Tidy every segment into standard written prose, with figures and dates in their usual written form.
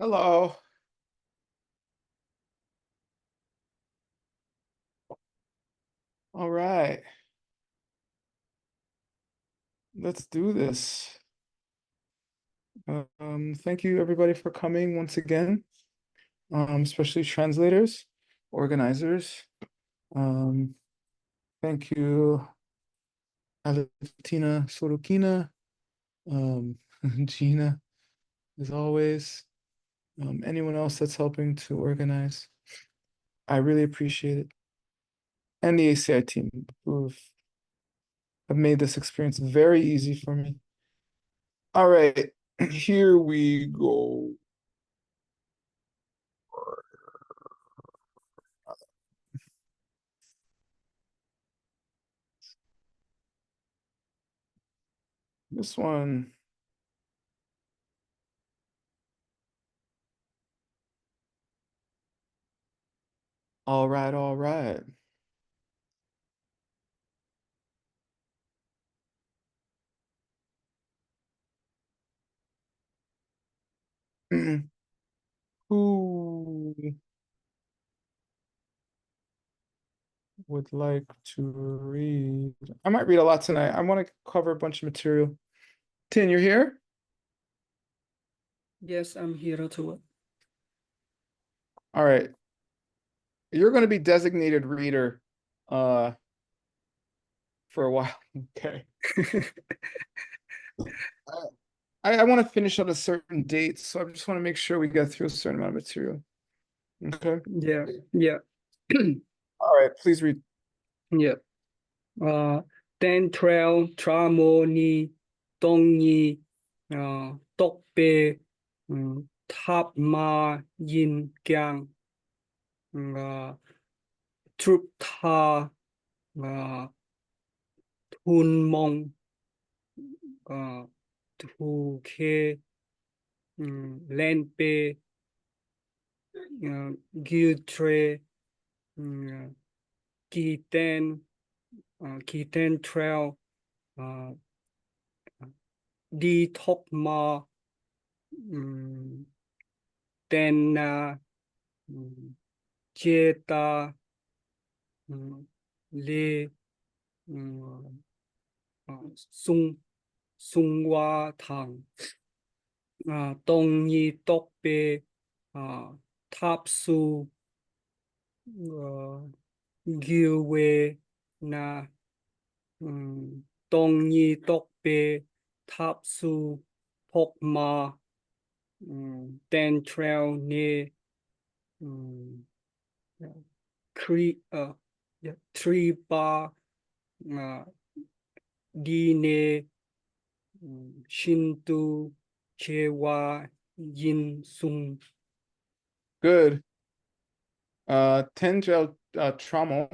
Hello. All right. Let's do this. Thank you everybody for coming once again, especially translators, organizers. Um, Thank you, Aletina Sorokina, um, Gina, as always. Anyone else that's helping to organize. I really appreciate it. And the ACI team who have made this experience very easy for me. All right, here we go. This one. All right, all right. Who would like to read? I might read a lot tonight. I want to cover a bunch of material. Tin, you're here? Yes, I'm here too. All right. You're going to be designated reader uh for a while. Okay. I want to finish on a certain date, so I just want to make sure we get through a certain amount of material. Okay. Yeah, yeah. All right, please read. Yeah. Ten trail tramo ni tong ni tốc bê tháp ma yin kyang trup tha thun mong thu khe len bê gil tre kỳ ten trail đi thốc ma tên chê ta lê sung sung hoa thang tông nhi tốc bê tháp su gil wê na tông nhi tốc bê tháp su phok ma tên trail nê tree ba đi nê shin tu che wa yin sung. Good. Tendril Tramo.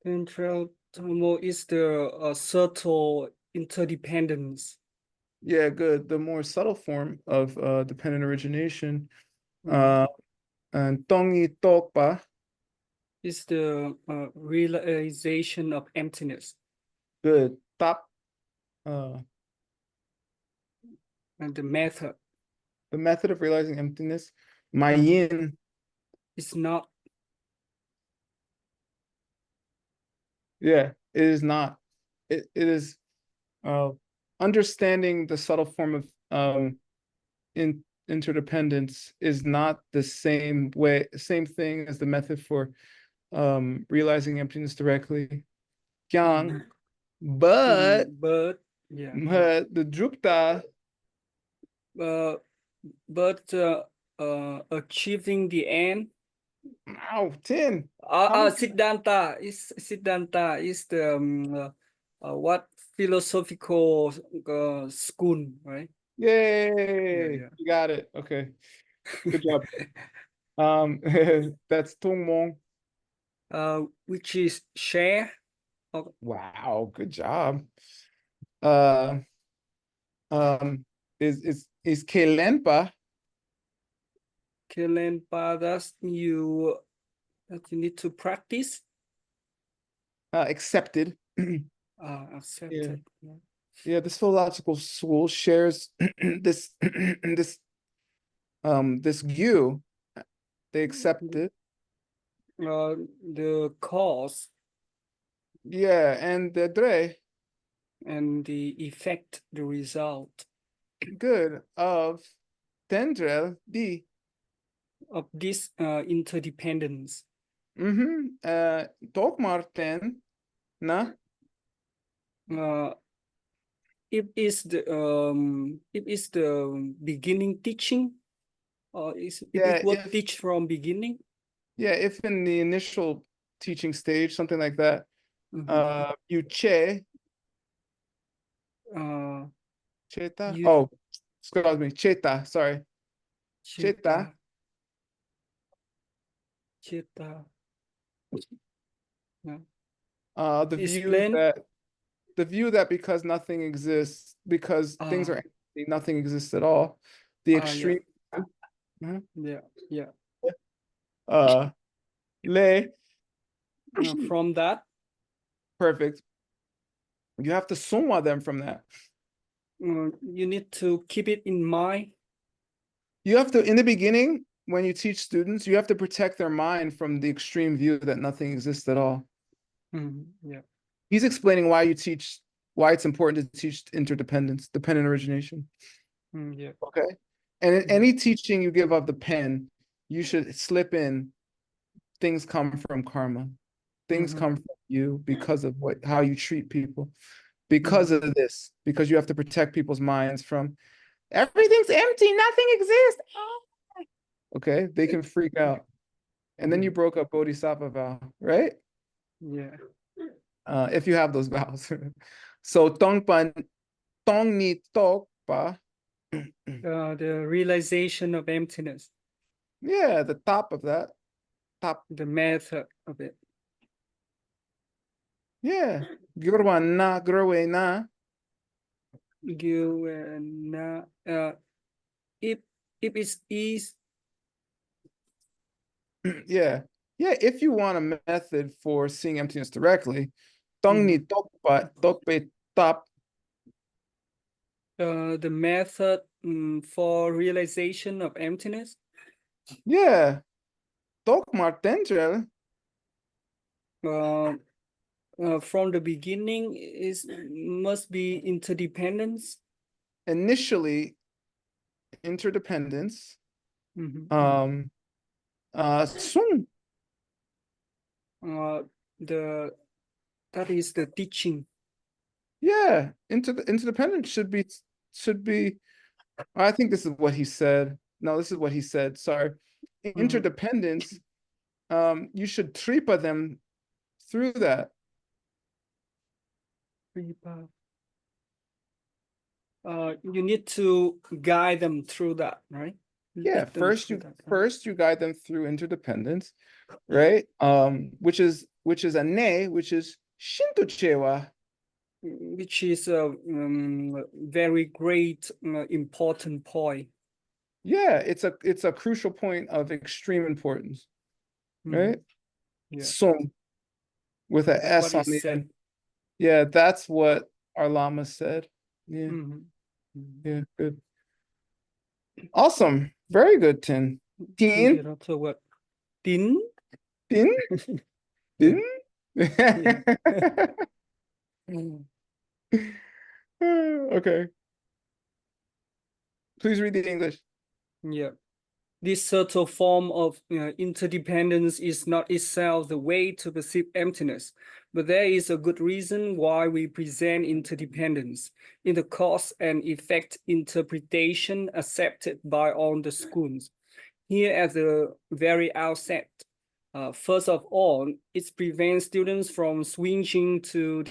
Central Tomo is the subtle interdependence. Yeah, good. The more subtle form of dependent origination. Mm. And Tongi Tokpa. Is the realization of emptiness. Good. Tap. And the method The method of realizing emptiness. My yin. is not. Yeah, it is not. It is understanding the subtle form of interdependence is not the same thing as the method for realizing emptiness directly. Kyang, but Yeah, the drupta. but achieving the end. Ow, 10. Siddhanta is the what philosophical school, right? Yay, Yeah. you got it. Okay, good job. That's Tongmong. Which is share. Wow, good job. Uh, is Kelenpa Kelenpa, that you need to practice. accepted? Accepted. Yeah, this philosophical school shares this this you, they accept it. The cause Yeah, and the dre, and the effect, the result good, of tendrel, di. of this interdependence. Tokmarten, na? Uh, it is the beginning teaching, or Yeah, it was if teach from beginning. if in the initial teaching stage, something like that, Mhm. you che, Uh, cheta. you Oh, excuse me, cheta, sorry. Cheta, Chitta, Chitta. Yeah. the Explain. view that because nothing exists, because things are Ah, empty, nothing exists at all. The yeah, extreme. Mhm. yeah, yeah. Uh, le, From that, perfect. You have to summa them from that. you need to keep it in mind. You have to, in the beginning, when you teach students, you have to protect their mind from the extreme view that nothing exists at all. Yeah. He's explaining why why it's important to teach interdependence, dependent origination. Yeah. Okay. And in Yeah. any teaching you give of the pen, you should slip in things come from karma. Things come from you because of how you treat people. Because of this, because you have to protect people's minds from everything's empty, nothing exists. Okay, they can freak out. And then you broke up Bodhisattva vow, right? Yeah. If you have those vows. So tong ni tokpa. The realization of emptiness, Yeah, the top of that. Top. the method of it. Yeah. Gurwa na, gurwe na. You and if it is Yeah. Yeah, if you want a method for seeing emptiness directly, tong ni tokpa, tokpe top. the method for realization of emptiness, Yeah. Tokmar tendrel. uh, from the beginning is must be interdependence. Initially, interdependence. Mhm. Sung. The that is the teaching. Yeah, interdependence should be. I think this is what he said. No, this is what he said. Sorry, interdependence. You should tripa them through that. You need to guide them through that, right? Yeah, Lead them through that, right? first you guide them through interdependence, right? Which is a ne, which is shinto chewa. Which is a very great important point. Yeah, it's a crucial point of extreme importance, right? Yeah, Sung with a what S on is the said. end. Yeah, that's what our Lama said. Yeah, yeah, good. Awesome. Very good, Tin. Tin, The other word, tin. tin, Yeah, tin. yeah. Okay. Please read the English. Yeah. This subtle form of interdependence is not itself the way to perceive emptiness, but there is a good reason why we present interdependence in the cause and effect interpretation accepted by all the schools. Here at the very outset, first of all, it prevents students from swinging to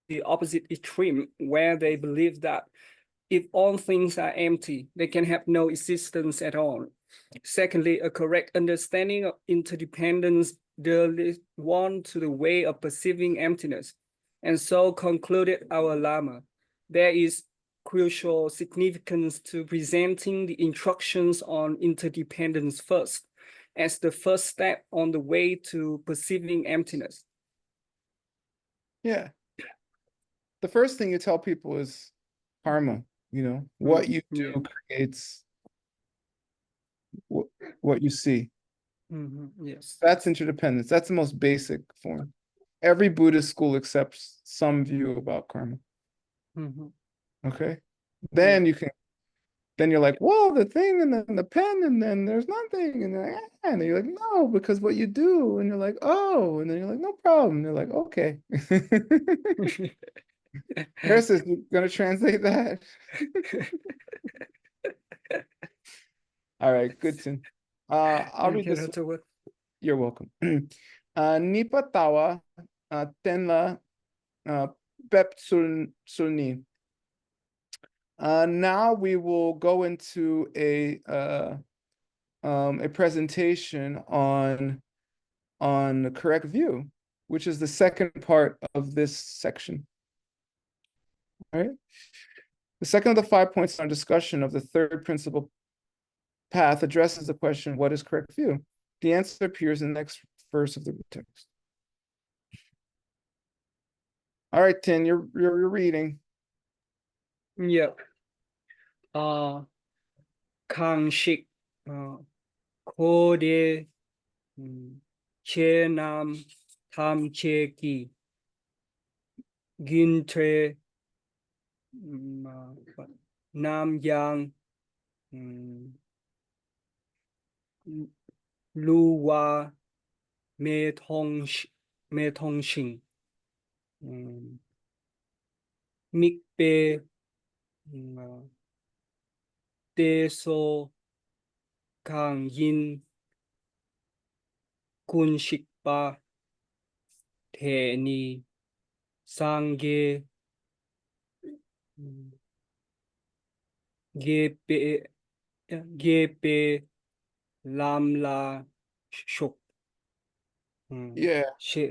the opposite extreme, where they believe that if all things are empty, they can have no existence at all. Secondly, a correct understanding of interdependence leads one to the way of perceiving emptiness. And so concluded our Lama. There is crucial significance to presenting the instructions on interdependence first, as the first step on the way to perceiving emptiness. Yeah. The first thing you tell people is karma, what you Yeah. do creates what you see. Yes. That's interdependence. That's the most basic form. Every Buddhist school accepts some view about karma. Okay. Then Yeah. you can, then you're like, well, the thing and then the pen, and then there's nothing. And then, and you're like, no, because what you do. And you're like, oh, and then you're like, no problem. And you're like, okay. Harris is gonna translate that. All right, good, Tim. I'll read Okay, this. that's over. You're welcome. Nipa tawa tenla pep sulni. Now we will go into a presentation on the correct view, which is the second part of this section. All right. The second of the 5 points on discussion of the third principal path addresses the question, what is correct view? The answer appears in the next verse of the text. All right, Tin, you're reading. Yeah. Kangshik Kode Che Nam Tam Che Ki Gintre Nam Yang Luwa Me Thong Shing Mik Pe Te So Kang Yin Kun Shik Pa Thể Ni Sang Ge Ge Pe Lam La Shuk Yeah,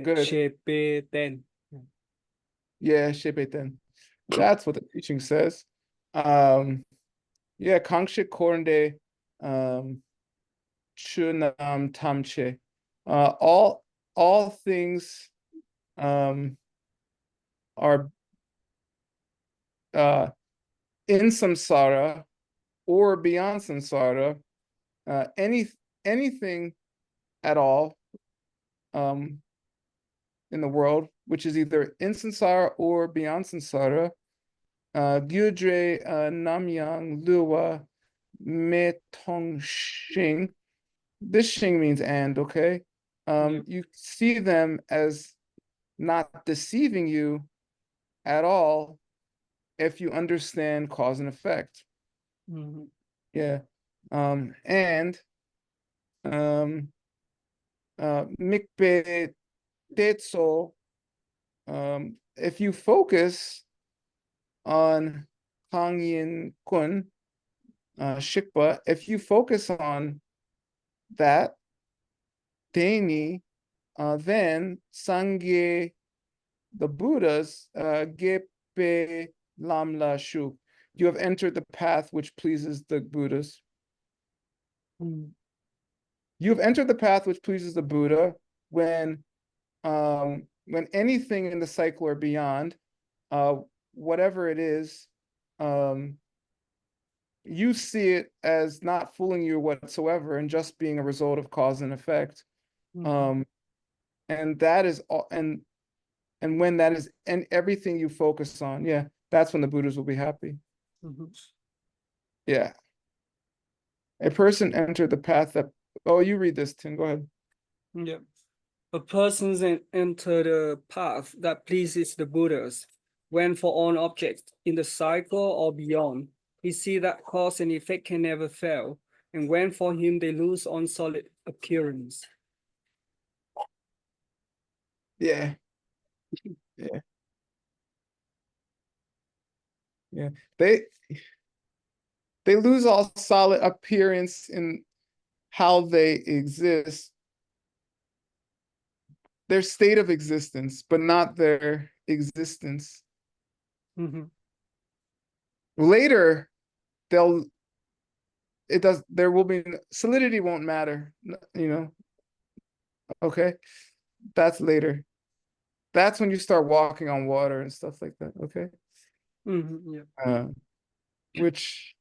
good. She Pe Ten. Yeah, Shepeten. That's what the teaching says. Yeah, Kangshik Kornde Chunam Tamche. All things are in samsara or beyond samsara, anything at all in the world, which is either in samsara or beyond samsara, Gyudre Namyang Luwa Me Tong Shing. This shing means and, okay? You see them as not deceiving you at all if you understand cause and effect. Yeah. And Mikpe Tetso, if you focus on Hangyin Kun, Shikpa, if you focus on that, Deni, then Sangye, the Buddhas, Gepe Lamla Shu, you have entered the path which pleases the Buddhas. You have entered the path which pleases the Buddha when anything in the cycle or beyond, whatever it is, you see it as not fooling you whatsoever and just being a result of cause and effect. And that is all, and when that is, and everything you focus on, yeah, that's when the Buddhas will be happy. Yeah. A person entered the path that, oh, you read this, Tim, go ahead. Yeah. A person enter the path that pleases the Buddhas when for all objects in the cycle or beyond, he see that cause and effect can never fail, and when for him they lose on solid appearance. Yeah. Yeah. Yeah. They lose all solid appearance in how they exist, their state of existence, but not their existence. Later, there will be, solidity won't matter, okay? That's later. That's when you start walking on water and stuff like that, okay? Yeah. Which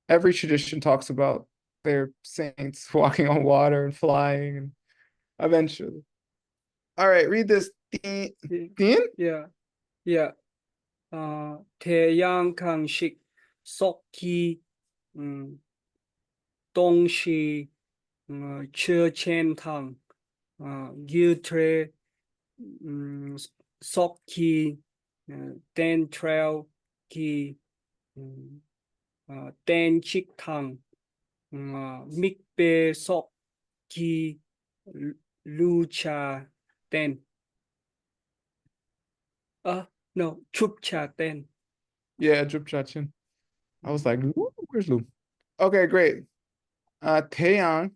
every tradition talks about they're saints walking on water and flying and eventually. All right, read this. Tien? Yeah, yeah. 태양 강식 속기 동시 처첸탕 유트레 속기 덴트레기 덴칙탕 믹베 속기 루차 덴 no 춥차 덴. Yeah, Drip Chachin. I was like, "Ooh, where's Lu?" Okay, great. Taeyang.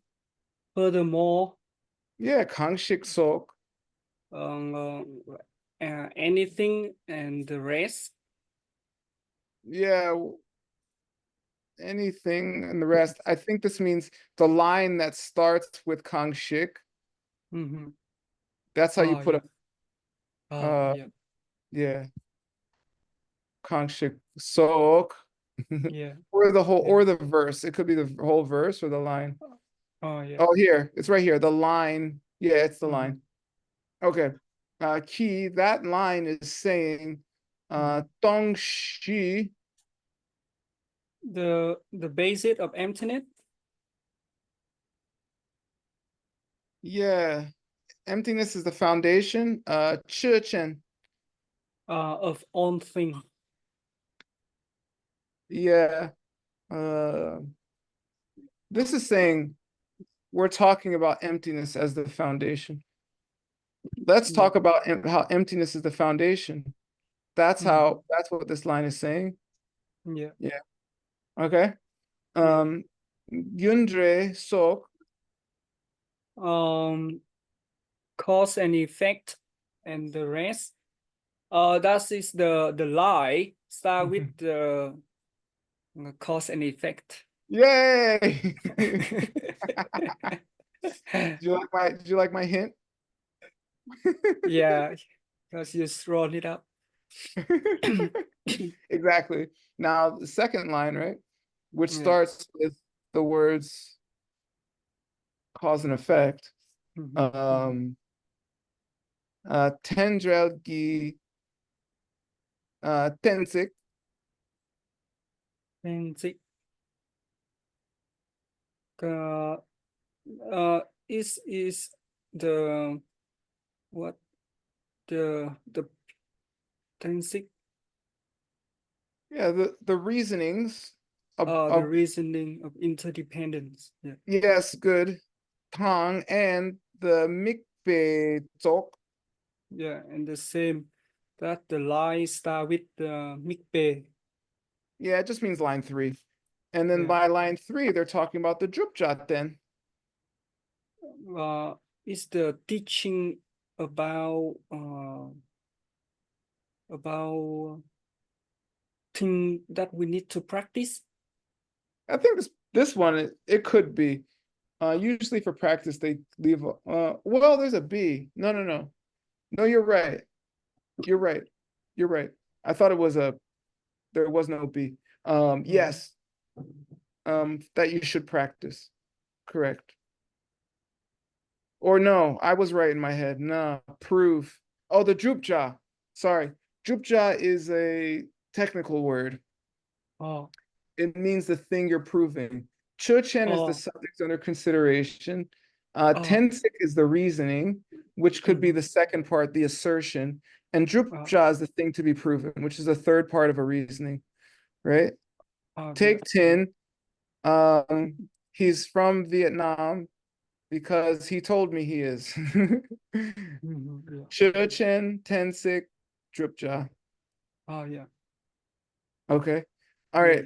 Furthermore, Yeah, Kangshik Sok. anything and the rest. Yeah, anything and the rest. I think this means the line that starts with Kangshik. Mm-hmm. That's how you put yeah. a yeah. Kangshik Sok. Yeah. Or the whole Yeah. or the verse. It could be the whole verse or the line. Yeah. Oh, here. It's right here. The line. Yeah, it's the Mm-hmm. line. Okay. Key, that line is saying Dong Shi. The basis of emptiness. Yeah. Emptiness is the foundation. Chi Chen. Of all things. Yeah. This is saying we're talking about emptiness as the foundation. Let's talk about how emptiness is the foundation. That's what this line is saying. Yeah. Yeah. Okay. Yundre Sok. Cause and effect and the rest. That is the lie. Start with the cause and effect. Yay! Did you like my hint? Yeah, because you roll it up. Exactly. Now the second line, right? Which Yeah. starts with the words cause and effect. Tendrelgi Tensik. Tensik. Is the what the Tensik? Yeah, the reasonings the of reasoning of interdependence. Yeah. yes, good. Tang and the Mikbe Tok. Yeah, and the same that the line start with the mikbe. Yeah, it just means line 3. And then by line 3, they're talking about the Drupjat then. Is the teaching about thing that we need to practice? I think this one it could be. Usually for practice they leave well, there's a B. No, you're right. You're right. I thought it was there was no B. Yes. That you should practice. Correct. Or no, I was right in my head. No, prove. Oh, the Drupja. Sorry. Drupja is a technical word. Oh. It means the thing you're proving. Chochen is the subject under consideration. Tensik is the reasoning, which could be the second part, the assertion. And Drupja is the thing to be proven, which is the third part of a reasoning, right? Take 10. He's from Vietnam because he told me he is. Chochen, Tensik, Drupja. Oh, yeah. Okay. All right.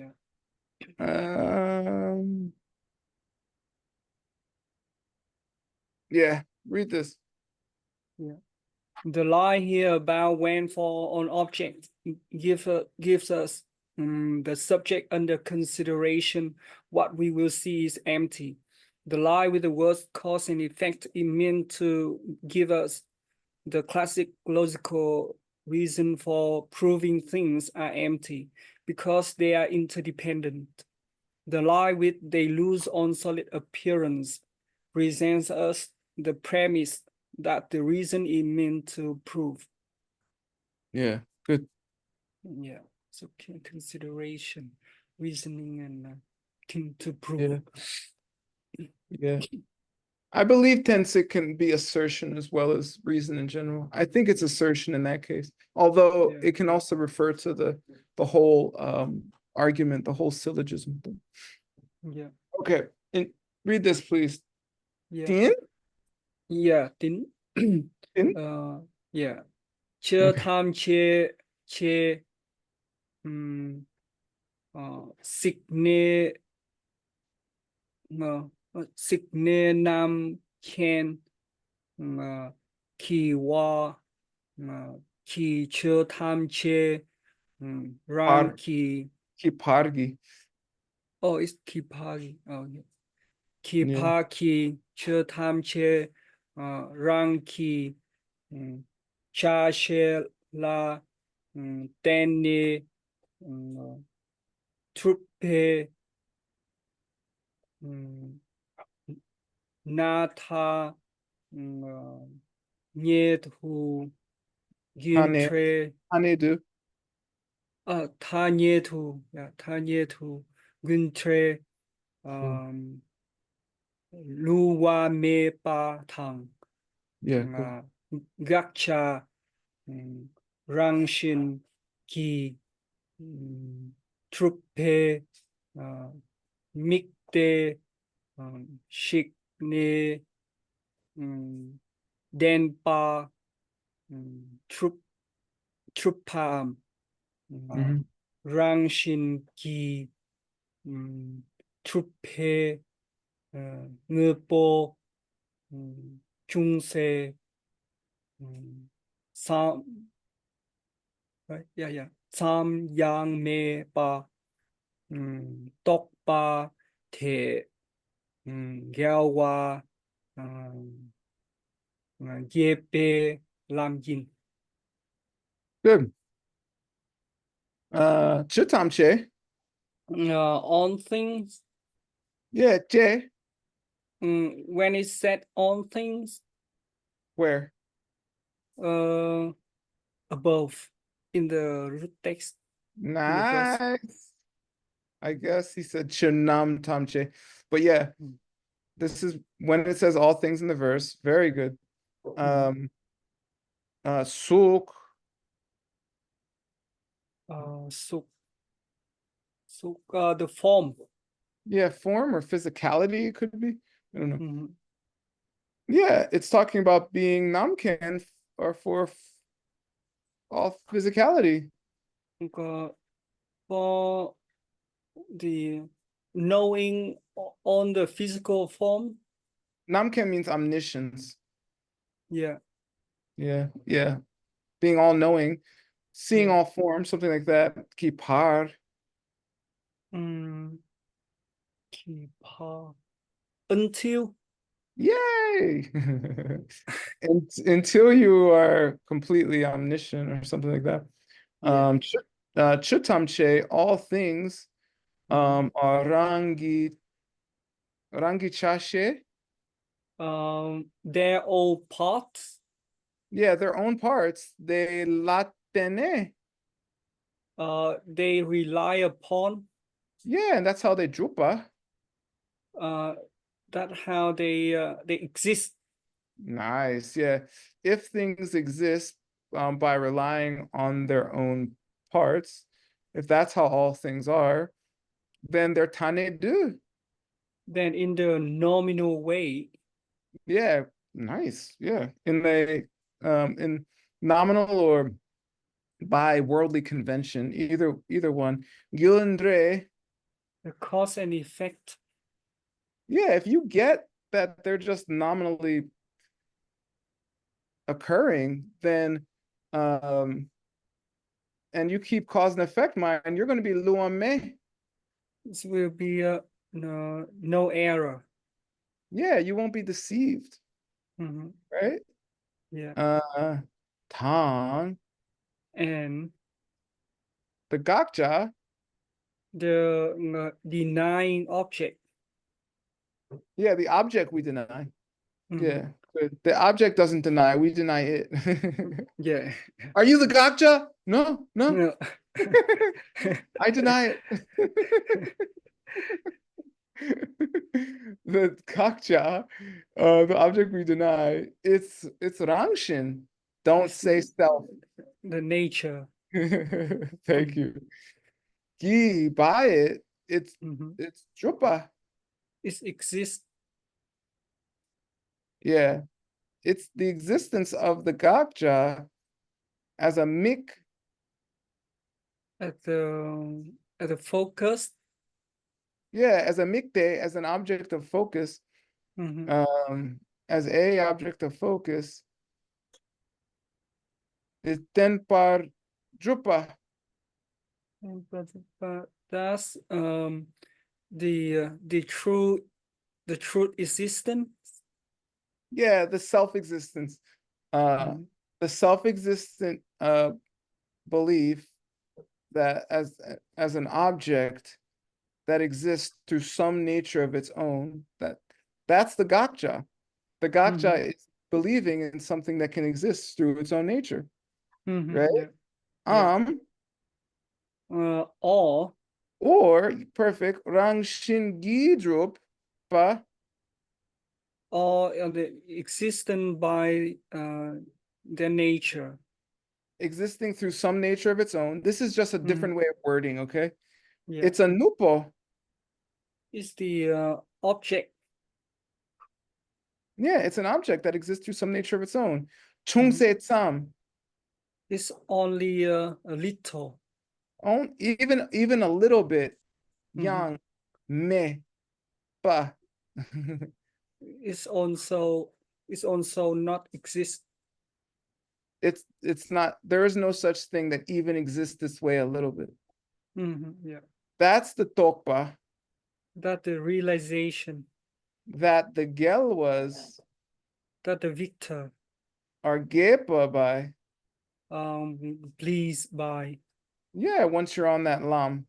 Yeah, read this. Yeah. The line here about when for an object gives us the subject under consideration. What we will see is empty. The line with the words cause and effect is meant to give us the classic logical reason for proving things are empty because they are interdependent. The lie which they lose on solid appearance presents us the premise that the reason is meant to prove. Yeah, good. Yeah, so consideration, reasoning, and thing to prove. Yeah, yeah. I believe tensik can be assertion as well as reason in general. I think it's assertion in that case, although Yeah. it can also refer to the whole argument, the whole syllogism. Yeah. Okay, and read this, please. Yeah. Tien? Yeah. Tính. Tien? Yeah. Chưa Okay. tham chê chê xích nê xích nê nam khen kỳ wa kỳ chưa tham chê rang Par, kỳ. kipargi. Oh, it's kipagi. Oh, yeah. Yeah. Kipaki chưa tham chê rang kỳ cha she la tên ni trupe na tha nhiệt hu yin Hane, tre hanedu. tha nhiệt hu, yeah, tha nhiệt hu yin tre Cool. lu wa me pa thang Yeah, cool. gak cha rang shin ki trupe mik te shik ne den pa trup trupam Mhm. rang shin ki trupe ngư po chung se sam right? Yeah. Sam yang me pa tok pa the gao wa ye pe lam yin. Good. Chitamche. On things, Yeah, Che. when it's said on things, Where? uh, above in the root text in the verse. Nice. I guess he said Chunam Tamche. But yeah, this is when it says all things in the verse. Very good. Mm. Suk. So the form. Yeah, form or physicality it could be. I don't know. Mhm. Yeah, it's talking about being namkan or for all physicality. For the knowing on the physical form. Namkan means omniscience. Yeah. Yeah, yeah. Being all knowing, seeing Yeah. all forms, something like that. Kipar. Keep until. Yay! Until you are completely omniscient or something like that. Yeah. Chutamche, all things, Mhm. are rangi chashe. They're all parts. Yeah, their own parts. They latene. They rely upon. Yeah, and that's how they drupa. That how they exist. Nice. Yeah. If things exist by relying on their own parts, if that's how all things are, then they're tane do. Then in the nominal way. Yeah, nice. Yeah. In nominal or by worldly convention, either one. Gilindre, The cause and effect. yeah, if you get that they're just nominally occurring, then and you keep cause and effect mind, you're going to be luame. This will be no error. Yeah, you won't be deceived, Mhm. right? Yeah. Tong, And the gakja, the denying object. Yeah, the object we deny. Mhm. Yeah, the object doesn't deny, we deny it. Yeah. Are you the gotcha? No, no, No. I deny it. The gotcha, the object we deny, it's rangshin. Don't It's say self. the nature. Thank you. Gi, by it, Mhm. it's drupa. It exists Yeah, it's the existence of the gotcha as a mik. at the focus. Yeah, as a mikde, as an object of focus, Mhm. as a object of focus, is then par drupa. But that's the true existence. Yeah, the self-existence. Mhm. The self-existent belief that as an object that exists through some nature of its own, that's the gotcha. The gotcha Mhm. is believing in something that can exist through its own nature, Mhm. right? Yeah. Yeah. Or Or perfect rang shingi drup pa the existence by their nature. existing through some nature of its own. This is just a Mhm. different way of wording, okay? Yeah. It's a nupo. It's the object. Yeah, it's an object that exists through some nature of its own. Chung Mhm. se tsam. It's only a little. Even a little bit. Mhm. Yang me pa. It's also not exist. It's not, there is no such thing that even exists this way a little bit. Yeah. That's the tokpa That the realization that the gel was that the victor argepa by. pleased by. Yeah, once you're on that lam.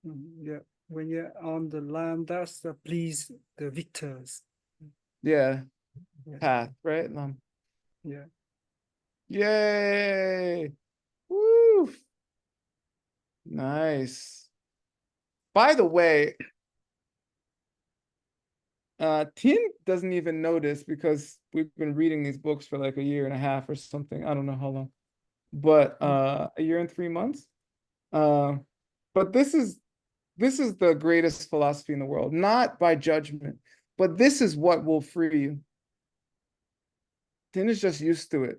Yeah. When you're on the land, that's the please the victors. Yeah, Yeah. path, right? Lam. Yeah. Yay. Woo. Nice. By the way, Tin doesn't even notice because we've been reading these books for like a year and a half or something. I don't know how long, but a year and 3 months. Uh, but this is the greatest philosophy in the world, not by judgment, but this is what will free you. Tin is just used to it.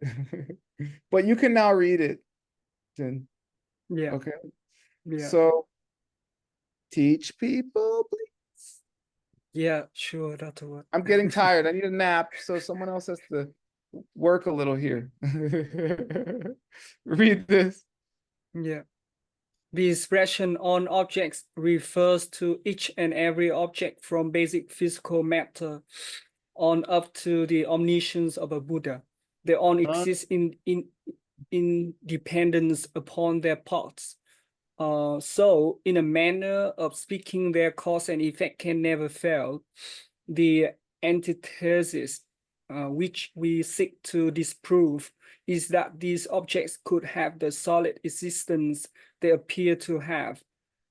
But you can now read it, Tin. Yeah. Okay. Yeah. So teach people, please. Yeah. Sure. That's what. I'm getting tired. I need a nap, so someone else has to work a little here. Read this. Yeah. The expression on objects refers to each and every object from basic physical matter on up to the omniscience of a Buddha. They all exist in dependence upon their parts. So, in a manner of speaking, their cause and effect can never fail. The antithesis, which we seek to disprove, is that these objects could have the solid existence they appear to have,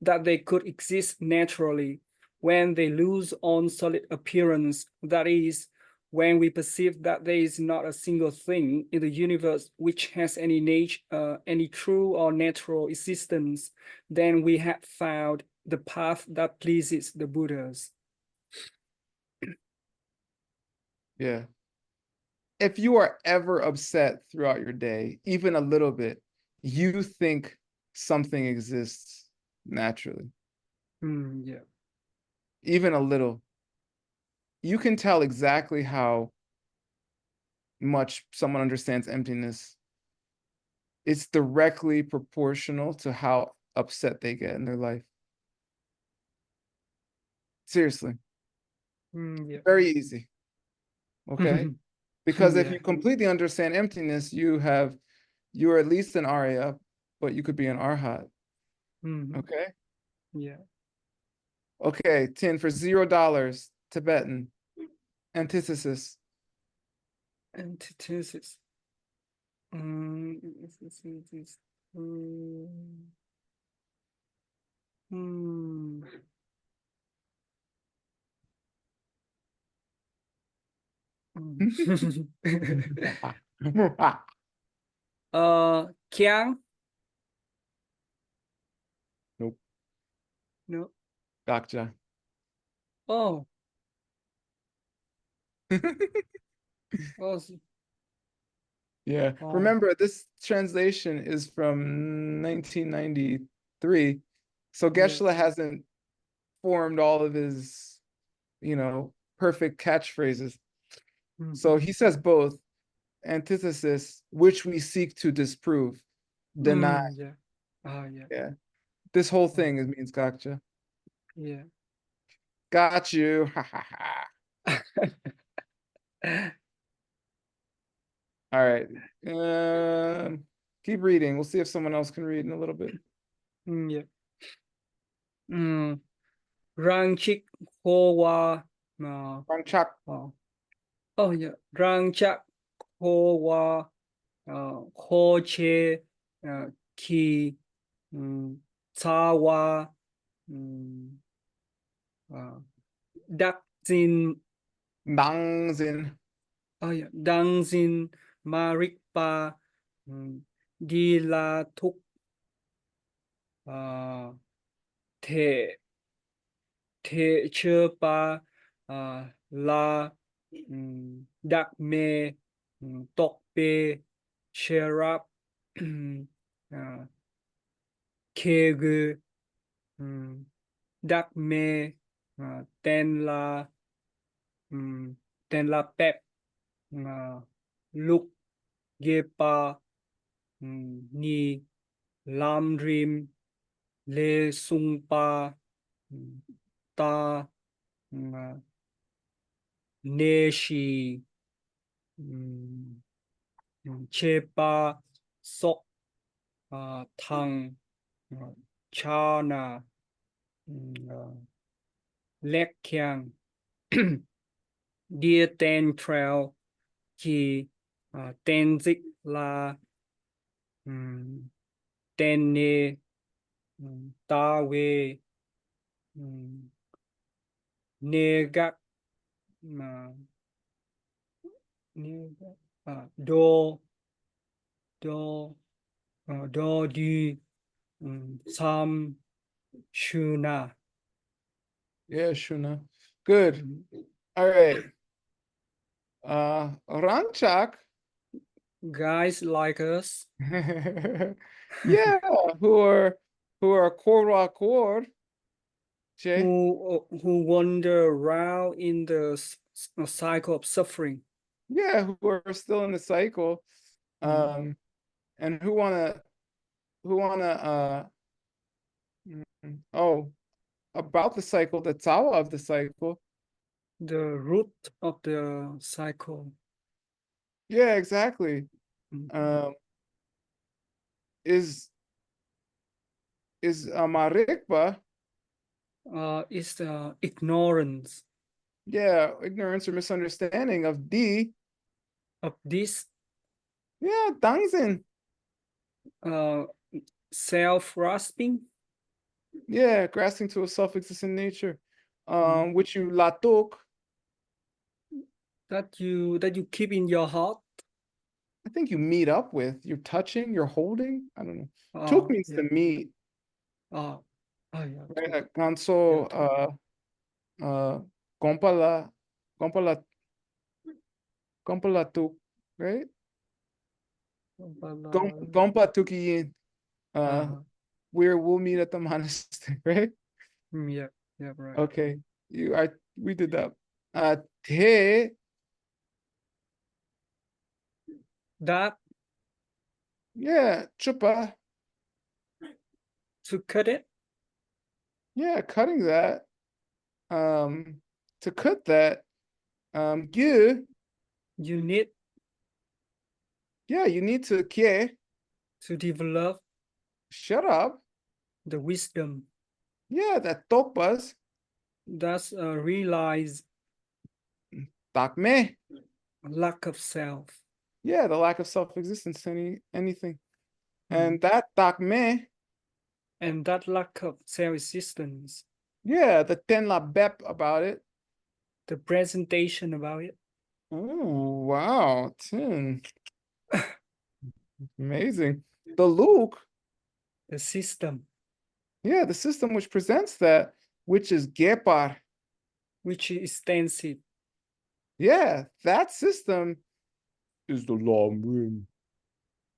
that they could exist naturally when they lose on solid appearance, that is, when we perceive that there is not a single thing in the universe which has any true or natural existence, then we have found the path that pleases the Buddhas. Yeah. If you are ever upset throughout your day, even a little bit, you think something exists naturally, Yeah. even a little. You can tell exactly how much someone understands emptiness. It's directly proportional to how upset they get in their life. Seriously, Yeah. very easy. Okay. Because if Yeah. you completely understand emptiness, you're at least an Arya, but you could be an Arhat. Mhm. Okay. Yeah. Okay, Tin for $0. Tibetan. Antithesis. Antithesis. This. Hmm. Kiang. Nope. No. Gotcha. Oh. Oh. Yeah. Oh. Remember, this translation is from 1993. So Yeah. Geshe hasn't formed all of his, perfect catchphrases. So he says both antithesis, which we seek to disprove, deny. Yeah. Yeah. Yeah. This whole thing means gotcha. Yeah. Got you. Ha ha ha. All right. Keep reading. We'll see if someone else can read in a little bit. Yeah. Rangchik Hoa. Rangchak. Oh yeah. Rangchak Hoa. Ho Che. Ki. Tawa. Dak Zin. Nangzin. Oh yeah. Dang Zin. Marikpa. Di La Thuk. Thể thể chưa pa la đặc mê tộc bê sherap kê gư đặc mê tên là pep lúc ghê pa ni lam rim lê sung pa ta nê shi chê pa sok thăng cha na lek kyang dia ten trail ki ten zik la ten ne ta we ne gak do do do di sam shuna. Yeah, Shuna. Good. All right. Ranchak. Guys like us Yeah, who are Korwa Kor. Jay. who wander around in the cycle of suffering. Yeah, who are still in the cycle. And who wanna about the cycle, the Tawa of the cycle. The root of the cycle. Yeah, exactly. Um is Marikba, Is the ignorance yeah, ignorance or misunderstanding of D. of this Yeah, Dangzin. uh, self-grasping Yeah, grasping to a self-existent nature. Which you latuk. that you keep in your heart. I think you meet up with. You're touching, you're holding. I don't know. Tuk means Yeah. to meet, Yeah. right? Ganso, Gompala, Gompala, Gompala tuk, right? Gompa tukiyin. We'll meet at the monastery, right? Yeah. Yeah. Right. Okay. We did that. Te, That yeah, chupa. to cut it. Yeah, cutting that. To cut that, you, You need yeah, you need to kie, to develop shut up. the wisdom. Yeah, that tokpas, That's realize takme. lack of self. Yeah, the lack of self-existence, anything. Mm. And that takme, And that lack of self-existence, yeah, the tenla bep about it. the presentation about it, Oh, wow, Tin. Amazing. The Luke, the system, yeah, the system which presents that, which is Gepar. which is extensive, Yeah, that system is the long room.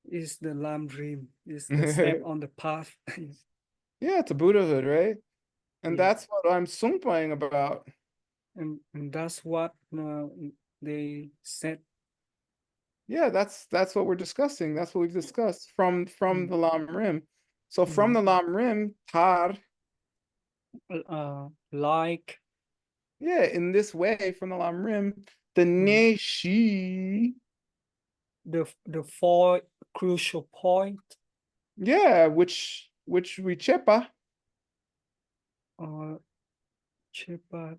is the Lam dream, is the step on the path. Yeah, it's a Buddhahood, right? And Yeah. that's what I'm sungpaying about. And that's what they said. Yeah, that's what we're discussing. That's what we've discussed from Mm. the Lam Rim. So from Mm. the Lam Rim, Tar, Like yeah, in this way from the Lam Rim, the Ne Shi, the four crucial point, yeah, which we chepa.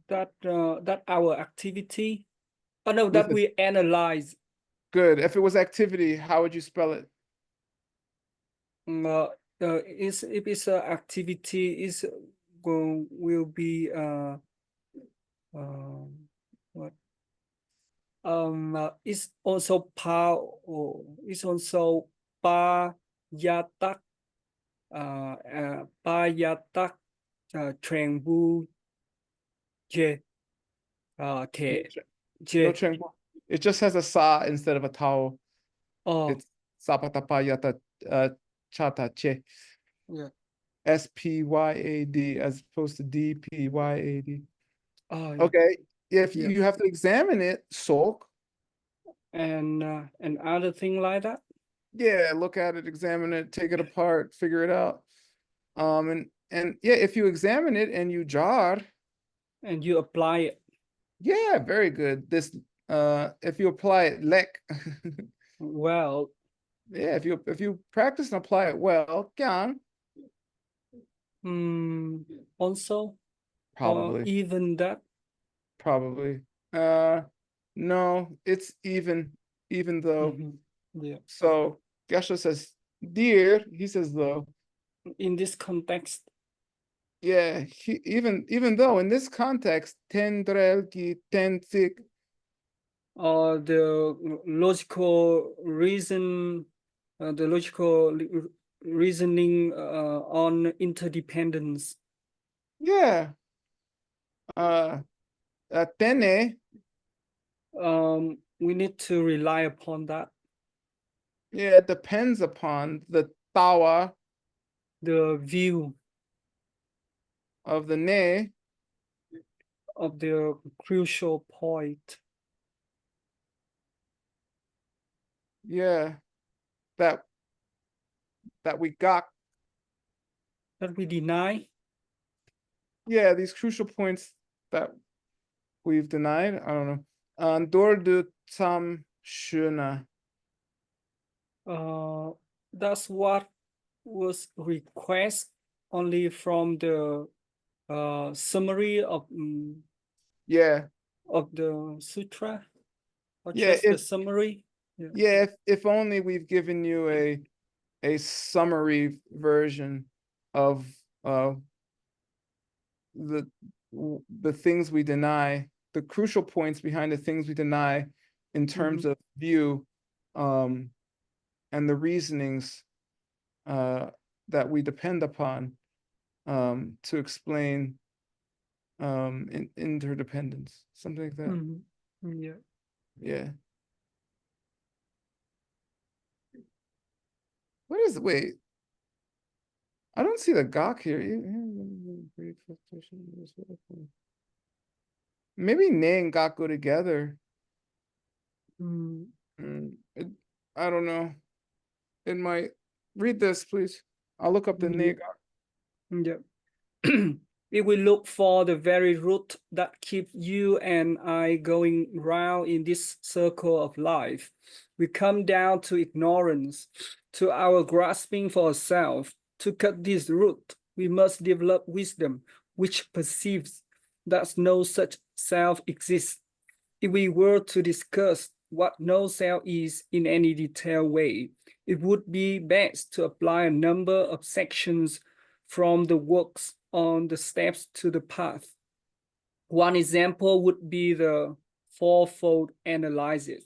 that our activity. Oh no, With that a we analyze. good. If it was activity, how would you spell it? Is if it's a activity is will be what it's also pa or it's also pa yatak pa yatak truyền bu je thể No je tranquil. It just has a sa instead of a tau. oh It's sapatapayata chata che. yeah SPYAD as opposed to DPYAD. oh yeah Okay. If yeah you have to examine it, sulk. and other thing like that, Yeah, look at it, examine it, take it apart, figure it out. And yeah, if you examine it and you jar, and you apply it yeah, very good. This if you apply it lek, well. yeah, if you practice and apply it well, kyang, Also, or probably, even that. probably. No, it's even though. Yeah. So Geshe says dear, he says though. In this context, Yeah, even though in this context, tendrel ki tensik, the logical reason, the logical reasoning on interdependence, yeah, uh, tene, we need to rely upon that. yeah, it depends upon the tawa The view of the ne, of the crucial point yeah, that we got, that we deny. yeah, these crucial points that we've denied. I don't know. Dor du tam shuna. That's what was request only from the summary Yeah, of the sutra, or yeah, just the summary. Yeah. yeah, if only we've given you a summary version of uh the the things we deny, the crucial points behind the things we deny in terms of view, and the reasonings that we depend upon to explain interdependence, something like that. Yeah. Yeah. What is wait? I don't see the gok here. Maybe ne and gok go together. I don't know. It might. Read this, please. I'll look up the ne gok. Yeah. If we look for the very root that keep you and I going round in this circle of life, we come down to ignorance, to our grasping for self. To cut this root, we must develop wisdom, which perceives that no such self exists. If we were to discuss what no self is in any detailed way, it would be best to apply a number of sections from the works on the steps to the path. One example would be the fourfold analysis.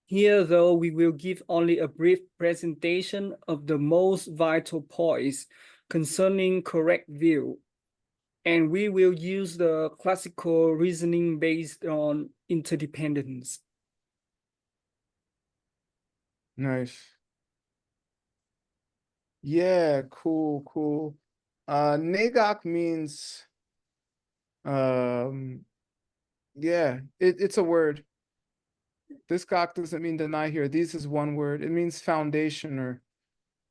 Here, though, we will give only a brief presentation of the most vital points concerning correct view, and we will use the classical reasoning based on interdependence. Nice. Yeah, cool, cool. Nagak means yeah, it's a word. This gak doesn't mean deny here. These is one word. It means foundation, or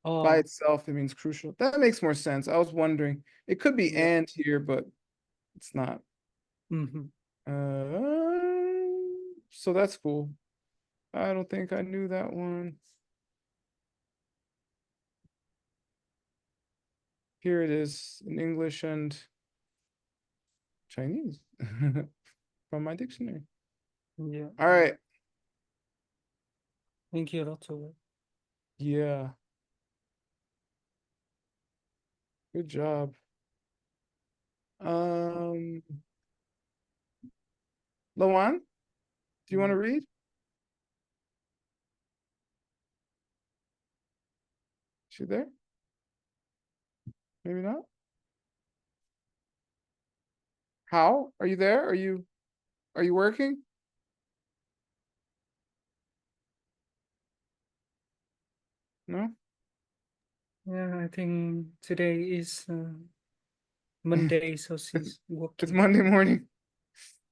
by itself it means crucial. That makes more sense. I was wondering. It could be Yeah. and here, but it's not. Mhm. So that's cool. I don't think I knew that one. Here it is in English and Chinese from my dictionary. Yeah. All right. Thank you, Dr. Yeah. Good job. Lawan, do you want to read? She there? Maybe not. How? Are you there? Are you working? No? Yeah, I think today is Monday, so she's It's working. Monday morning.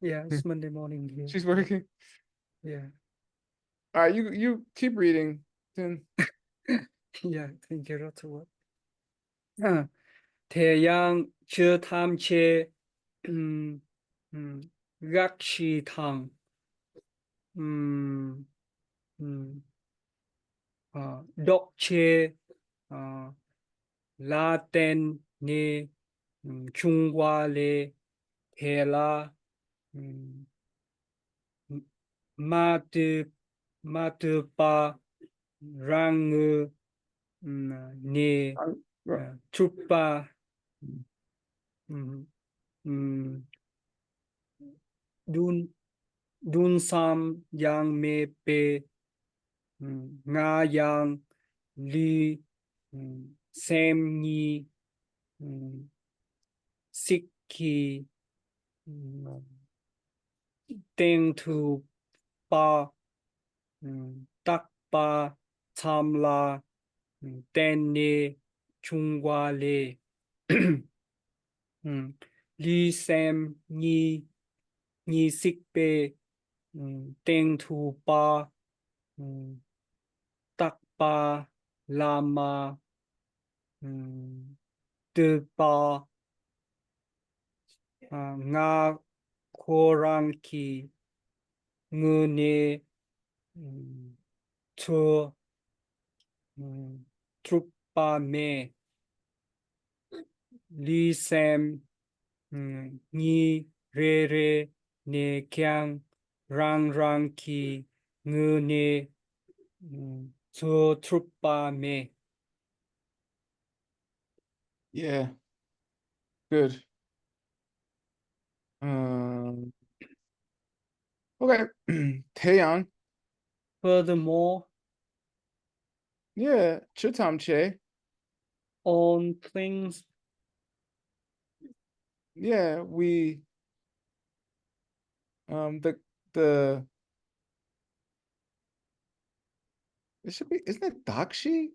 Yeah, it's Monday morning here. She's working. Yeah. All right, you keep reading. Then Yeah, thank you, Dr. 태양 chưa tham chê gác chi thăng đốc chê la tên nê Trung Hoa lê thề la ma tư pa rang ngư nê trupa đun đun sam yang mê pê nga yang li xem nhi xích kỳ tên thu pa tắc pa tham la tên nê Trung Hoa lê li xem nhi nhi xích bê tên thu pa tắc pa la ma tư pa nga khorang ki ngư nê chua trupa me li xem nhi re re ne kyang rang rang ki ngư nê chua trupa me. yeah, good. Okay. Taeyang. Furthermore, Yeah, Chitam Che. on things Yeah, the it should be, isn't it Dakshi?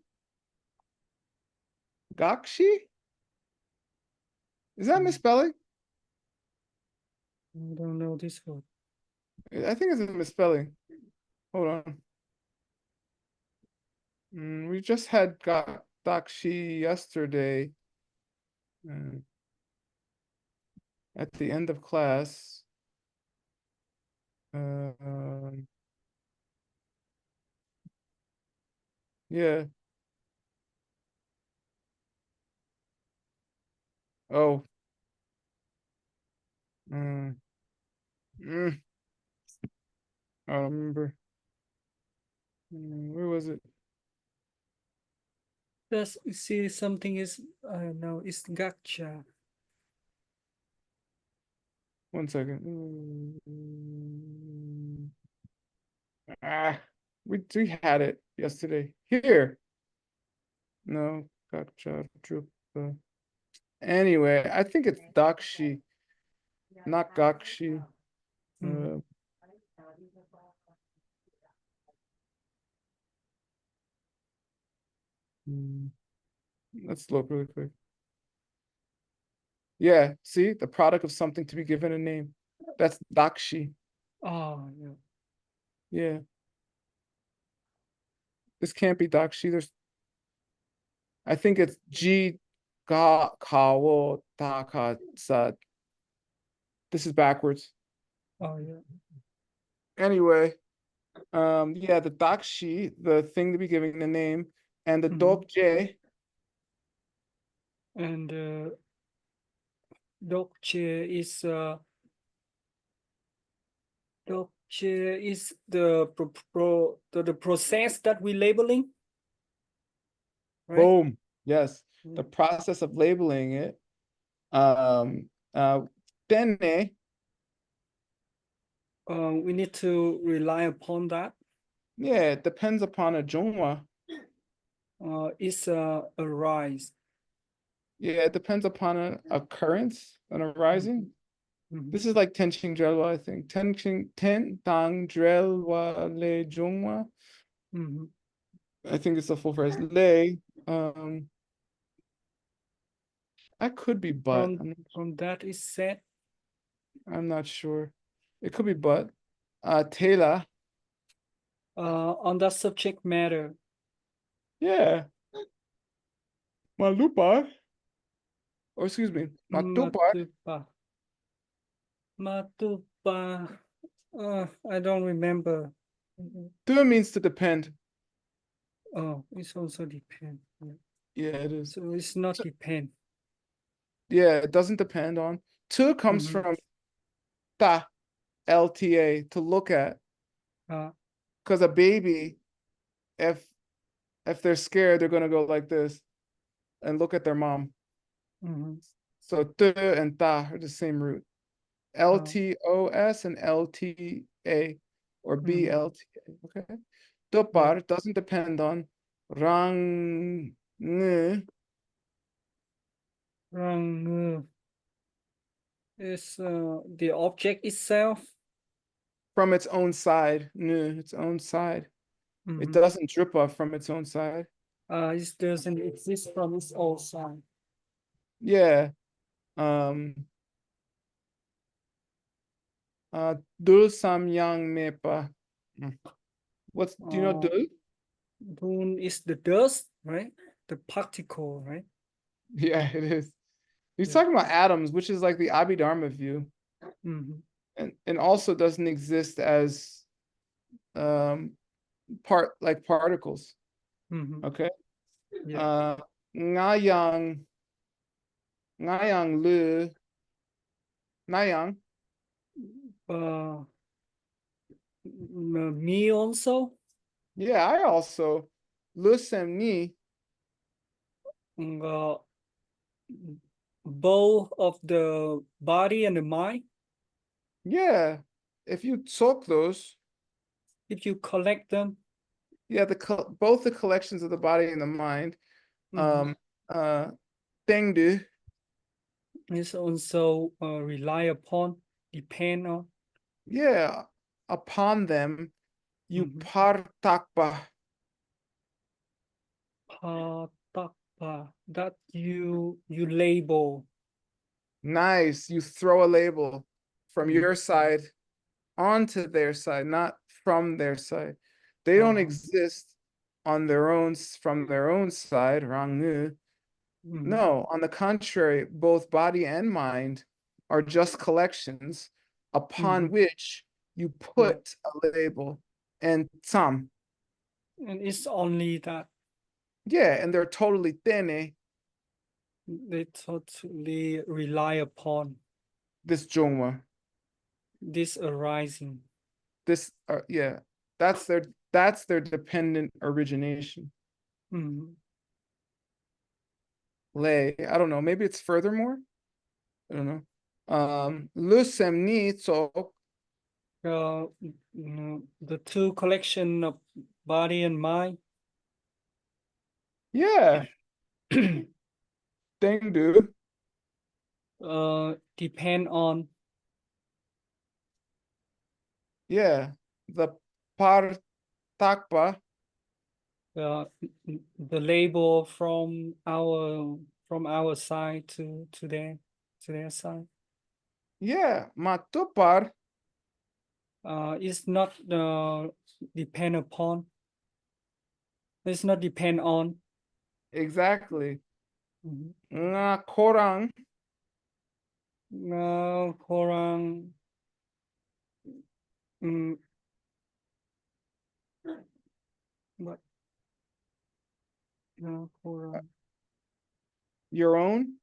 Gakshi? Is that misspelling? I don't know this word. I think it's a misspelling. Hold on. We just had Dakshi yesterday at the end of class. Yeah. Oh. Mm, mm, I don't remember. Where was it? That's see something is no, it's gacha. 1 second. Ah, we had it yesterday. Here. No, gotcha. Drupa. Anyway, I think it's Dakshi, not Gakshi. Mm. Hmm, let's look really quick. Yeah, see, the product of something to be given a name. That's Dakshi. Oh, yeah. Yeah. This can't be Dakshi. I think it's Ji Ga Kawo Taka Sa. This is backwards. Oh, yeah. Anyway, yeah, the Dakshi, the thing to be giving the name, and the Dokje. And Dokche is the process that we labeling, right? Boom. Yes. Mm. The process of labeling it. Dene, We need to rely upon that. yeah, it depends upon a Jungwa. It's a rise. Yeah, it depends upon an occurrence, an arising. Mhm. This is like Tenching Drelwa, I think. Ten Dang Drelwa Le Jungwa. Mhm. I think it's the full phrase. Le. I could be but. From that is said. I'm not sure. It could be but. Tela. On that subject matter. Yeah. Malupa. Or excuse me, Matupar. Matupa. Matupa. I don't remember. Tu means to depend. Oh, it's also depend. Yeah, it is. So it's not depend. Yeah, it doesn't depend on. To comes from ta, LTA, to look at. Because a baby, if they're scared, they're gonna go like this and look at their mom. So t and ta are the same root. LTOS and LTA or BLTA. Okay. Topar doesn't depend on rang. Rang is the object itself. From its own side. Its own side. It doesn't drip off from its own side. It doesn't exist from its own side. Yeah. Dul samyang mepa. Do you know dul? Dun is the dust, right? The particle, right? Yeah, it is. He's talking about atoms, which is like the Abhidharma view. And also doesn't exist as particles. Okay. Ngayang lu Nayang. Me also. Yeah, I also Lusem ni. Both of the body and the mind. Yeah, if you took those, if you collect them. Yeah, both the collections of the body and the mind. Tengdu is also rely upon, depend on. Yeah, upon them, you partakpa. Partakpa, that you label. Nice, you throw a label from your side onto their side, not from their side. They don't exist on their own, from their own side, rangu. No, on the contrary, both body and mind are just collections upon which you put a label and some. And it's only that. Yeah, and they're totally tene. They totally rely upon This Jongma. this arising. This yeah, that's their dependent origination. Mm. Lay, I don't know, maybe it's furthermore. I don't know. Lusem ni tsok. The two collection of body and mind. Yeah, thing dude. Depend on. Yeah, the par takpa. uh, the label from our side to their side. Yeah, matupar. It's not depend upon. It's not depend on. Exactly. Mhm. Nga korang. Korang. But korang. Your own,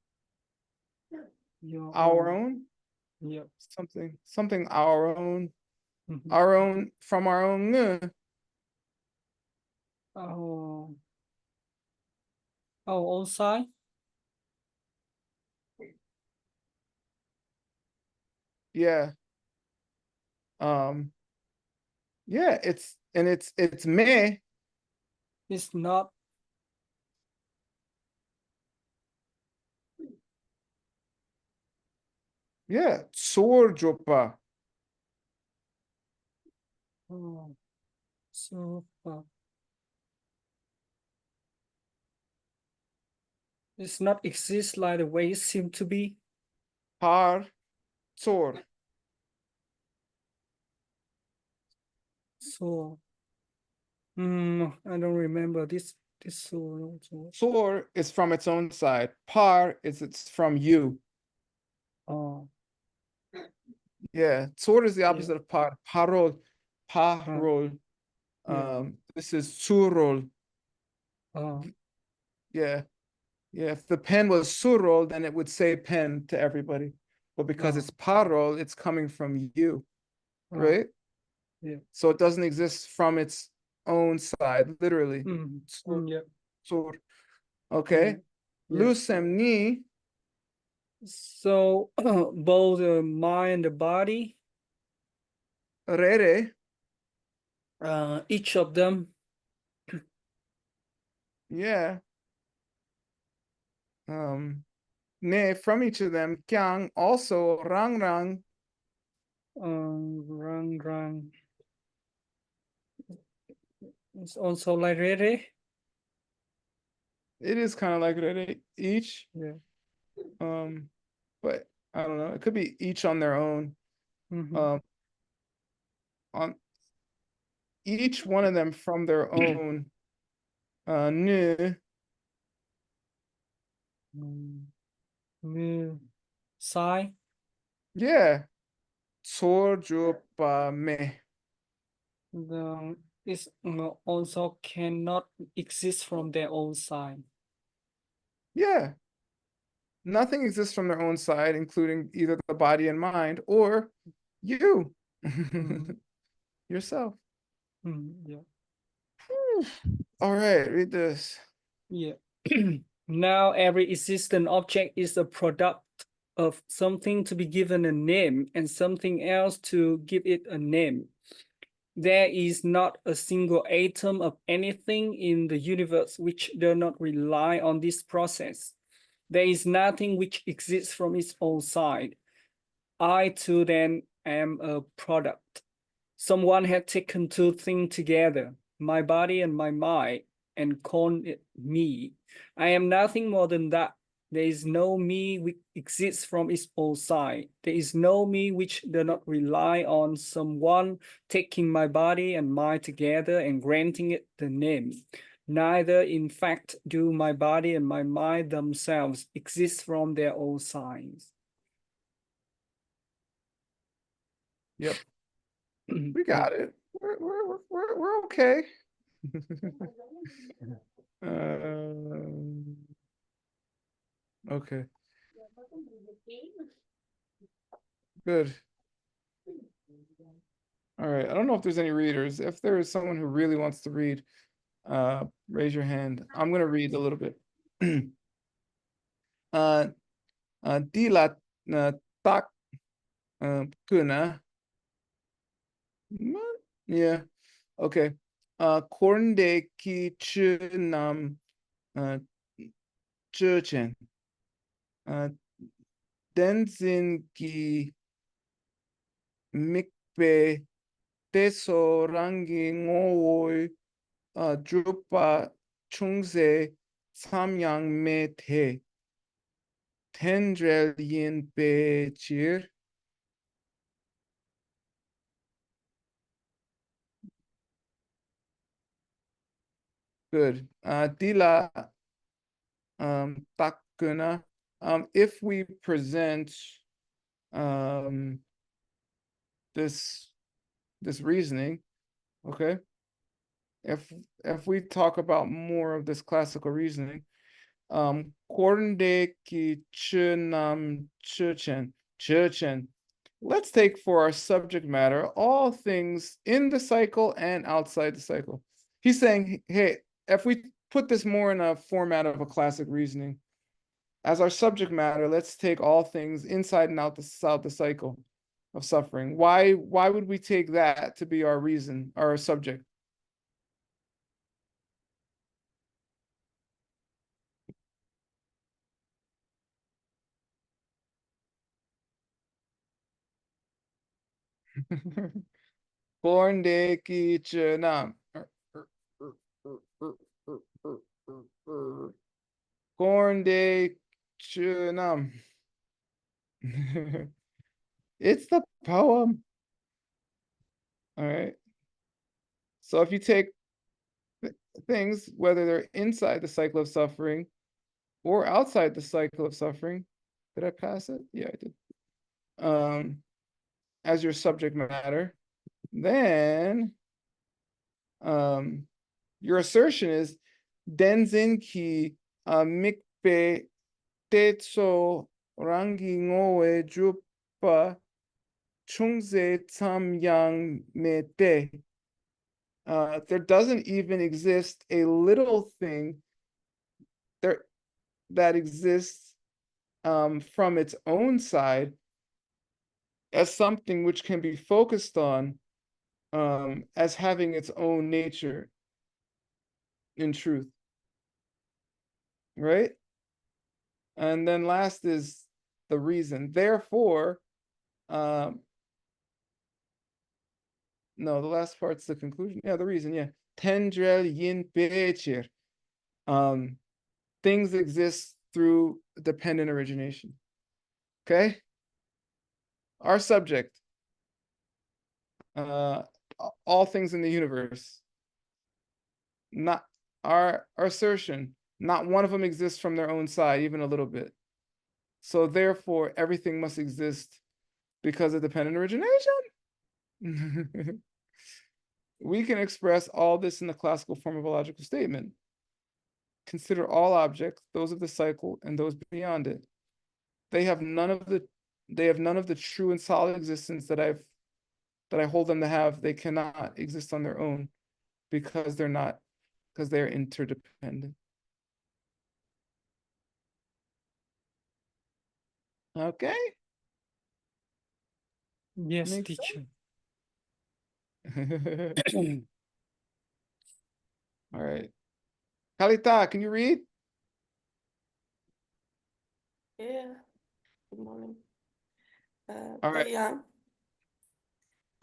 Your our own. own, Yep. something our own, Mhm. our own, from our own. Oh, own side. Yeah. Yeah, it's me. It's not. Yeah, sorjopa. Oh, so it's not exist like the way it seem to be. Par sor. So I don't remember this so. Sor is from its own side. Par is it's from you. Oh, Yeah, sor is the yeah. opposite of par. Parol, parol. Yeah. This is surol. Oh, Yeah, yeah. If the pen was surol, then it would say pen to everybody. But because it's parol, it's coming from you, right? yeah. So it doesn't exist from its own side, literally. Yeah. Sur. Okay. Yeah. Lusem ni. So both the mind and the body, Rere. each of them, Yeah. Ne, from each of them, kyang, also rang rang. rang. It's also like rere. It is kind of like rere, each. Yeah. But I don't know. It could be each on their own. On each one of them from their own. Nu. Sai. Yeah. Sorjupa me. It's also cannot exist from their own side. Yeah. Nothing exists from their own side, including either the body and mind or you, yourself. Yeah. All right, read this. Yeah. Now every existent object is a product of something to be given a name and something else to give it a name. There is not a single atom of anything in the universe which does not rely on this process. There is nothing which exists from its own side. I too then am a product. Someone had taken two things together, my body and my mind, and called it me. I am nothing more than that. There is no me which exists from its own side. There is no me which does not rely on someone taking my body and mind together and granting it the name. Neither, in fact, do my body and my mind themselves exist from their own sides. Yep, we got it. We're okay. Okay, good. All right. I don't know if there's any readers. If there is someone who really wants to read, raise your hand. I'm gonna read a little bit. Uh, Dila tak kuna. Yeah. Okay. Kornde ki chunam churchen. Denzin ki mikpe teso rangi ngowoi drupa chungse samyang me te tendrel yin pe chir. Good. Dila takuna. If we present this reasoning, okay, if we talk about more of this classical reasoning, kornde ki chunam churchen. Let's take for our subject matter all things in the cycle and outside the cycle. He's saying, hey, if we put this more in a format of a classic reasoning, as our subject matter, let's take all things inside and outside the cycle of suffering. Why would we take that to be our reason, our subject? Kornde ki chunam. Kornde chunam. It's the poem. All right. So if you take things, whether they're inside the cycle of suffering or outside the cycle of suffering, did I pass it? Yeah, I did. As your subject matter, then your assertion is Denzin ki mikpe tetso rangi ngoe jupa chungze tam yang me te. There doesn't even exist a little thing there that exists from its own side as something which can be focused on as having its own nature in truth, right? And then last is the reason. Therefore, no, the last part's the conclusion. Yeah, the reason. Yeah, tendrel yin pechir. Things exist through dependent origination. Okay, our subject. All things in the universe. Not our assertion. Not one of them exists from their own side, even a little bit. So therefore, everything must exist because of dependent origination. We can express all this in the classical form of a logical statement. Consider all objects, those of the cycle and those beyond it. They have none of the true and solid existence that I hold them to have. They cannot exist on their own because they're interdependent. Okay. Yes, Makes teacher. All right. Kalita, can you read? Yeah, good morning. All right.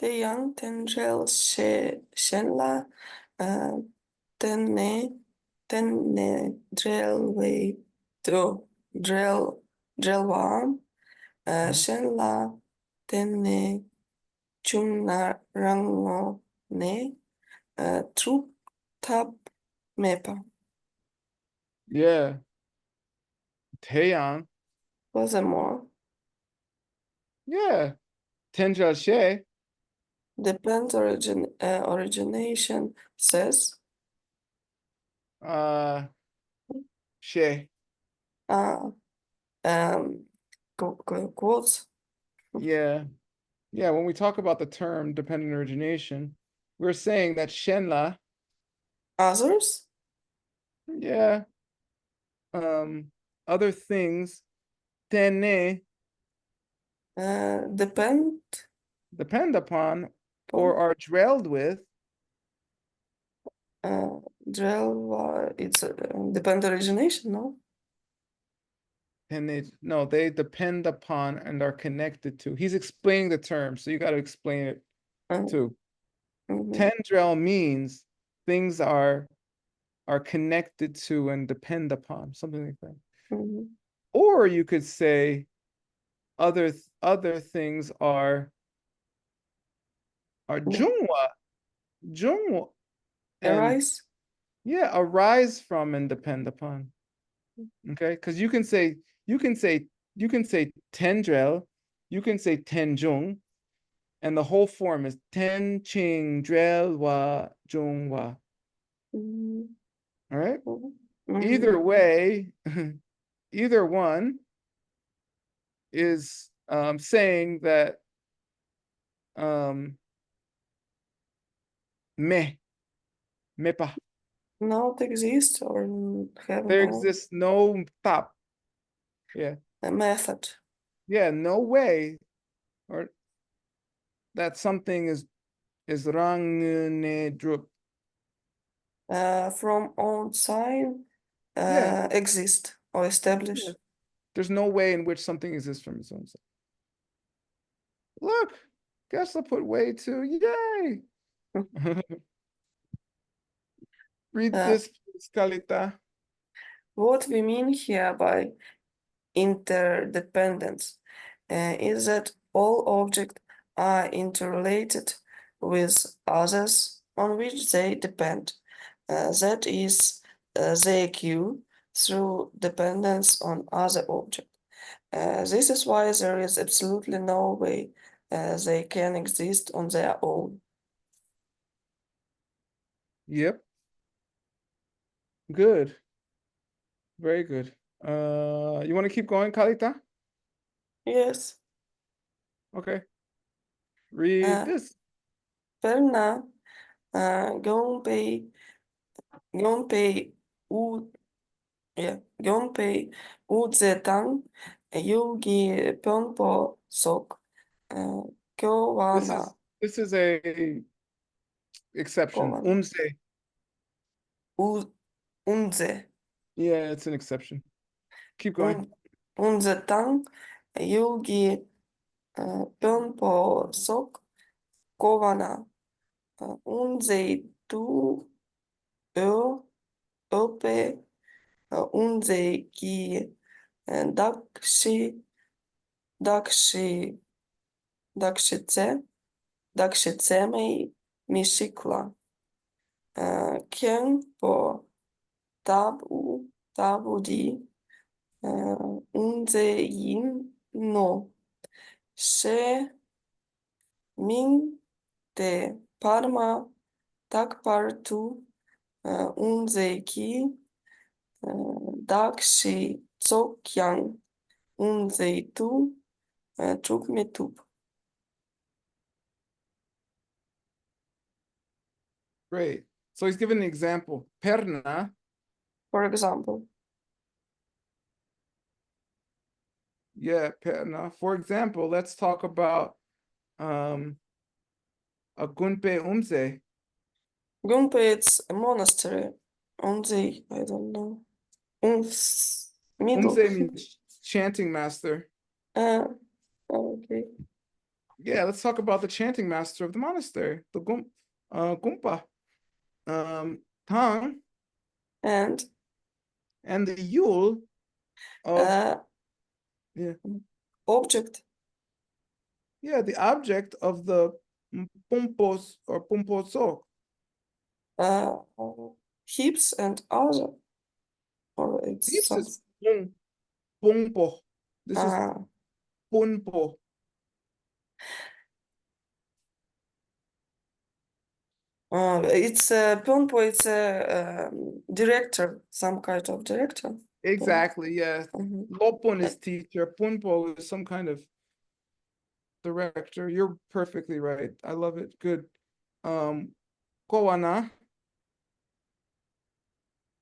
Deyang tendrel shenla tenne drelway drelwam shenla tenne chunnarango ne trup tap mepa. Yeah. Taeyang. Furthermore, Yeah. Tenjal She. depends origination says She. quotes. Yeah. Yeah, when we talk about the term dependent origination, we're saying that Shenla, Others yeah, other things, tene, depend depend upon or upon are dwelled with, it's depend origination, no? and they depend upon and are connected to. He's explaining the term, so you got to explain it Uh, too. mhm, Tendrel means things are connected to and depend upon, something like that. mhm. Or you could say other things are Yeah. jungwa, and Arise. yeah, arise from and depend upon. Okay, because you can say you can say tendrel, you can say tenjung, and the whole form is ten ching drel wa jung wa. Mhm, All right. mhm, Either way, either one is saying that me mepa. Not exist or have There no exists no tap. Yeah. method Yeah, no way, or that something is rang ne drup. from outside Yeah, exist or establish. yeah. There's no way in which something exists from its own self. Look, guess I put way too. Yay! Read Uh, this, please, Kalita. what we mean here by interdependence is that all objects are interrelated with others on which they depend. That is, they occur through dependence on other objects. This is why there is absolutely no way they can exist on their own. Yep. Good. Very good. You want to keep going, Kalita? Yes. Okay. Read this. Perna Gonpei U Gonpei Udzetang Yogi Pönpo Sok This Kyowana is this is a exception. Kowana Umse. Unze Yeah, it's an exception. Keep going. Unzetang Yogi Pönpo Sok Kowana Unze Tu Ö Öpe Unze Ki Dakshi Dakshi Dakshice Dakshicemei Mishikla Kempo Tabudi Unze Yin No She Min Te Parma Takpartu Unze Ki Dakshi Tsokyang Unze Tu Chukmetup. Great. So he's given an example. Perna. For example, Yeah, perna. For example, let's talk about a gunpe umse. Gumpe it's a monastery. Unze, I don't know. Middle. Umse means chanting master. Okay. Yeah, let's talk about the chanting master of the monastery, the Gumpa. Tang And and the Yule of yeah, object yeah, the object of the Pumpos or Pumposok. uh, hips and other, or it's This something. is Pumpo. This is Punpo. It's Pönpo, it's a director, some kind of director. Exactly, yeah. Mhm. Lopon is teacher, Punpo is some kind of director. You're perfectly right. I love it. Good. Koana.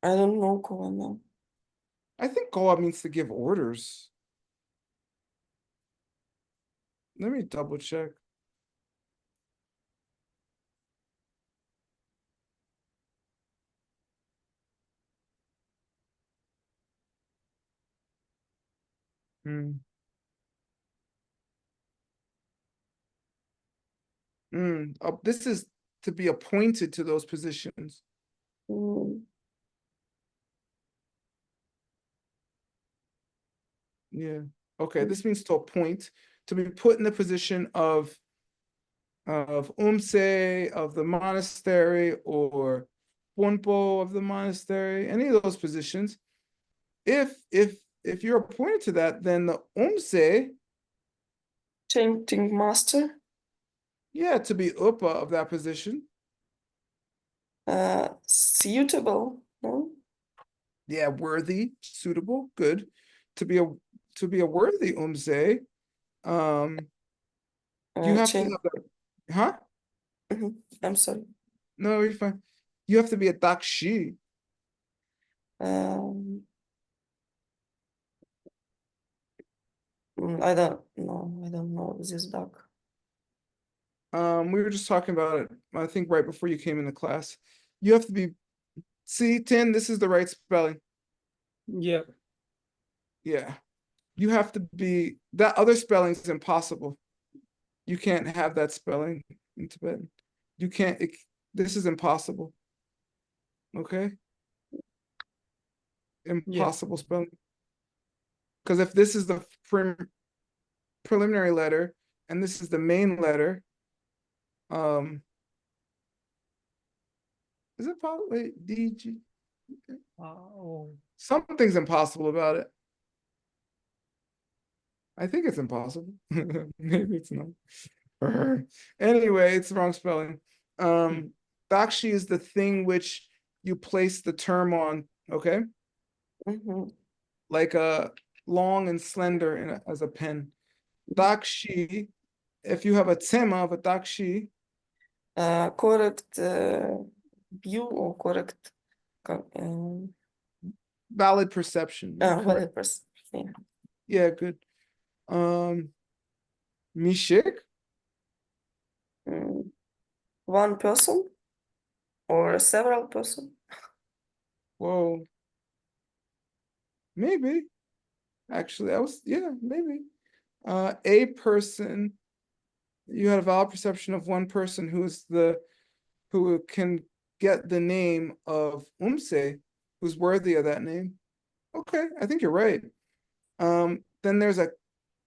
I don't know Koana. I think Koa means to give orders. Let me double check. Hmm. This is to be appointed to those positions. Mm, Yeah. Okay, mm, this means to appoint, to be put in the position of umse of the monastery or punpo of the monastery, any of those positions. If you're appointed to that, then the umse, Chanting master. yeah, to be upa of that position. Suitable. No? Yeah, worthy, suitable, good. To be a worthy umse, um, you have to Chant. have the, huh? I'm sorry. No, you're fine. You have to be a dakshi. Um, I don't know. I don't know this dog. We were just talking about it, I think right before you came into class. You have to be, see, 10, this is the right spelling. Yeah. Yeah. You have to be, that other spelling is impossible. You can't have that spelling in Tibetan. You can't, this is impossible. Okay? Impossible spelling. Because if this is the preliminary letter and this is the main letter, is it possible? Wait, DG? Oh. Something's impossible about it. I think it's impossible. Maybe it's not. Anyway, it's the wrong spelling. Dakshi is the thing which you place the term on, okay? Mhm. Like a long and slender as a pen. Dakshi, if you have a tema of a dakshi, Correct view or correct valid perception. You're correct. valid perception. Yeah. Yeah, good. Mishik, One person or several person? whoa, maybe. Actually, yeah, maybe. A person, you had a valid perception of one person who can get the name of Umse, who's worthy of that name. Okay, I think you're right. Then there's a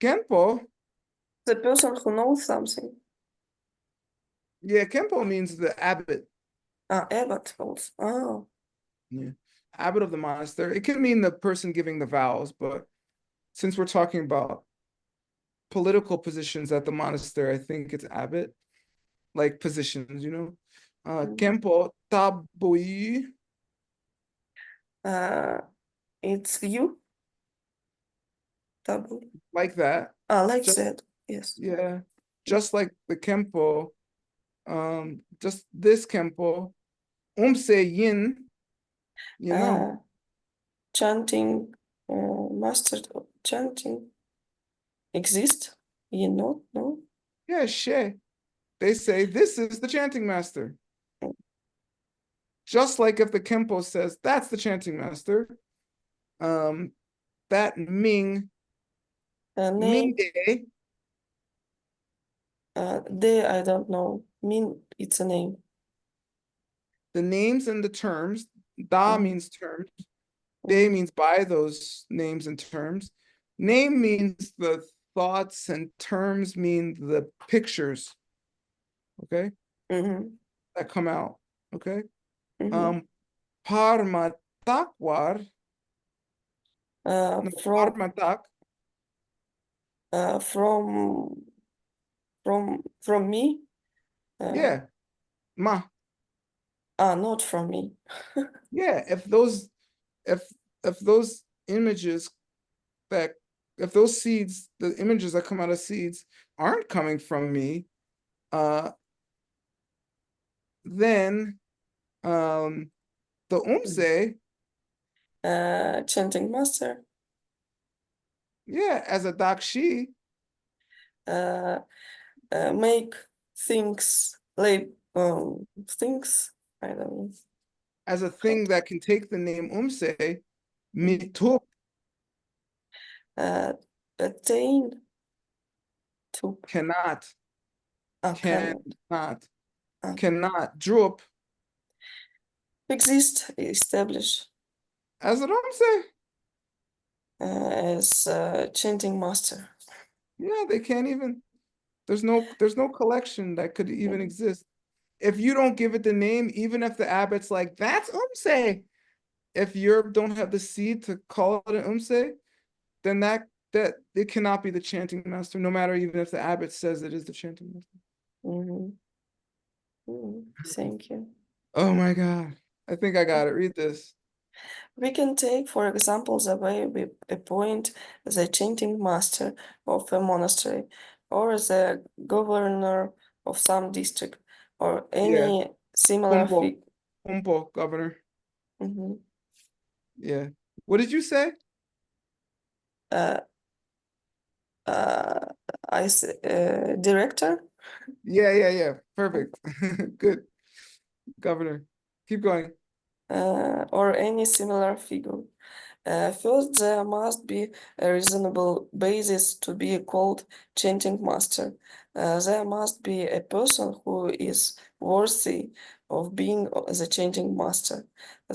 Kenpo. The person who knows something. Yeah, Kenpo means the abbot. Abbot also. Oh. Yeah. Abbot of the monastery. It can mean the person giving the vows, but since we're talking about political positions at the monastery, I think it's abbot, like positions, you know. Kenpo Tabui. It's you. Double. Like that. Like Just, that. Yes. yeah. Just like the Kenpo, just this Kenpo, Umse Yin, you know. Chanting, master chanting exist? You know, no? Yeah, she. They say this is the chanting master. Just like if the Kenpo says that's the chanting master, that Ming Name, Day, they, I don't know. Mean it's a name. the names and the terms, Da Mhm. means terms, Day means by those names and terms. Name means the thoughts and terms mean the pictures, okay, Mhm. that come out, okay? Mhm. Parma takwar, no, From parma tak, uh, from from me. yeah, ma, Not from me. yeah, if those if those images that, if those seeds, the images that come out of seeds aren't coming from me, then the umse, chanting master, yeah, as a dakshi, make things like things, I don't know. as a thing that can take the name umse, mitup Attain to cannot, cannot cannot drup exist, establish as an umse. as chanting master. Yeah, they can't even. There's no collection that could even exist. If you don't give it the name, even if the abbot's like, that's umse, if you don't have the seed to call it an umse, then that it cannot be the chanting master, no matter even if the abbot says it is the chanting master. Thank you. Oh my God. I think I got it. Read this. We can take, for example, the way we appoint the chanting master of a monastery, or the governor of some district, or any similar Humpo, Humpo, governor. Yeah. What did you say? Director, Yeah. Perfect. Good. Governor. Keep going. or any similar figure. First, there must be a reasonable basis to be called chanting master. There must be a person who is worthy of being the chanting master.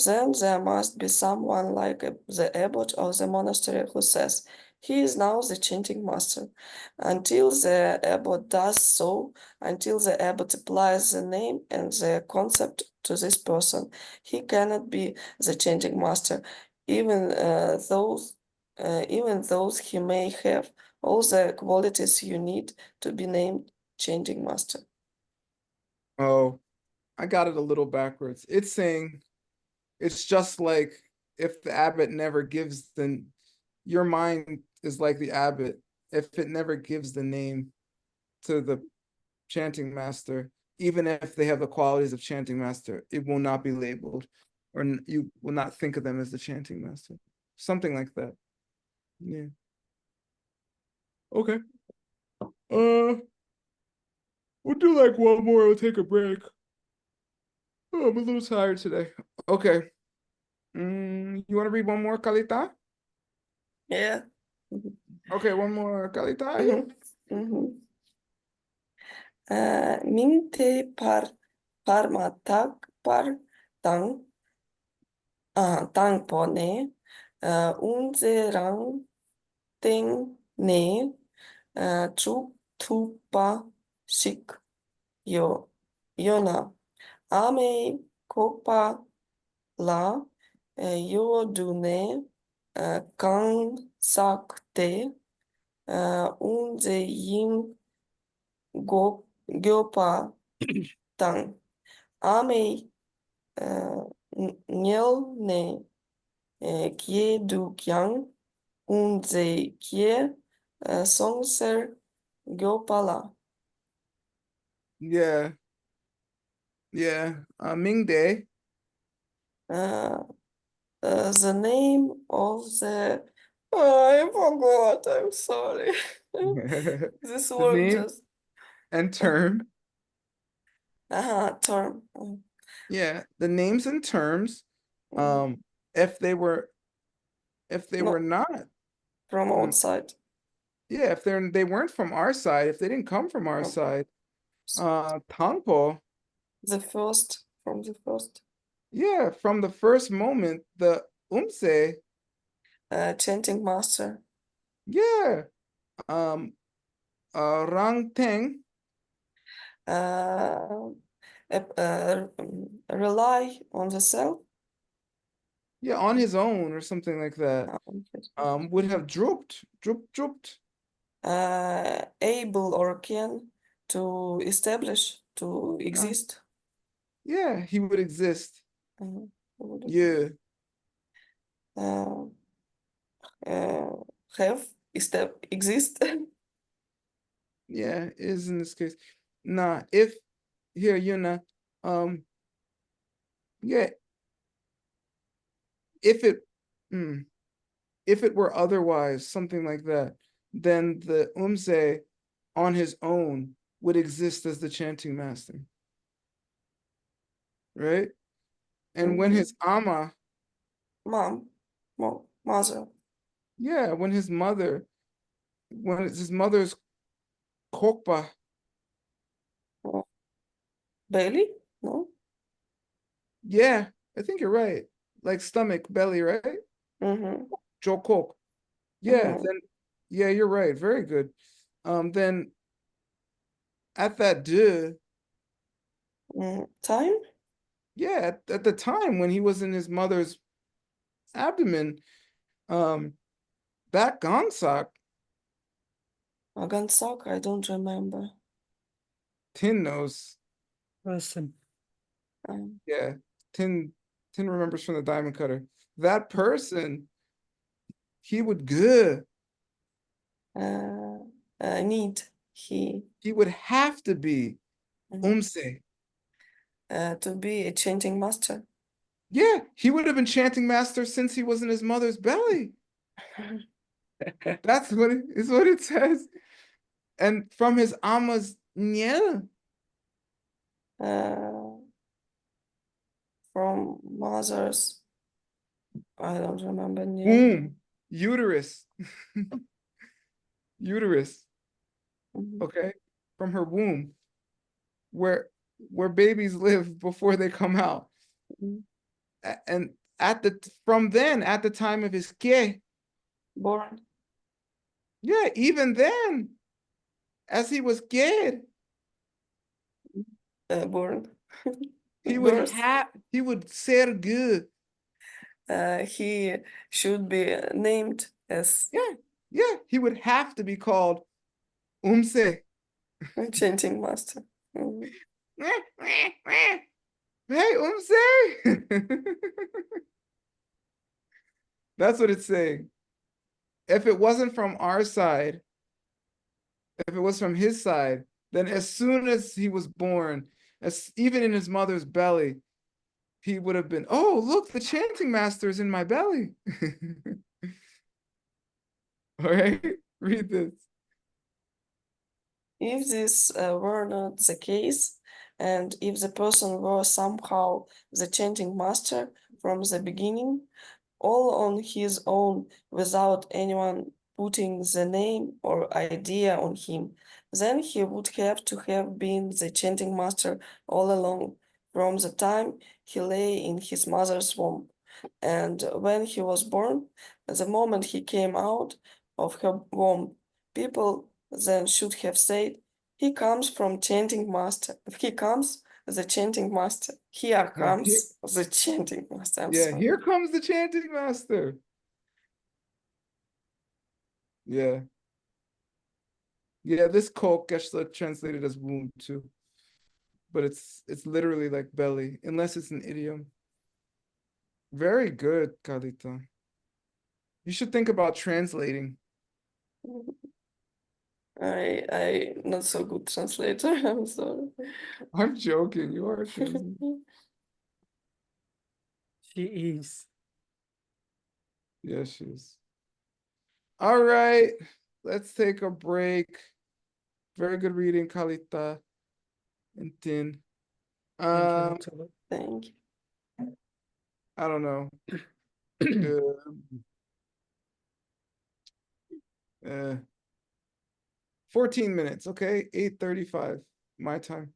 Then there must be someone like the abbot of the monastery who says, he is now the chanting master. Until the abbot does so, until the abbot applies the name and the concept to this person, he cannot be the chanting master, even those he may have all the qualities you need to be named chanting master. Oh, I got it a little backwards. It's saying it's just like if the abbot never gives the, your mind is like the abbot. If it never gives the name to the chanting master, even if they have the qualities of chanting master, it will not be labeled, or you will not think of them as the chanting master. Something like that. Yeah. Okay. We'll do like one more. We'll take a break. Oh, I'm a little tired today. Okay. You want to read one more, Kalita? Yeah. Okay, one more, Kalita. Minte parmatak par tang tang pone unze rang ting ne trup tupa sik yona ame kopa la yo dune kang sakte unze yin gyopa tang ame nyel ne kye du kyang unze kye songser gyopala. Yeah. Ming Day. The name of the I forgot. I'm sorry. This The word name just and term. term. Yeah, the names and terms. If they were Not not, from outside. yeah, if they weren't from our side, if they didn't come from our side, Tangpo, The first from the first. yeah, from the first moment, the Umse, Chanting master. yeah, Rang Teng, Rely on the self. yeah, on his own or something like that, would have drooped. Able or can to establish, to exist. Yeah, he would exist. Would Yeah. have exist. Yeah, is in this case. Nah, if here, Yuna, yeah, if it were otherwise, something like that, then the umse on his own would exist as the chanting master, right? And when his ama, Mom, mother, yeah, when his mother's kokpa, belly, no? yeah, I think you're right. Like stomach, belly, right? Mm-hmm. Jokok. Yeah, then yeah, you're right. Very good. Then at that Time? yeah, at the time when he was in his mother's abdomen, that Gansak, Gansak, I don't remember. Tin knows. Person. Yeah, Tin remembers from the diamond cutter. That person, he would good. Need He would have to be umse. to be a chanting master. Yeah, he would have been chanting master since he was in his mother's belly. That's what it says. And from his ama's yeah. From mother's, I don't remember name. Womb, uterus, uterus. Okay, from her womb, where babies live before they come out, and from then at the time of his ke, Born. yeah, even then, as he was kid, Born. he would Birth. he would ser good. He should be named as Yeah, he would have to be called umse. chanting master. Hey, umse. That's what it's saying. If it wasn't from our side, if it was from his side, then as soon as he was born, as even in his mother's belly, he would have been, oh, look, the chanting master is in my belly. All right, read this. If this were not the case, and if the person were somehow the chanting master from the beginning, all on his own without anyone putting the name or idea on him, then he would have to have been the chanting master all along from the time he lay in his mother's womb. And when he was born, the moment he came out of her womb, people then should have said, he comes from chanting master. He comes the chanting master. Here comes the chanting master. I'm Yeah, sorry. here comes the chanting master. Yeah. Yeah, this kok gets translated as womb too. But it's literally like belly, unless it's an idiom. Very good, Kalita. You should think about translating. I not so good translator. I'm sorry. I'm joking. You are a translator. She is. Yes, she is. All right, let's take a break. Very good reading, Kalita and Tin. Thank you, Dr. Thank you. I don't know. Uh, 14 minutes, okay? 8:35 my time.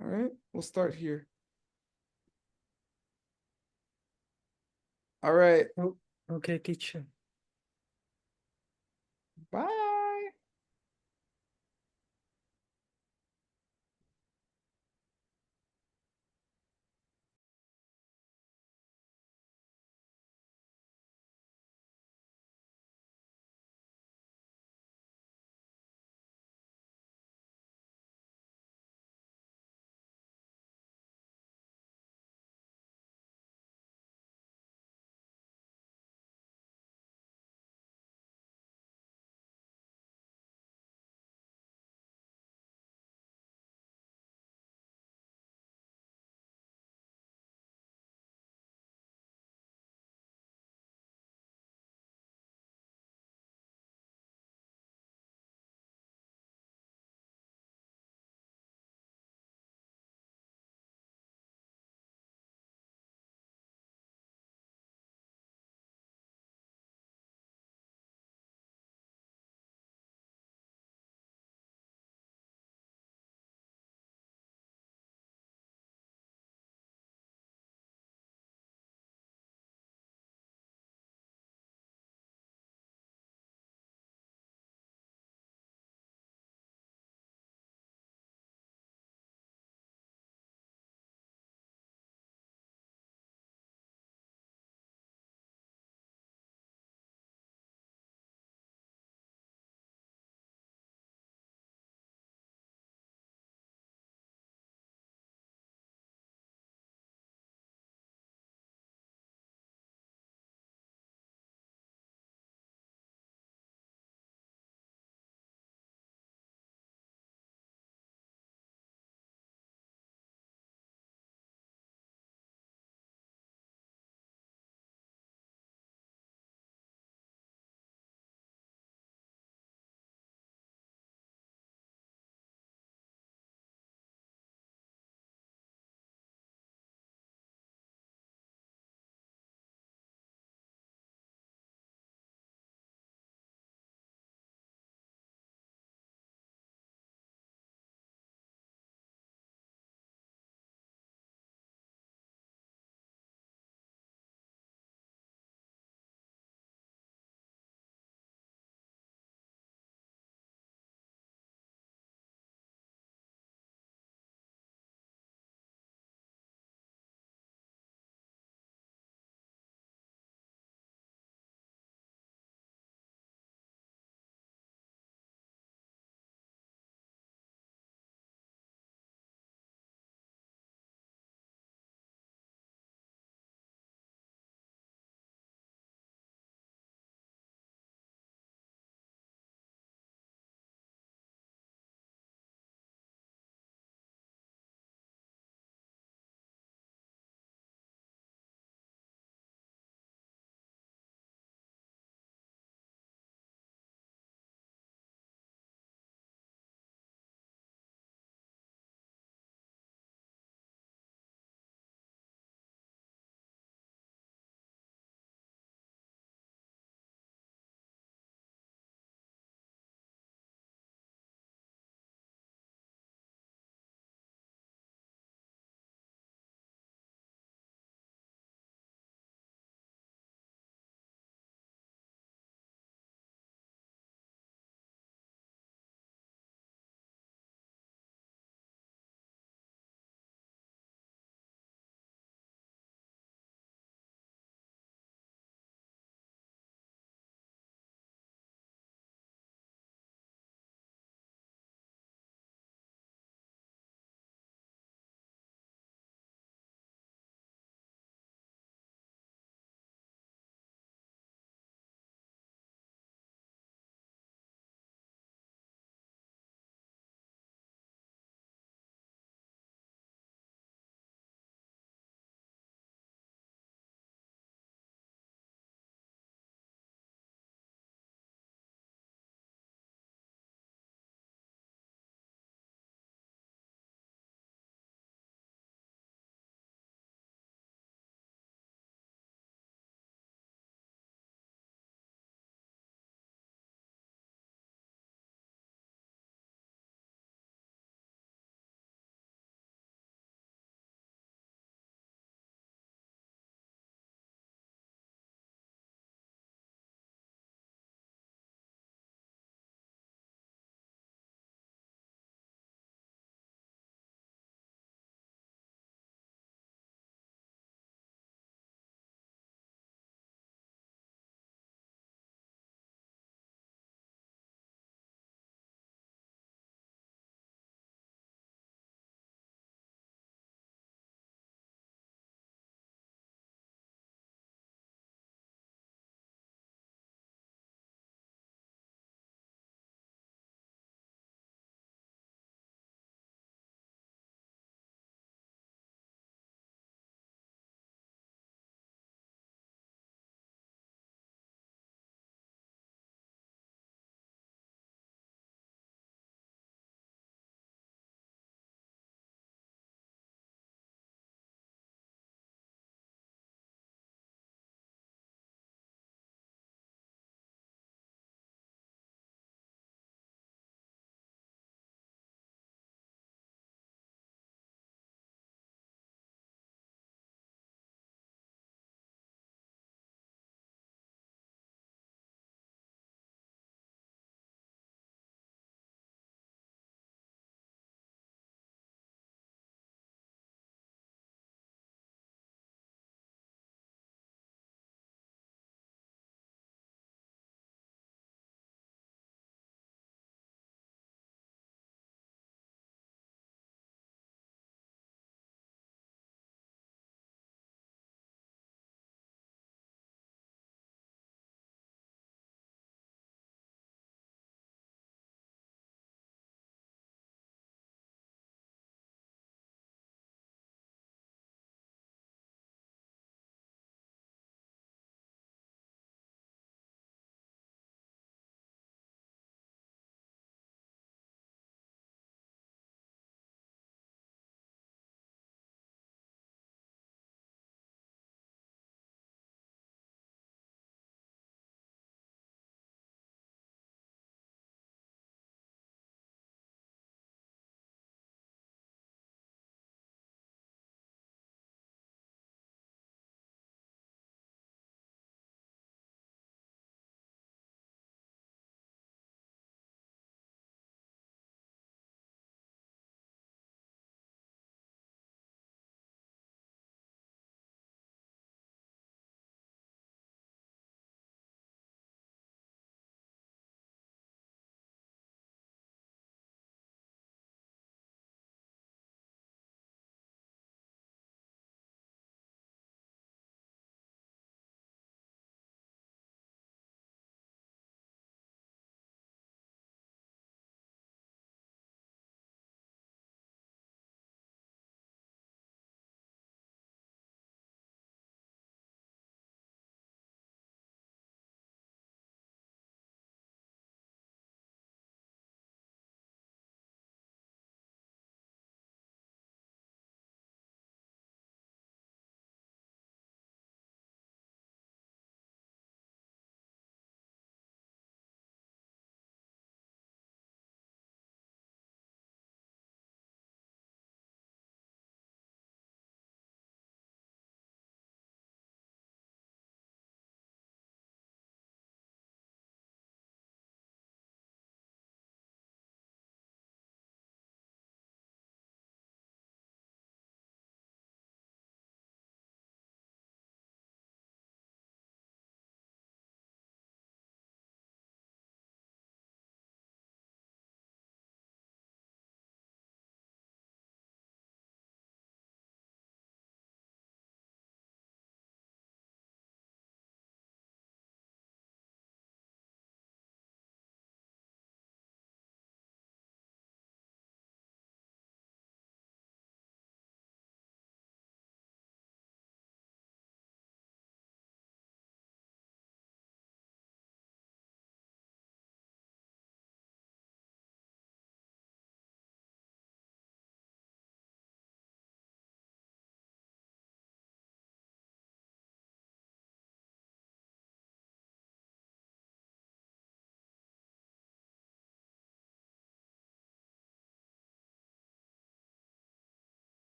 All right, we'll start here. All right. Okay, teacher. Bye.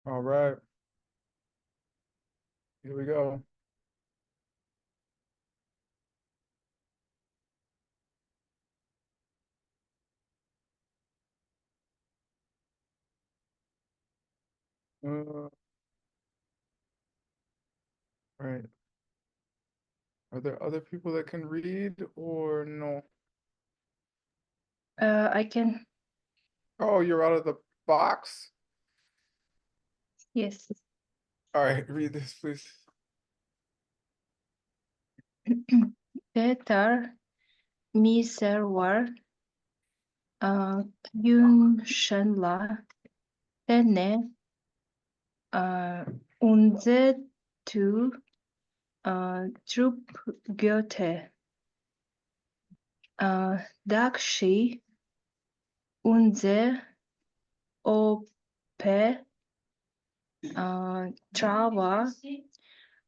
All right. Here we go. Right. Are there other people that can read or no? I can, Oh, you're out of the box? yes. All right, read this, please. Peter Miserwar Kyun Shenla Tene Unze tu Trup Goethe Dakshi Unze Ope Trava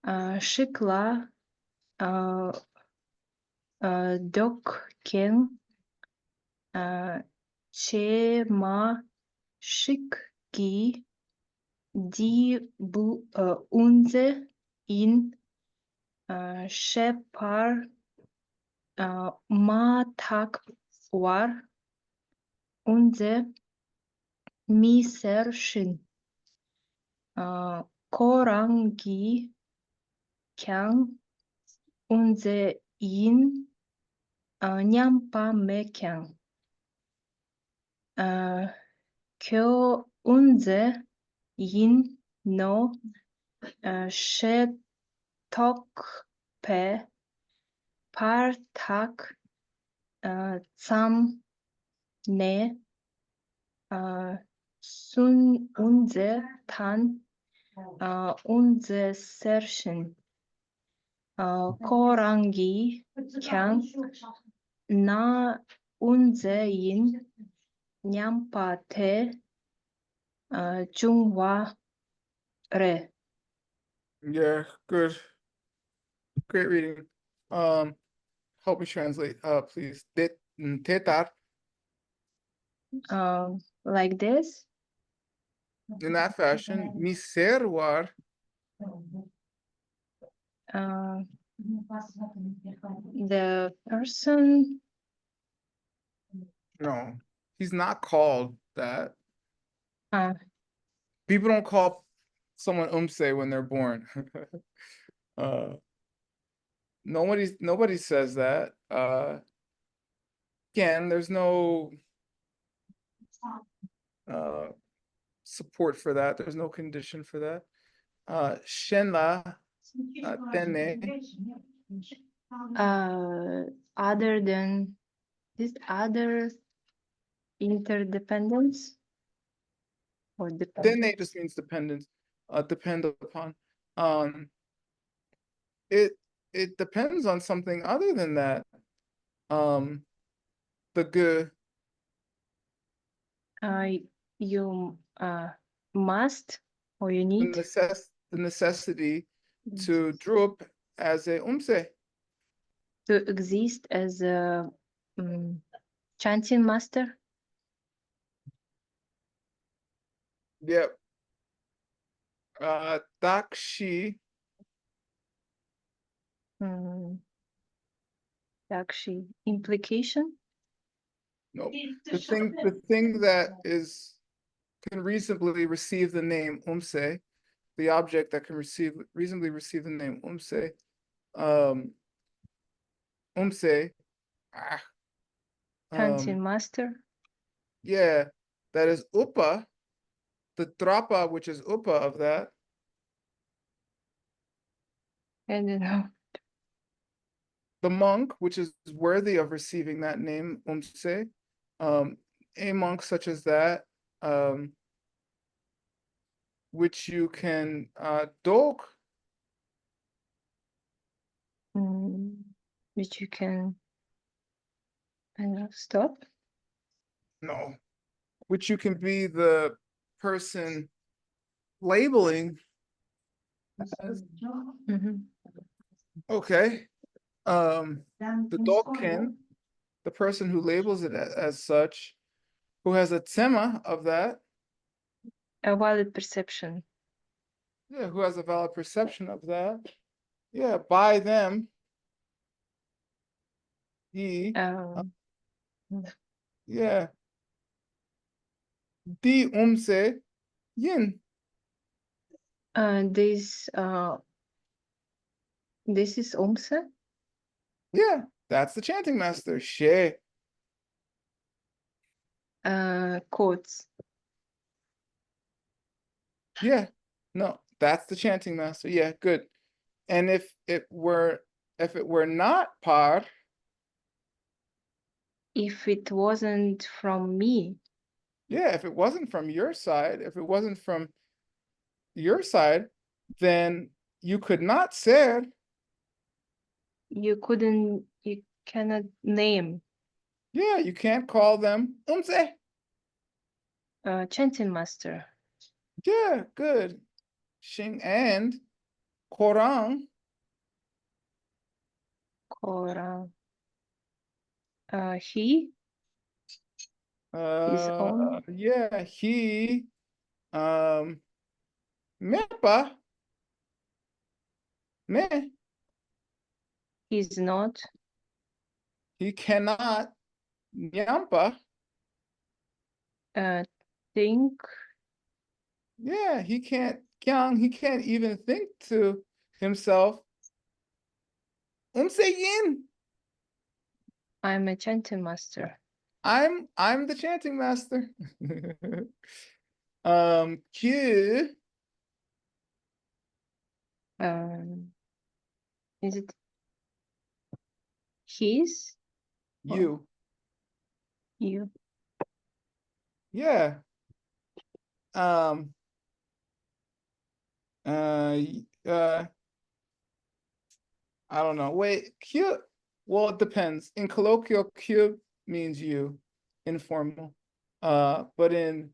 Shikla Dokken Chema Shikki die Unze in Shepar Matak war Unze Misershin Korangi Kyang Unze in Nyampa Mekyang Kyo Unze in no Shetok Pe Partak Tsam Ne Sun Unze Tan Unze Sershin Korangi Kyang Na Unze Yin Nyampa Te Jungwa Re. Yeah, good. Great reading. Help me translate, please. Tetar, Like this. in that fashion. Miserwar, The person no, he's not called that. uh, People don't call someone when they're born. Nobody says that. Again, there's no support for that. There's no condition for that. Shenla Tene, other than this other interdependence or dependence. Tene just means dependence, depend upon. Um, it depends on something other than that. The good, You must or you need the necessity to drup as a to exist as a chanting master. Yep. Dakshi, Actually, implication. no, the thing that can reasonably receive the name the object that can reasonably receive the name ah, Chanting master. yeah, that is upa, the drapa, which is upa of that, I don't know. the monk, which is worthy of receiving that name a monk such as that, which you can dog, Which you can stop. no, which you can be the person labeling as, okay, the dogkin, the person who labels it as such, who has a tema of that, A valid perception. Yeah, who has a valid perception of that. Yeah, by them. He, Um, yeah. Di se yin. this is Umse. Yeah, that's the chanting master. She. Quotes. Yeah, no, that's the chanting master. Yeah, good. And if it were not par, If it wasn't from me, yeah, if it wasn't from your side, if it wasn't from your side, then you could not say, you cannot name yeah, you can't call them umse. chanting master. Yeah, good. Xing and Korang. Or he, his own. Yeah, he mepa me. He's not. He cannot nyampa. Think. Yeah, he can't kyang, he can't even think to himself. Say yin. I'm a chanting master. I'm the chanting master. Q, Is it his? you. You. Yeah. I don't know. Wait, Q. Well, it depends. In colloquial, Q means you, informal. But in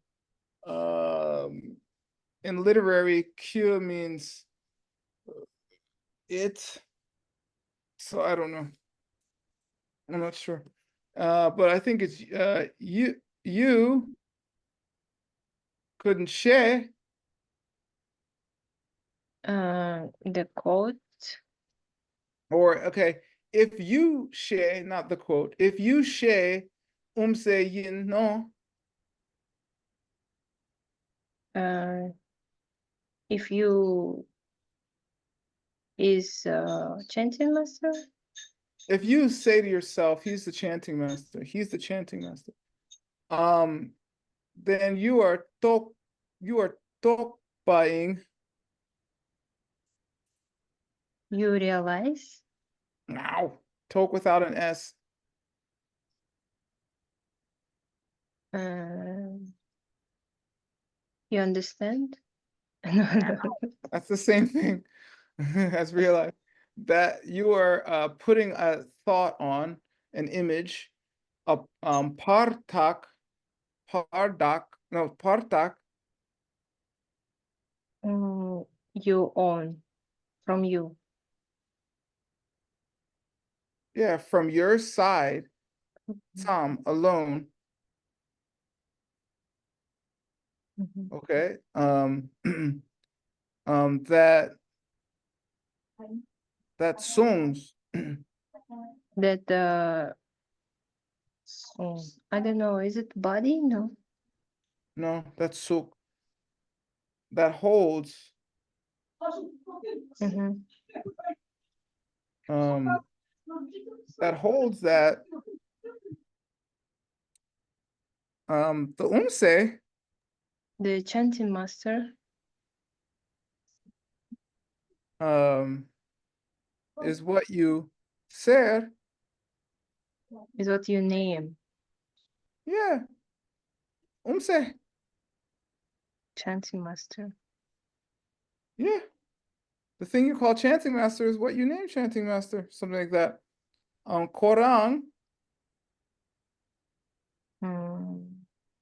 literary, Q means it. So I don't know. I'm not sure. But I think it's you couldn't share. The quote. Or okay, if you share, not the quote, if you share say yin no. If you is chanting master. If you say to yourself, he's the chanting master, he's the chanting master, then you are talk buying. You realize. Now talk without an S. You understand? That's the same thing as realize that you are putting a thought on an image, a partak, partak. You own from you. Yeah, from your side, Tom alone. Okay. That songs. That I don't know, is it body? No. No, that's so that holds that holds that the umse, The chanting master, is what you said. is what you name. Yeah, umse. Chanting master. Yeah, the thing you call chanting master is what you name chanting master, something like that. Korang.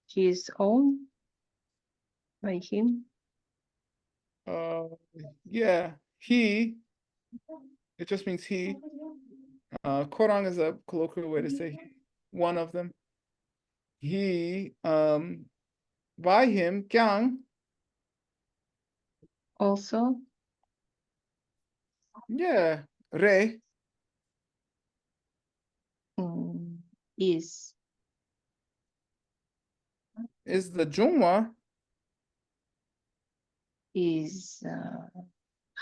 His own by him. Yeah, he. It just means he. Korang is a colloquial way to say he, one of them. He, by him, kyang. Also, Yeah. Re mm, is is the Juma.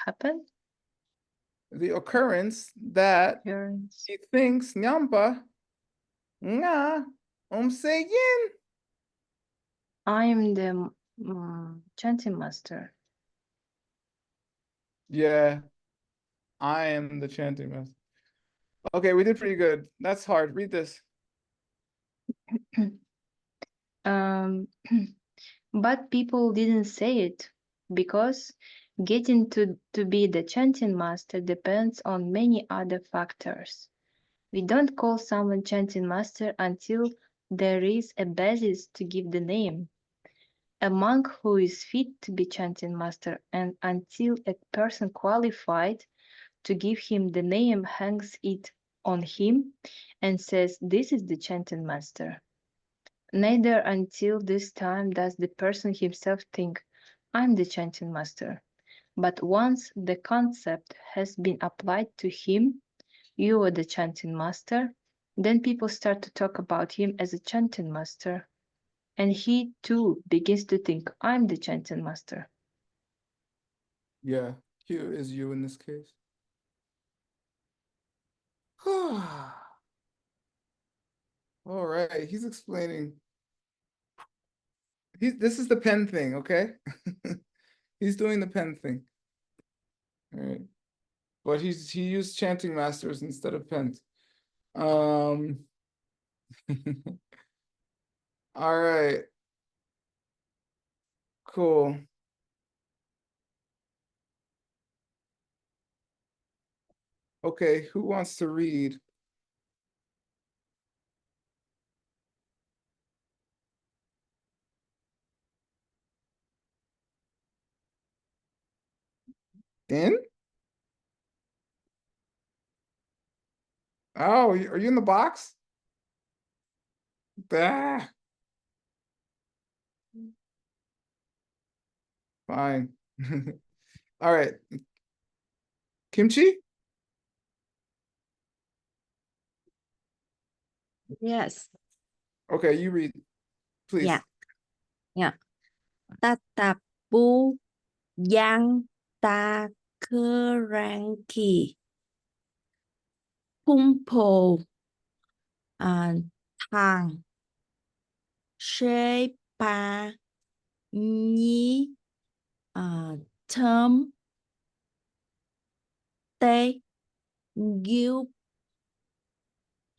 happen, The occurrence that occurrence. he thinks Nyamba nga Saying. I am the chanting master. Yeah, I am the chanting master. Okay, we did pretty good. That's hard. Read this. Um, but people didn't say it because getting to be the chanting master depends on many other factors. We don't call someone chanting master until there is a basis to give the name. A monk who is fit to be chanting master and until a person qualified to give him the name hangs it on him and says, "This is the chanting master." Neither until this time does the person himself think, "I'm the chanting master." But once the concept has been applied to him, "You are the chanting master," then people start to talk about him as a chanting master. And he too begins to think, "I'm the chanting master." Yeah, Q is you in this case. All right, he's explaining. This is the pen thing, okay? He's doing the pen thing. All right. But he used chanting masters instead of pens. All right. Cool. Okay, who wants to read? Dan? Oh, are you in the box? Ah, fine. All right. Kimchi? Yes. Okay, you read, please. Yeah. Yeah. Tatapu yang ta keranki pumpo thang she pa nhi thơm tê ghiu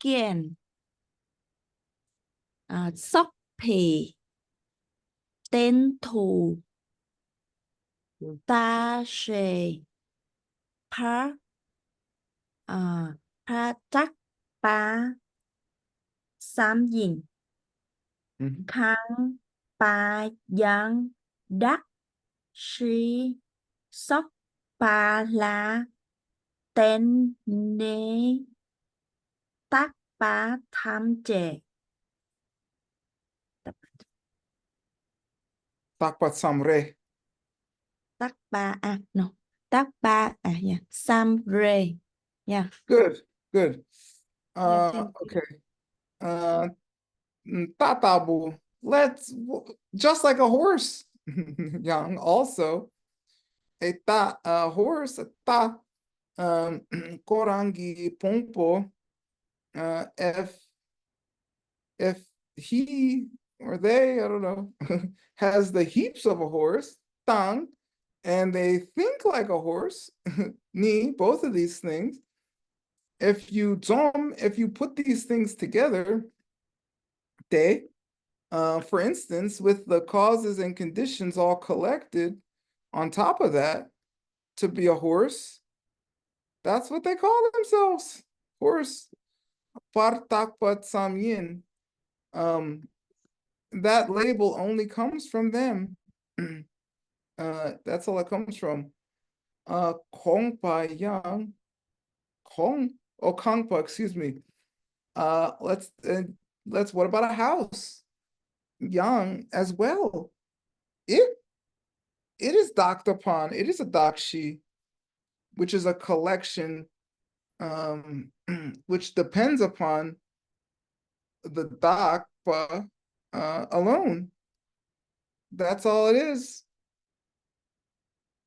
kiên sóc phì tên thù ta shề pa pa trắc pa sam dình Mhm. khang pa yang đắc si sóc pa la tên nê tác pa tham trệ Takpat samre. tác pa no tác pa yeah sam re yeah Good, good. thank you. Okay. Tatabu. Just like a horse. Young also. A horse, a ta. Korangi pompo. If he or they, I don't know, has the heaps of a horse, tang, and they think like a horse, ni, both of these things. If you put these things together, te, for instance, with the causes and conditions all collected on top of that, to be a horse, that's what they call themselves. Horse. Partakpat samyin. That label only comes from them. That's all it comes from. Kongpa yang. Kongpa, excuse me. What about a house? Yang as well. it is docked upon, it is a dakshi, which is a collection, which depends upon the dakpa alone. That's all it is.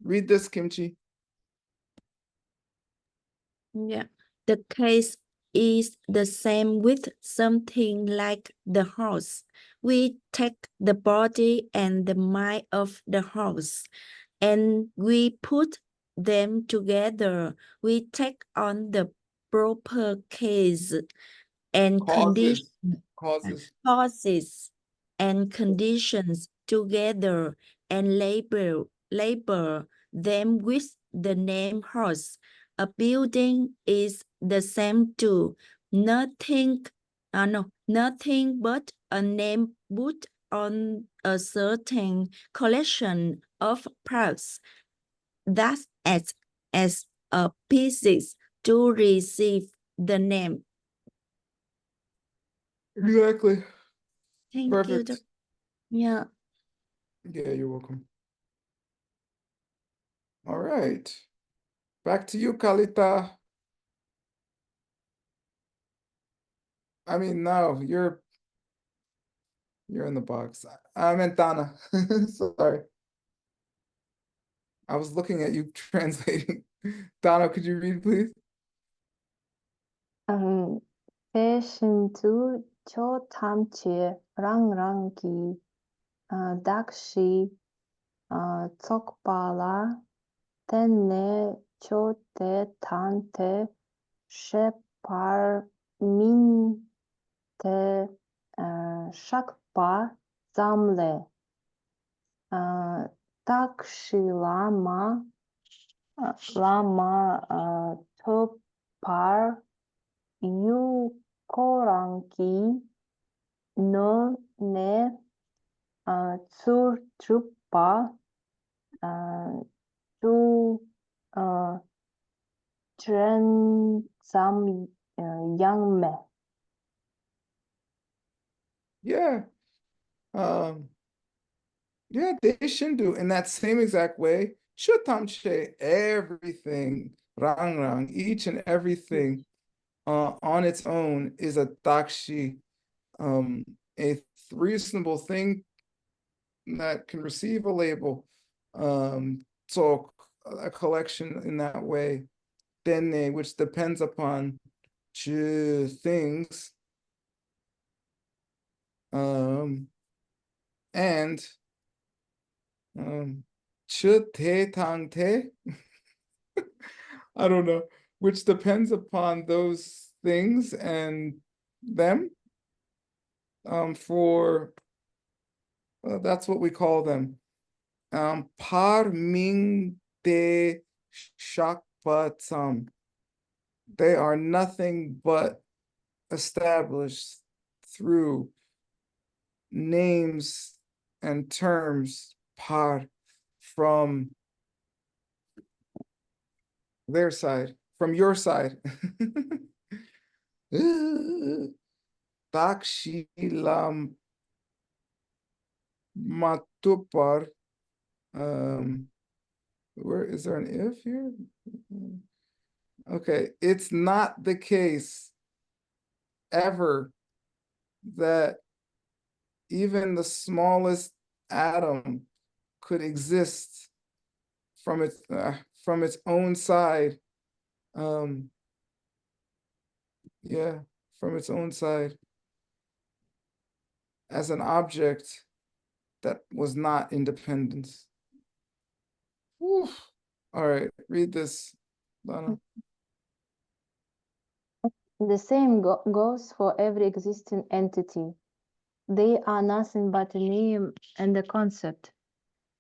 Read this, Kimchi. Yeah. The case is the same with something like the horse. We take the body and the mind of the horse and we put them together. We take on the proper case and Causes. causes and conditions together and label them with the name horse. A building is the same too. Nothing but a name put on a certain collection of parts. That's as a pieces to receive the name. Exactly. Thank Perfect. you. Yeah. Yeah, you're welcome. All right. Back to you, Kalita. I mean, no, you're in the box. I meant Donna. Sorry. I was looking at you translating. Donna, could you read, please? 대신주 초탐치 랑랑기 dakshi tsokpala tenne chote tante shepar min te shakpa zamle dakshi lama topar yu koranki no ne tsurtrupa tu tren sam young me. Yeah. Yeah, they shindu in that same exact way. Shutamche, everything, rang, each and everything on its own is a dakshi, a reasonable thing that can receive a label. So a collection in that way, denne, which depends upon things, and te tangte, I don't know, which depends upon those things and them. For that's what we call them. Par ming de shakpatsam. They are nothing but established through names and terms par from their side, from your side. Dakshilam matupar. Where is there an if here? Okay, it's not the case ever that even the smallest atom could exist from its own side. Yeah, from its own side as an object that was not independence. Whew. All right, read this, Donna. The same goes for every existing entity. They are nothing but a name and a concept.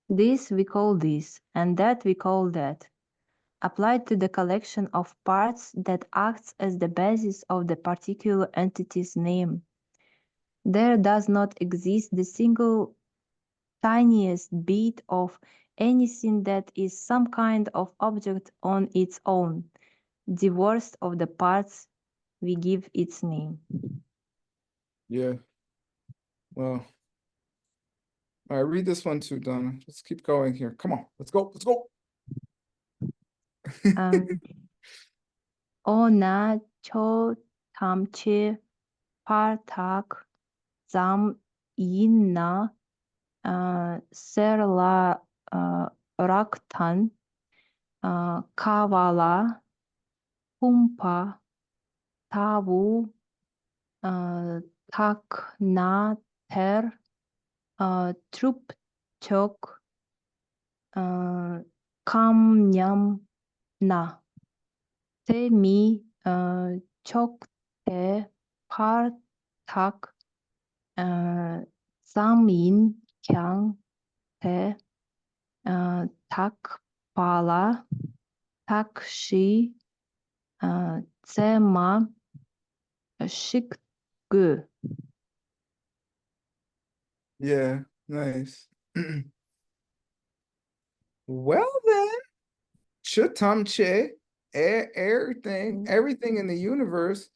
This we call this, and that we call that. Applied to the collection of parts that acts as the basis of the particular entity's name. There does not exist the single tiniest bit of anything that is some kind of object on its own, divorced of the parts we give its name. Yeah. Well, All right, read this one too, Donna. Let's keep going here. Come on, let's go. Let's go. Ona cho tamchi partak zam inna serla raktan kavala humpa tavu taknater trup chok kamnyam na te mi chok te partak zamin kyang te tak pala tak shi tsema shik gu. Yeah, nice. Well then, chutamche, everything in the universe,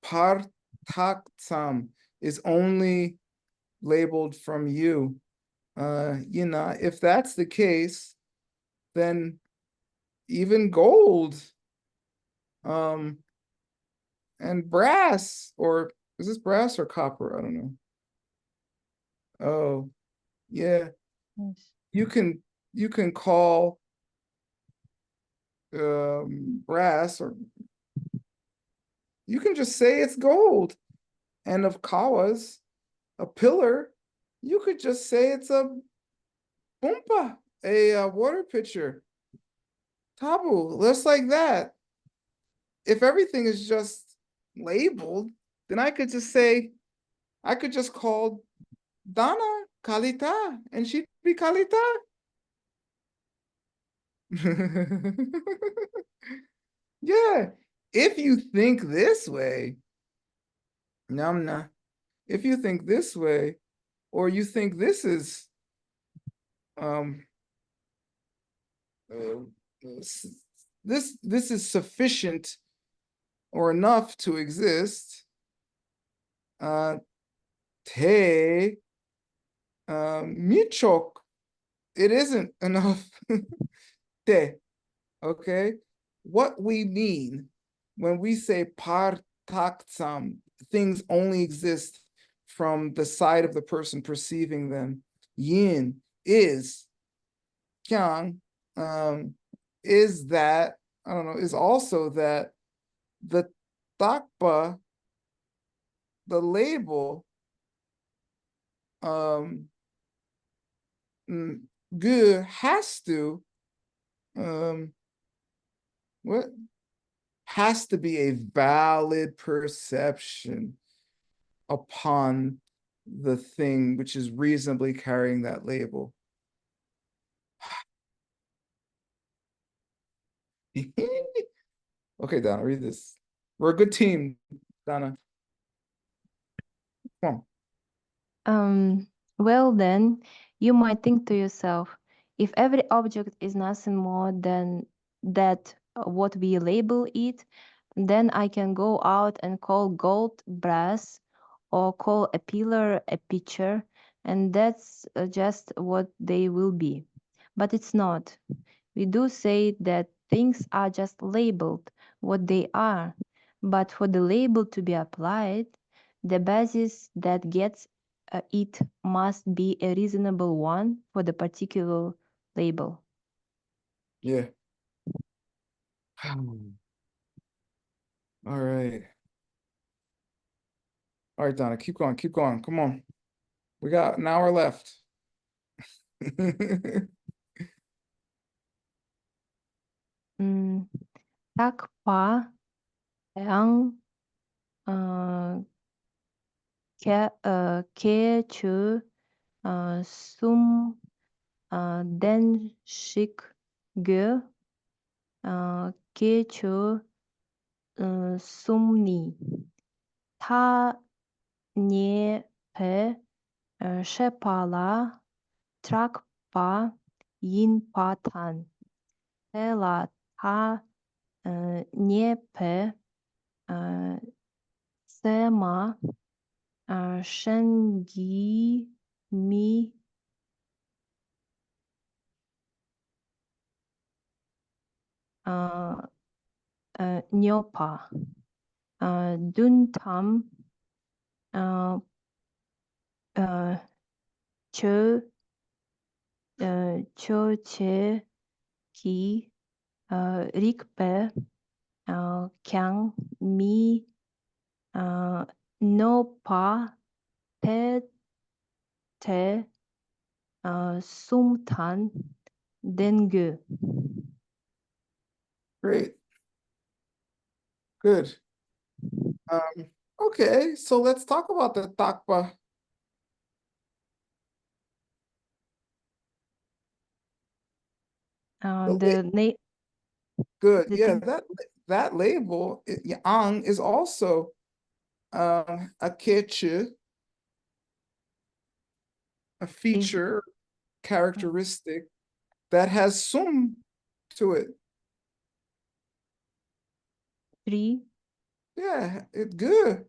partaktsam, is only labeled from you. If that's the case, then even gold, and brass, or is this brass or copper? I don't know. Oh, yeah. Yes. You can call brass, or you can just say it's gold. And of kawas, a pillar, you could just say it's a bumpa, a water pitcher. Tabu, just like that. If everything is just labeled, then I could just call Dana Kalita, and she'd be Kalita. Yeah, if you think this way, Namna, if you think this way, or you think this is this is sufficient or enough to exist, te michok, it isn't enough. Te, okay? What we mean when we say partaktsam, things only exist from the side of the person perceiving them. Yin is, kyang, is that, I don't know, is also that the takpa, the label, gu, has to, what? Has to be a valid perception upon the thing which is reasonably carrying that label. Okay, Donna, read this. We're a good team, Donna. Come on. Well then, you might think to yourself, if every object is nothing more than that what we label it, then I can go out and call gold brass, or call a pillar a pitcher, and that's just what they will be. But it's not. We do say that things are just labeled what they are, but for the label to be applied, the basis that gets it must be a reasonable one for the particular label. Yeah. All right. All right, Donna, keep going, keep going. Come on. We got an hour left. Takpa yang kechu sum den shik ge kechu sumni ta nie pe shepala trakpa yin patan tela ta nie pe sema shengi mi nyopa, duntam, cho, che, ki, rikpe, kyang, mi, nopa, pe, te, sumtan, dengue. Great. Good. Okay, so let's talk about the takpa. Good. the Yeah, thing- that label, yang, is also a kechu, a feature, characteristic that has sum to it. 3 Yeah, it's good.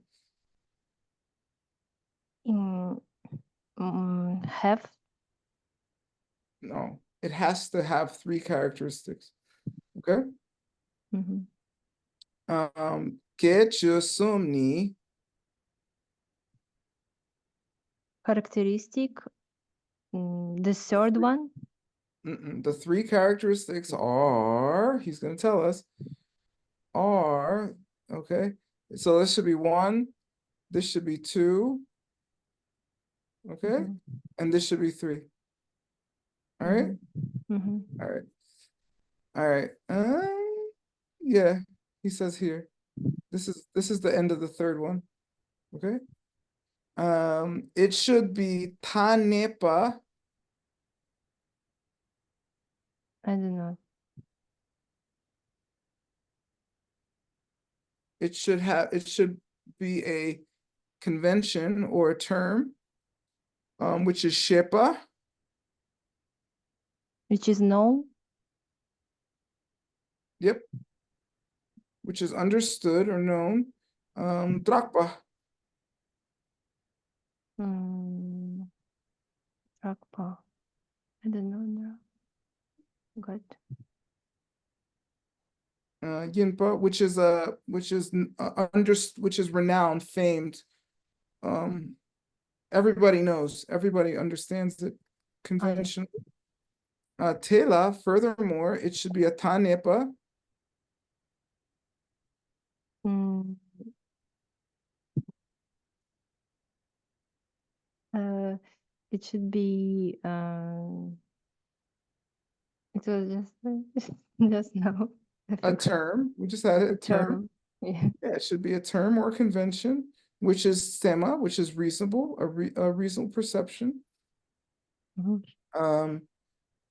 have No, it has to have 3 characteristics. Okay. Kechu sum ni, characteristic. The third one, the 3 characteristics are, he's going to tell us, are, okay, so this should be 1, this should be 2, okay, and this should be 3. All right. All right. All right. Yeah, he says here. This is the end of the third one. Okay. It should be tanepa. I don't know. It should be a convention or a term, which is shepa. Which is known. Yep. Which is understood or known. Drakpa. Drakpa. I don't know now. Good. Yinpa, which is renowned, famed. Everybody knows, everybody understands it. Convention. Tela, furthermore, it should be a tanepa. It should be it was just now. A term. We just had a term. Yeah. Yeah, it should be a term or convention, which is sema, which is reasonable, a reasonable perception. And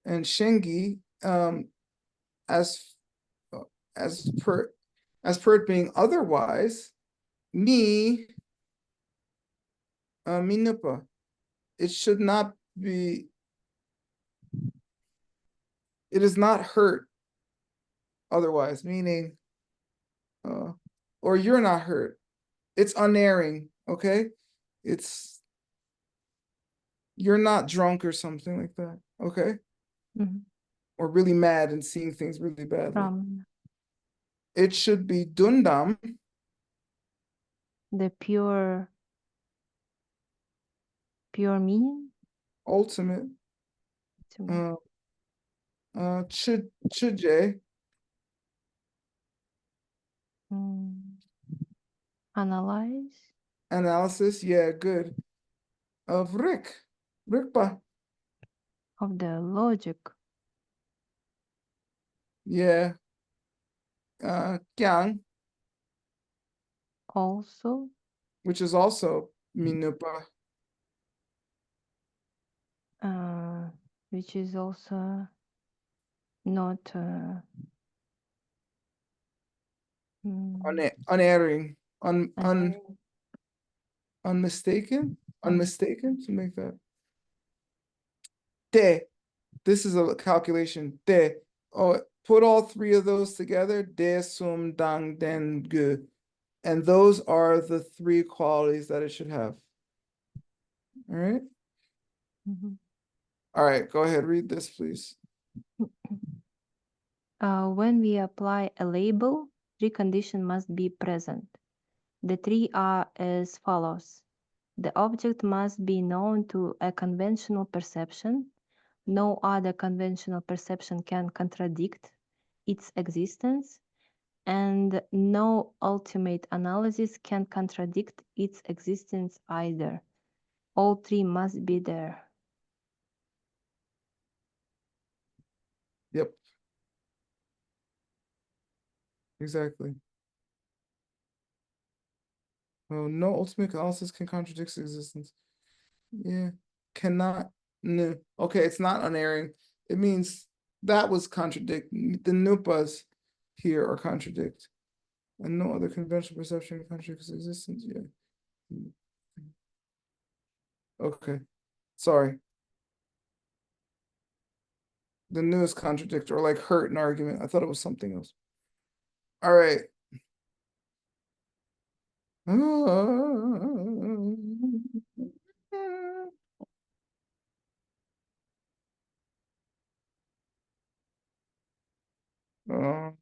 shengi, as per it being otherwise, minupa. It should not be. It is not hurt otherwise, meaning, or you're not hurt. It's unerring, okay? You're not drunk or something like that, okay? Or really mad and seeing things really badly. It should be dundam. The pure meaning. Ultimate. Chuje. Analysis, yeah, good. Of Rikpa. Of the logic. Yeah. Kyang. Also. Which is also minupa. Which is also not unerring, unmistaken, something like that. De, this is a calculation. De, put all 3 of those together. De, sum, dang, den, gu. And those are the 3 qualities that it should have. All right. All right, go ahead, read this, please. When we apply a label, three conditions must be present. The three are as follows. The object must be known to a conventional perception. No other conventional perception can contradict its existence, and no ultimate analysis can contradict its existence either. All three must be there. Yep. Exactly. Oh, no ultimate analysis can contradict existence. Yeah. Cannot. No. Okay, it's not unerring. It means that was contradict. The nupas here are contradict. And no other conventional perception contradicts existence. Yeah. Okay. Sorry. The new is contradict or like hurt an argument. I thought it was something else. All right.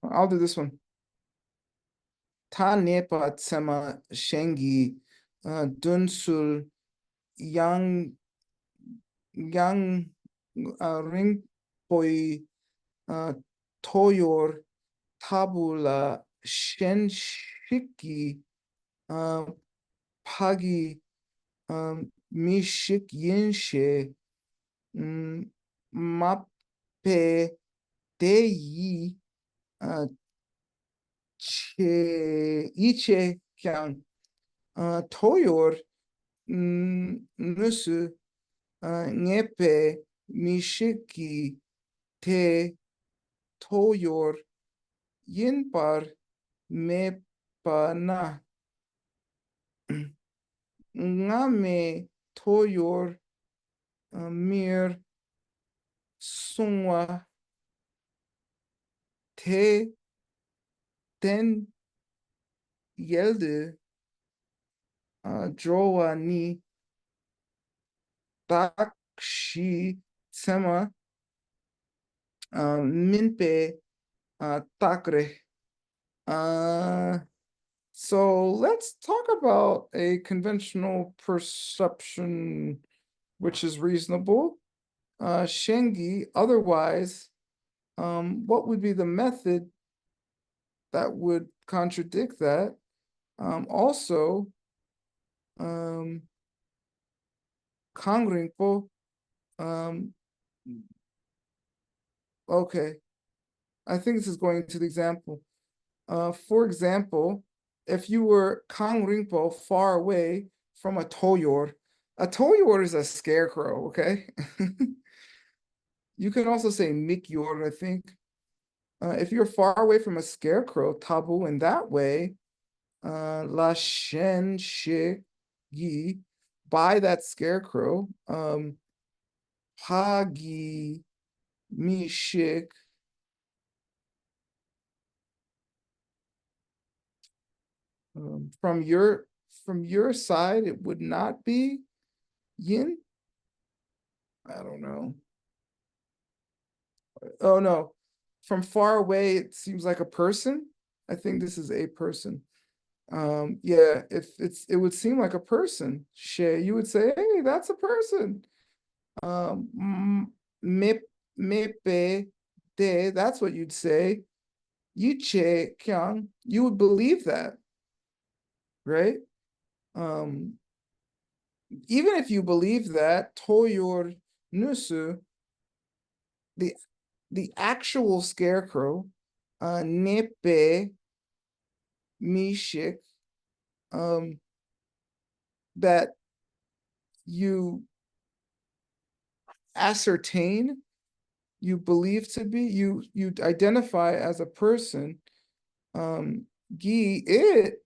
I'll do this one. Ta nepa tsema shengi dunsul yang ringpoi toyor tabula shenshiki pagi mishik yinshe mape deyi iche kyang toyor nusu ngepe mishiki te toyor yinpar mepana ngame toyor mir sungwa te ten yelde drowa ni takshi tsema minpe takre. So let's talk about a conventional perception which is reasonable. Shengi, otherwise, what would be the method that would contradict that? Also, Kangringpo, okay, I think this is going to the example. For example, if you were Kangringpo far away from a toyor is a scarecrow, okay? You can also say mikyor, I think. If you're far away from a scarecrow, tabu in that way, la shen shi yi, by that scarecrow, hagi mi shik, from your side, it would not be yin. I don't know. Oh no, from far away, it seems like a person. I think this is a person. Yeah, if it would seem like a person. She, you would say, hey, that's a person. Mepe de, that's what you'd say. Yiche kyang, you would believe that, right? Even if you believe that, toyor nusu, the actual scarecrow, nepe mishik, that you ascertain, you believe to be, you identify as a person, gi it,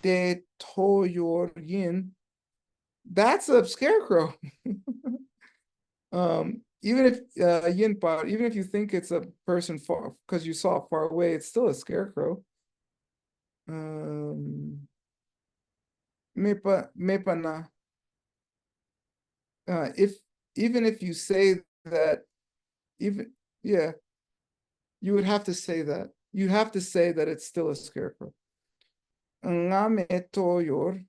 de toyor yin, that's a scarecrow. Even if yinpa, even if you think it's a person far because you saw it far away, it's still a scarecrow. Mepana. If even if you say that, even yeah, You would have to say that. You have to say that it's still a scarecrow. Ngame toyor,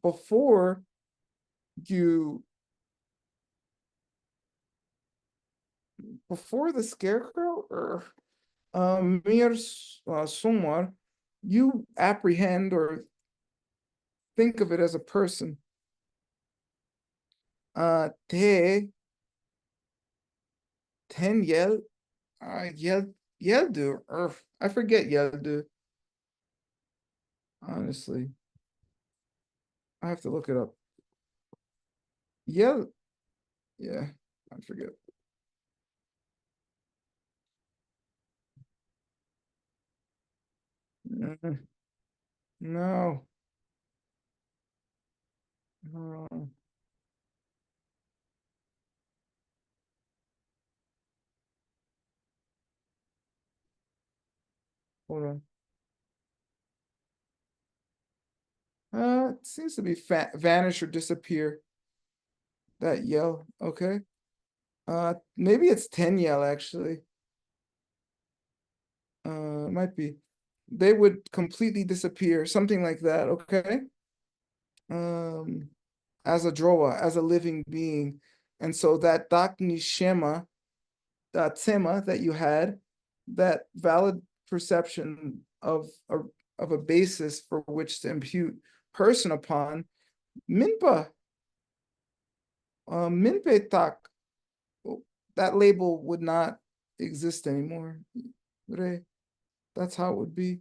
before the scarecrow, or mir sumar, you apprehend or think of it as a person. Te ten yeldu, or I forget yeldu. Honestly, I have to look it up. Yeah, I forget. No. Hold on. It seems to be vanish or disappear. That yell, okay. Maybe it's 10 yell actually. It might be. They would completely disappear, something like that, okay? As a drowa, as a living being. And so that dakni shema, that sema that you had, that valid perception of a basis for which to impute person upon, minpa, minpe tak, that label would not exist anymore. That's how it would be.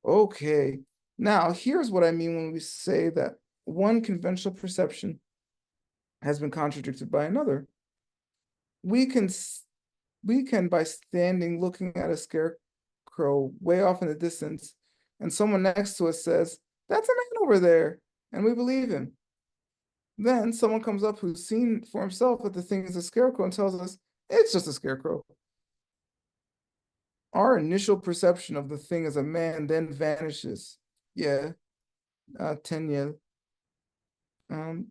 Okay, now here's what I mean when we say that one conventional perception has been contradicted by another. We can, by standing looking at a scarecrow way off in the distance, and someone next to us says, "That's a man over there," and we believe him. Then someone comes up who's seen for himself that the thing is a scarecrow and tells us it's just a scarecrow. Our initial perception of the thing as a man then vanishes. Yeah, 10 years.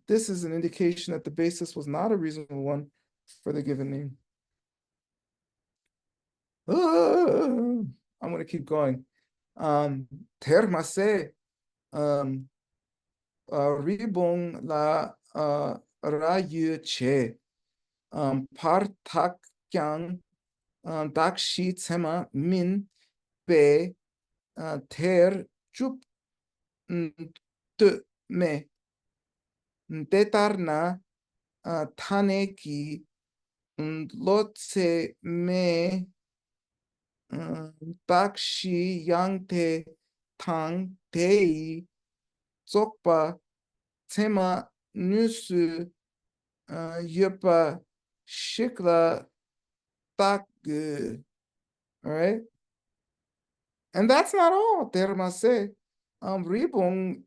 This is an indication that the basis was not a reasonable one for the given name. I'm going to keep going. Termase, ribong la rayu che, partak kyang, dakshi tsema min be ter chup me tetarna tane ki lotse me dakshi yangte tang tei zokpa tsema nusu yupa shikla tak. All right. And that's not all. Termase, ribong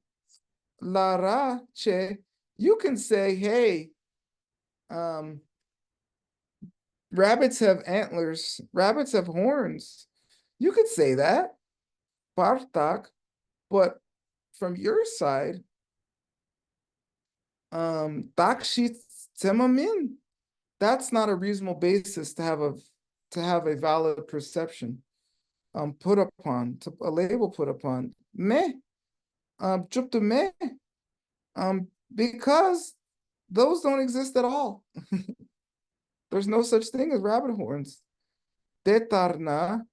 lara che. You can say, hey, rabbits have antlers. Rabbits have horns. You could say that, Bartak, but from your side, Dakshi Tsemamin, that's not a reasonable basis to have a valid perception put upon, to a label put upon. Me, Jupta me, because those don't exist at all. There's no such thing as rabbit horns. Detarna,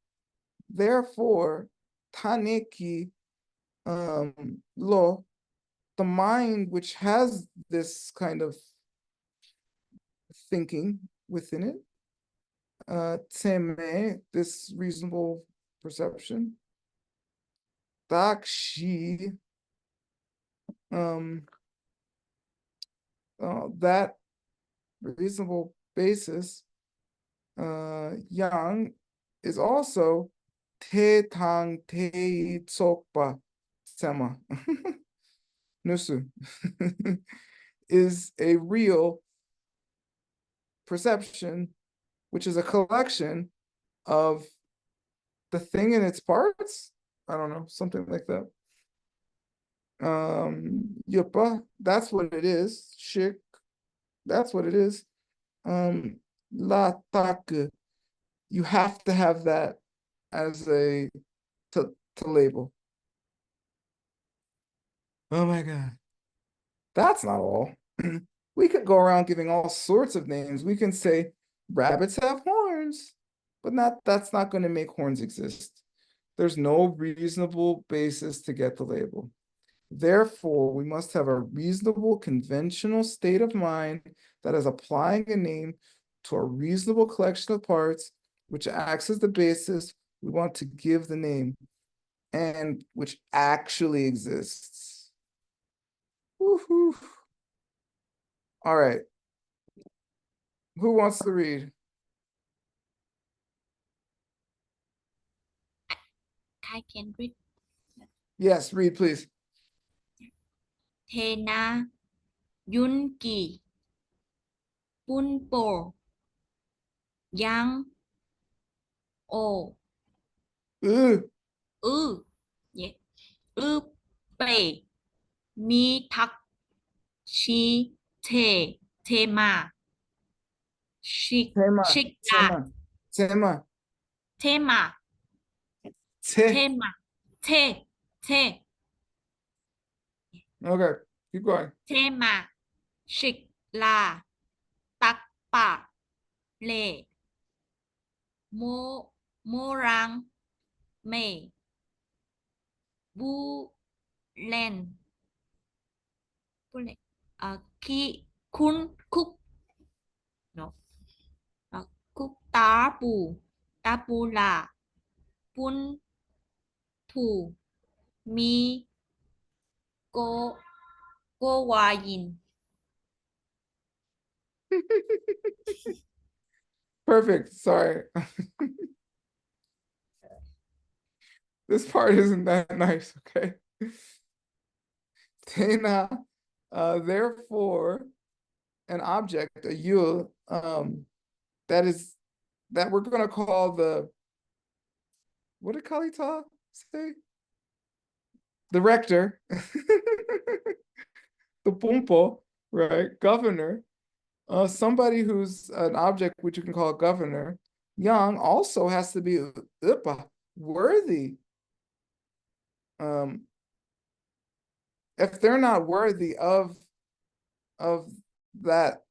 therefore, Taneki lo, the mind which has this kind of thinking within it, tseme, this reasonable perception, dakshi, that reasonable basis, yang, is also te tang te tsokpa sema nusu is a real perception, which is a collection of the thing in its parts. I don't know, something like that. Yupa, that's what it is. Shik, that's what it is. La tak. You have to have that as a to label. Oh my God. That's not all. We could go around giving all sorts of names. We can say rabbits have horns, but that's not going to make horns exist. There's no reasonable basis to get the label. Therefore, we must have a reasonable conventional state of mind that is applying a name to a reasonable collection of parts, which acts as the basis we want to give the name, and which actually exists. Woohoo. All right. Who wants to read? I can read. Yes, read, please. Thena Yunki Punpo Yang O Ugh. Yeah. Pe Mi Tak Shi Te Tema Shik Tema, Shikla tema, Tema te. Tema Te Okay, keep going. Tema Shikla Takpa Le Morang Me Bu Len Ki Kun Kuk no Kuk Tapu La Pun Thủ Mi Cô Hòa Yin. Perfect. Sorry. This part isn't that nice, okay? Tena, therefore, an object, a yul, that we're gonna call the, what did Kalita say? The rector, the pumpo, right? Governor, somebody who's an object which you can call a governor, young also has to be worthy. If they're not worthy of that,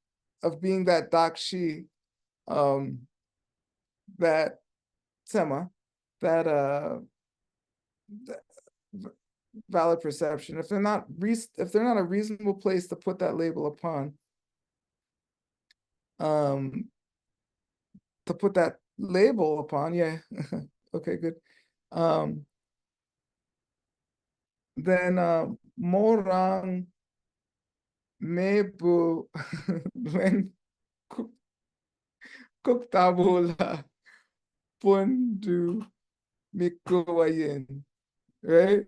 of being that dakshi, that sema, that valid perception, if they're not a reasonable place to put that label upon, to put that label upon, yeah. Okay, good. Then morang mebu when kuktabula pundu mikuwayin, right?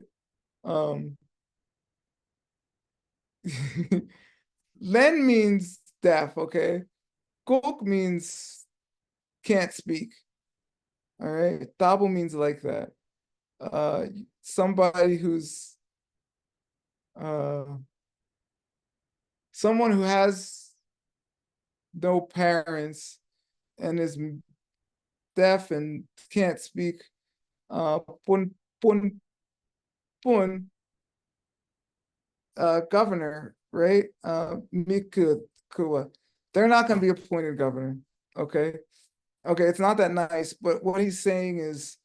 Len means deaf, okay? Kuk means can't speak. All right. Tabu means like that. Somebody who's someone who has no parents and is deaf and can't speak. Pun governor, right? Mikua. They're not going to be appointed governor. Okay. Okay, it's not that nice, but what he's saying is,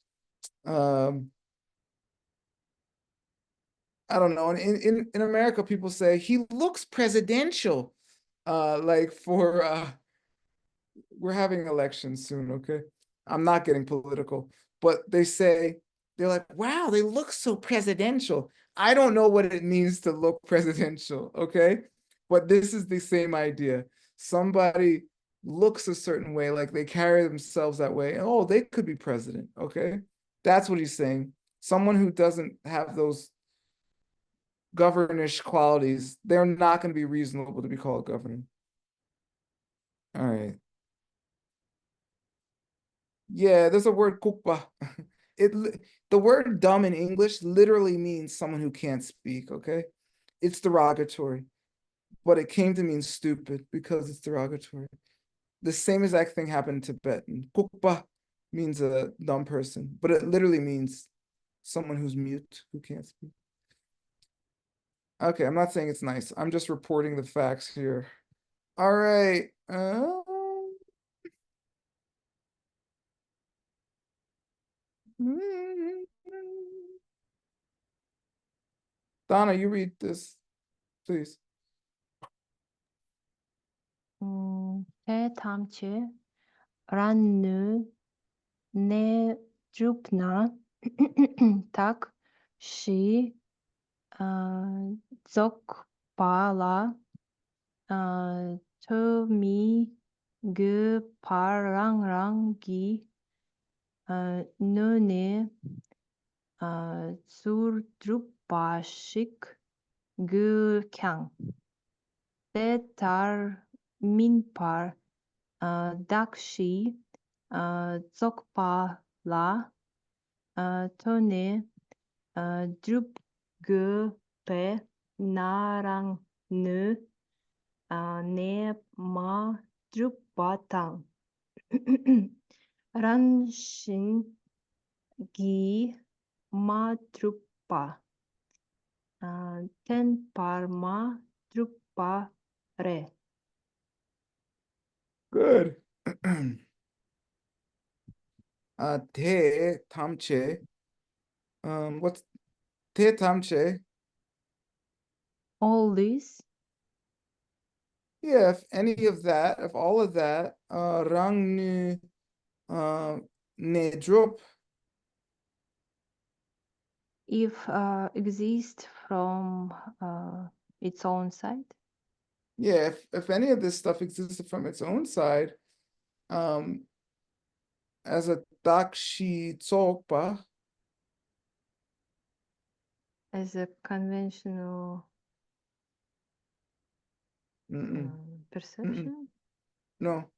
I don't know. In America, people say he looks presidential. Like for we're having elections soon, okay? I'm not getting political, but they're like, wow, they look so presidential. I don't know what it means to look presidential, okay? But this is the same idea. Somebody looks a certain way, like they carry themselves that way. Oh, they could be president, okay? That's what he's saying. Someone who doesn't have those governish qualities, they're not going to be reasonable to be called governor. All right. Yeah, there's a word kukpa. The word dumb in English literally means someone who can't speak, okay? It's derogatory, but it came to mean stupid because it's derogatory. the same exact thing happened in Tibetan. Kukpa means a dumb person, but it literally means someone who's mute, who can't speak. Okay, I'm not saying it's nice. I'm just reporting the facts here. All right. Donna, you read this, please. 대담치 란누 네 줍나 так 시 적발라 토미 그 파랑랑기 눈에 surtrupashik gurkang tetar minpar dakshi zokpa la tone drup pe narang nu ne ma drupatang ranshin gi ma drupa ten par ma drupa re. Good. Te tamche. What's te tamche? All this Yeah, if any of that, if all of that, rang nu ne drop. if exist from its own side. Yeah, if any of this stuff existed from its own side, as a dakshi tsokpa, As a conventional perception. no,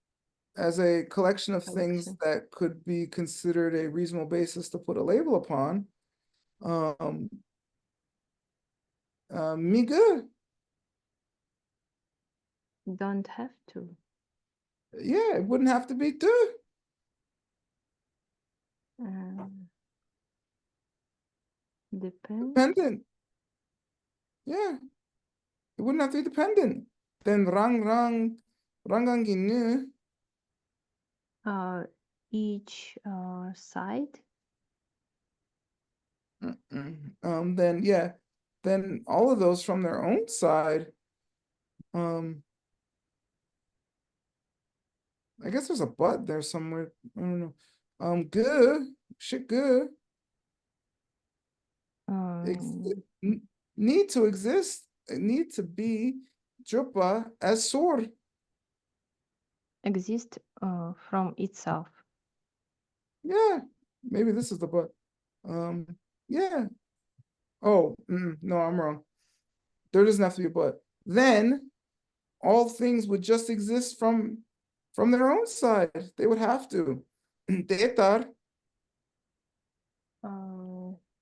as a collection of things Collection. that could be considered a reasonable basis to put a label upon, me good. Don't have to. Yeah, it wouldn't have to be too. Depends. Dependent. Yeah, it wouldn't have to be dependent. Then ranganginu. Each side. Then yeah, then all of those from their own side. I guess there's a but there somewhere. I don't know. Good, shit, good. Need to exist. Need to be drupa as sword. Exist from itself. Yeah, maybe this is the but. Yeah. Oh, no, I'm wrong. There doesn't have to be a but. Then all things would just exist from their own side. They would have to. Tetar.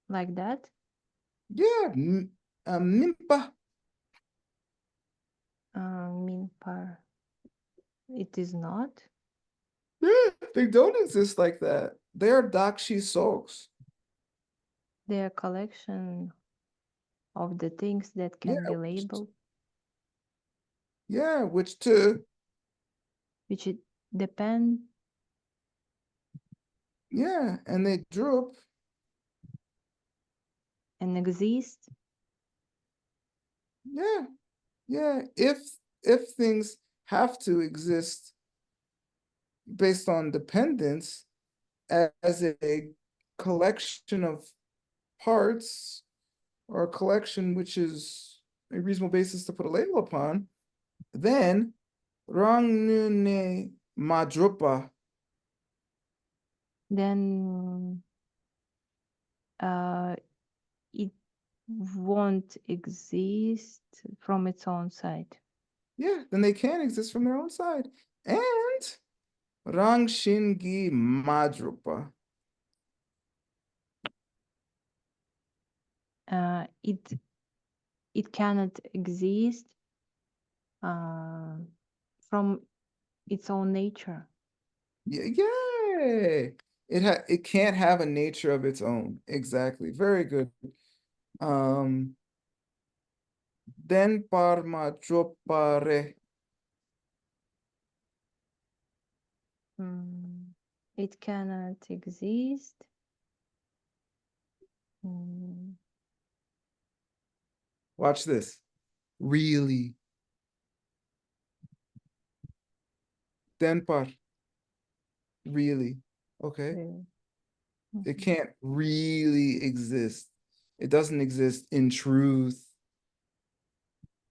Like that. Yeah. Mimpa. Minpar. It is not. Yeah, they don't exist like that. They are dakshi soaks. They are collection of the things that can be labeled. Yeah, which too. Which it depend. Yeah, and they droop. And exist. Yeah, yeah. If things have to exist based on dependence as a collection of parts or a collection which is a reasonable basis to put a label upon, then rangne madrupa. Then it won't exist from its own side. Yeah, then they can exist from their own side. And rang shingi madrupa. It cannot exist from its own nature. Yay! It can't have a nature of its own. Exactly. Very good. Den parma chopare. It cannot exist. Mm, Watch this. Really. Den par. Really. Okay. really. It can't really exist. It doesn't exist in truth.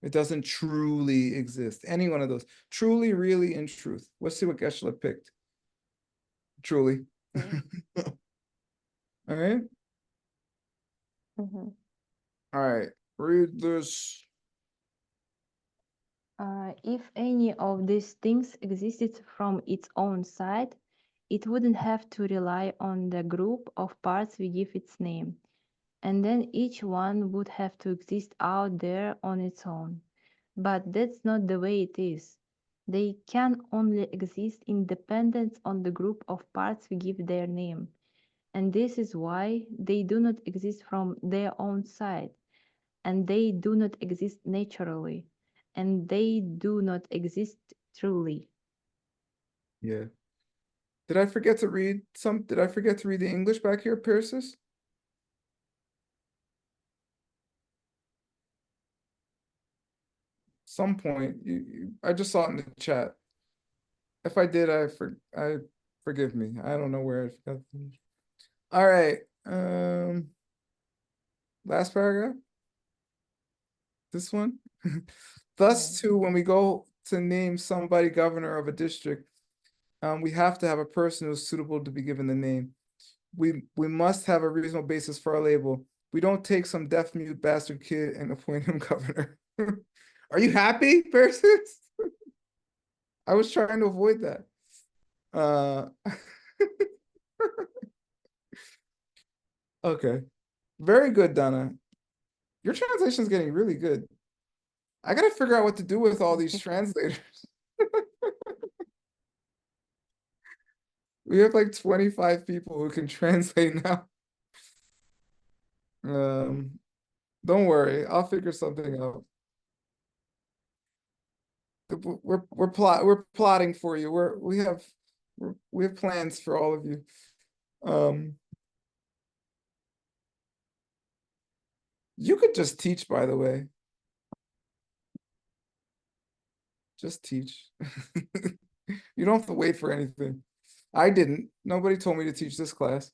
It doesn't truly exist. Any one of those. Truly, really, in truth. Let's see what Geshe picked. Truly. All right. Mhm. All right. Read this. If any of these things existed from its own side, it wouldn't have to rely on the group of parts we give its name, and then each one would have to exist out there on its own. But that's not the way it is. They can only exist in dependence on the group of parts we give their name, and this is why they do not exist from their own side, and they do not exist naturally, and they do not exist truly. Yeah. Did I forget to read Did I forget to read the English back here, Persis? Some point. I just saw it in the chat. If I did, I forgive me. I don't know where I forgot. All right. Last paragraph. This one. Thus, too, when we go to name somebody governor of a district, we have to have a person who's suitable to be given the name. We must have a reasonable basis for our label. We don't take some deaf mute bastard kid and appoint him governor. Are you happy, Persis? I was trying to avoid that. Okay. Very good, Donna. Your translation is getting really good. I gotta figure out what to do with all these translators. We have like 25 people who can translate now. Don't worry, I'll figure something out. We're plotting for you. We have plans for all of you. You could just teach, by the way. Just teach. You don't have to wait for anything. I didn't. Nobody told me to teach this class.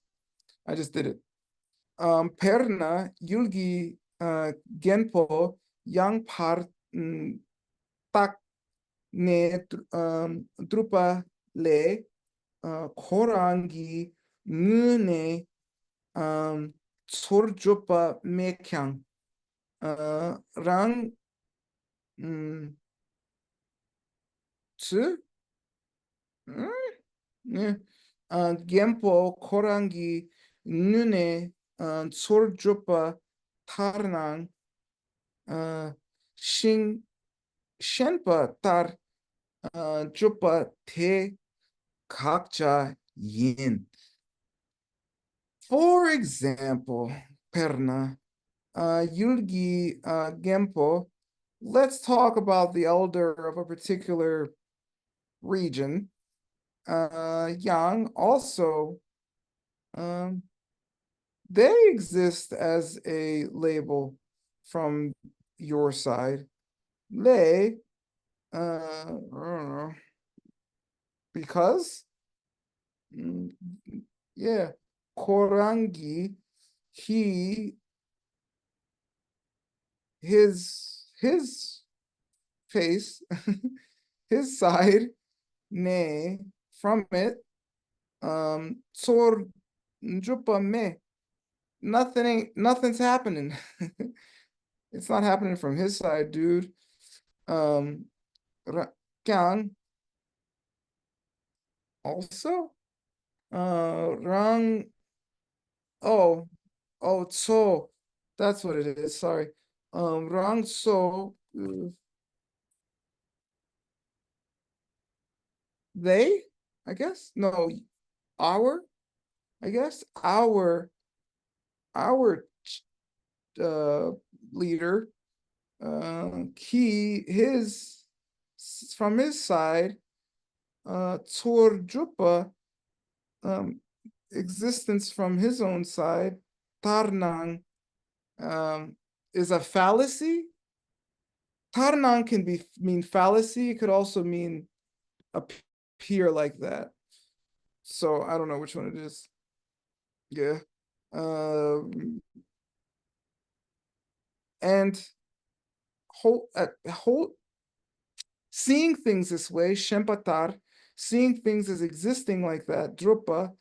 I just did it. Perna yulgi genpo yang par tak ne drupa le korangi nune sorjopa mekyang rang tsu Gempo korangi nune sorjopa tarnang shin shenpa tar jopa te kakcha yin. For example, Perna, Yulgi Gempo, let's talk about the elder of a particular region. Yang also, they exist as a label from your side. Lei, I don't know, because, yeah, Korangi, his face, his side, ne, from it, Tsor Njupa me, nothing's happening. It's not happening from his side, dude. Kyang also, Rang, oh, so that's what it is. Sorry. Rang so they, I guess. No, our, I guess. Our leader, from his side, Tsorjupa, existence from his own side, Tarnang, is a fallacy. Tarnang can mean fallacy. It could also mean appear like that. So I don't know which one it is. Yeah. And seeing things this way, Shempatar, seeing things as existing like that, Drupa,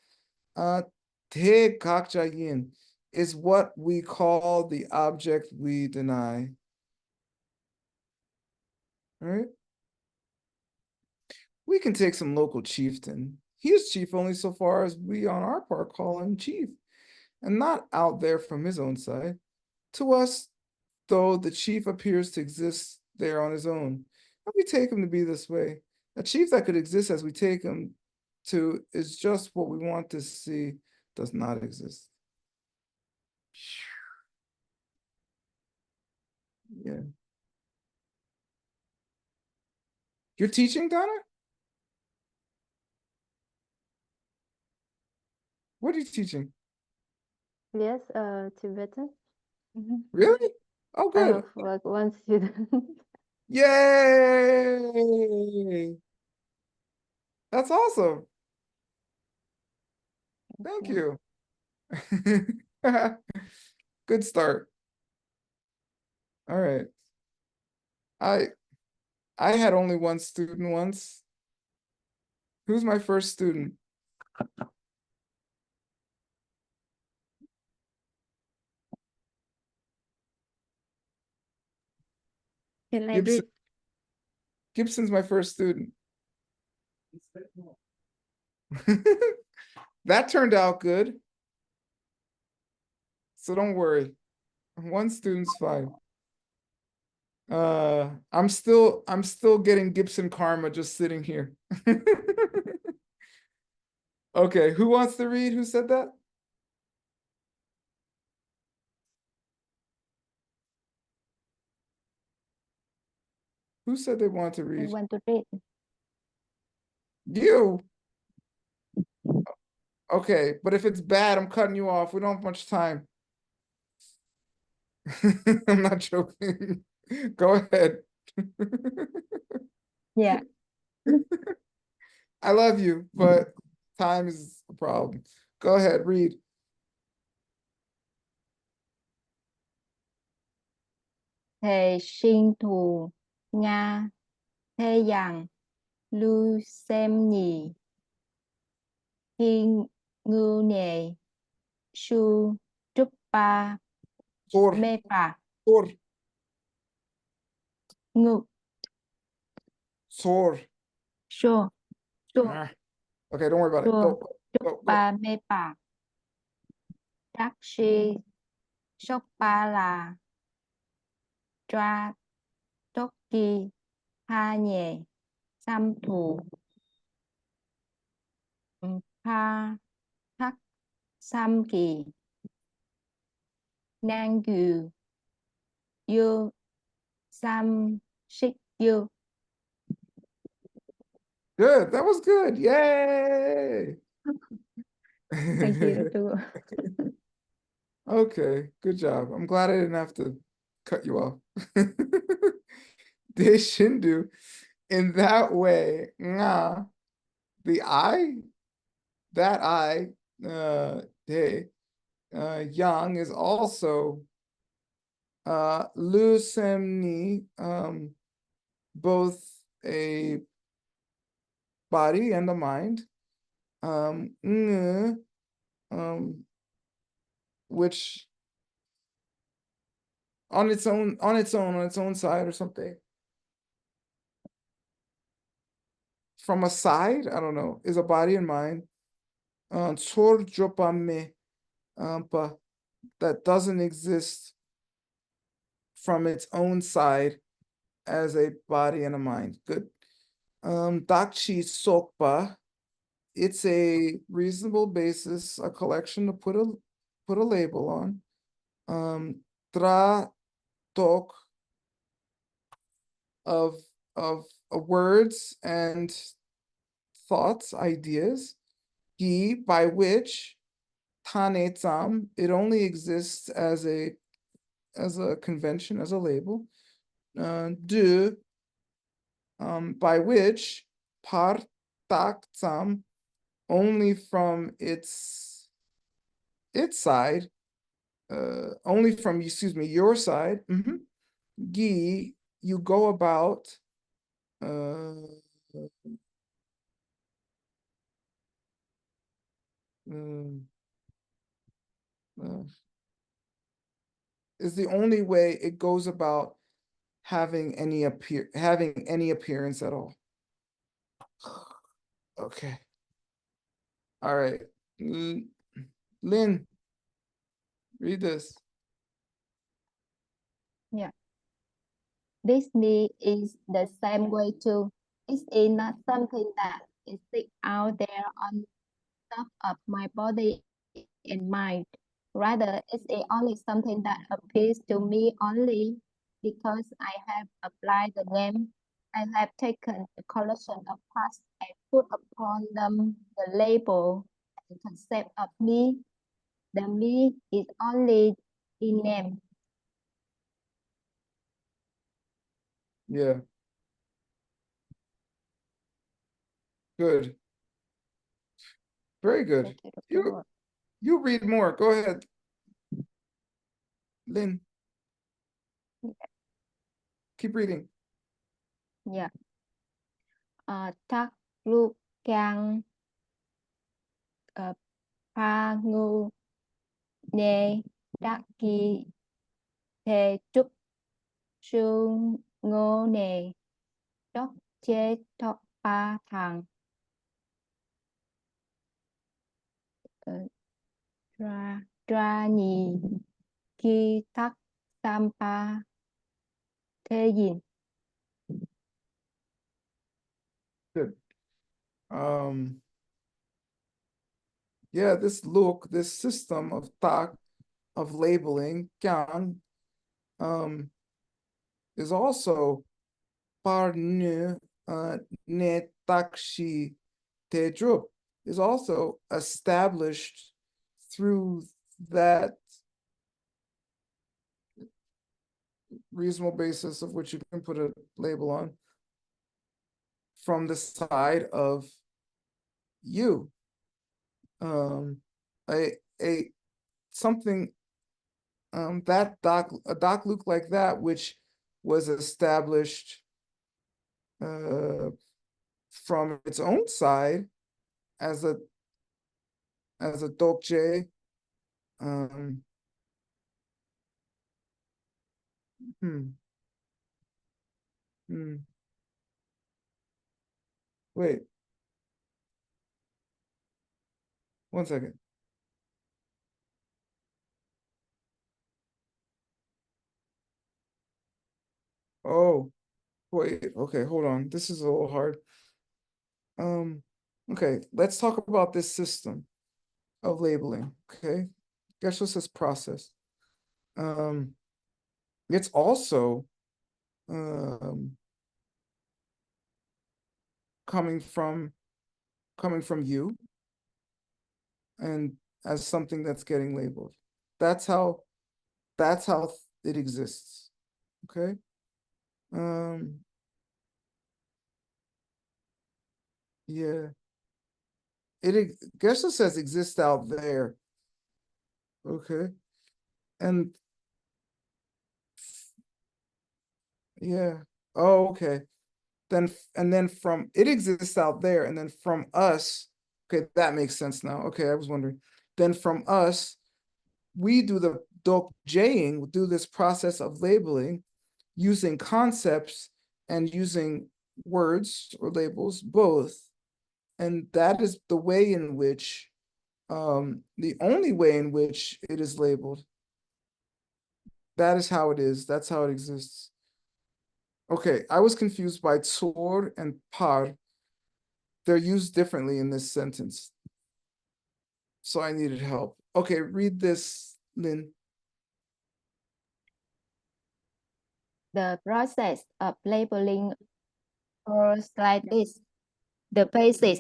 Te Kakjayin, is what we call the object we deny. All right? We can take some local chieftain. He is chief only so far as we on our part call him chief, and not out there from his own side. To us, though, the chief appears to exist there on his own. And we take him to be this way. A chief that could exist as we take him to is just what we want to see does not exist. Yeah. You're teaching, Donna? What are you teaching? Yes, Tibetan. Really? Oh, I good. have like one student. Yay! That's awesome. Thank you. Good start. All right. I had only one student once. Who's my first student? Can I Gibson. read? Gibson's my first student. That turned out good. So don't worry. One student's fine. I'm still getting Gibson karma just sitting here. Okay, who wants to read? Who said that? Who said they want to I read? want to read. You. Okay, but if it's bad, I'm cutting you off. We don't have much time. I'm not joking. Go ahead. Yeah. I love you, but time is a problem. Go ahead, read. Thề sinh thù Nga thê rằng lưu xem nhì khi ngư nề su trúc ba Tor, mê phà Tor, ngư Tor. sure sure Ah. Okay, don't worry about it. sure Go, trúc go, go. ba mê phà đắc si sốc ba là tra tốt kỳ ha nhề xăm thù pha thắc xăm kỳ nang dư dư xăm xích dư. Good, that was good. Yay! Thank you too. Okay, good job. I'm glad I didn't have to cut you off. De Shindu, in that way, nga, the I, that I, de, yang is also lu semni, both a body and a mind, ng, which on its own side or something. From a side, I don't know, is a body and mind. Tsor jopame, that doesn't exist from its own side as a body and a mind. Good. Dakchi Sokpa, it's a reasonable basis, a collection to put a label on. Tra Tok, of words and thoughts, ideas. Gi, by which, Tane Tsam, it only exists as a convention, as a label. Du, by which, Par Tak Tsam, only from its side, only from, excuse me, your side. Gi, you go about, is the only way it goes about having any appearance at all. Okay. All right. Lynn, read this. This me is the same way too. It is not something that is out there on top of my body and mind. Rather, it's only something that appears to me only because I have applied the name. I have taken a collection of parts and put upon them the label and concept of me. The me is only in name. Yeah. Good. Very good. You read more. Go ahead. Lynn. Keep reading. Yeah. Tắc lúc càng pha ngu nê đắc kỳ thề trúc sư ngô nề chóc chế thọ pa thằng tra tra nhì ki tắc tam pa thế gì. Good. Yeah, this system of tak, of labeling, kyang, is also par ne takshi tedrup, is also established through that reasonable basis of which you can put a label on, from the side of you. Something, that a dakluk like that, which was established from its own side as a dokje. Wait. One second. Oh, wait. Okay, hold on. This is a little hard. Okay, let's talk about this system of labeling. Okay, Geshe says process. It's also coming from you, and as something that's getting labeled. That's how it exists. Okay. Yeah. Geshe says exists out there. Okay. And yeah. Oh, okay. Then from it exists out there, and then from us, okay, that makes sense now. Okay, I was wondering. Then from us, we do the dokjaying, do this process of labeling using concepts and using words or labels, both. And that is the way in which, the only way in which it is labeled. That is how it is. That's how it exists. Okay, I was confused by tsor and par. They're used differently in this sentence. So I needed help. Okay, read this, Lynn. The process of labeling occurs like this. The basis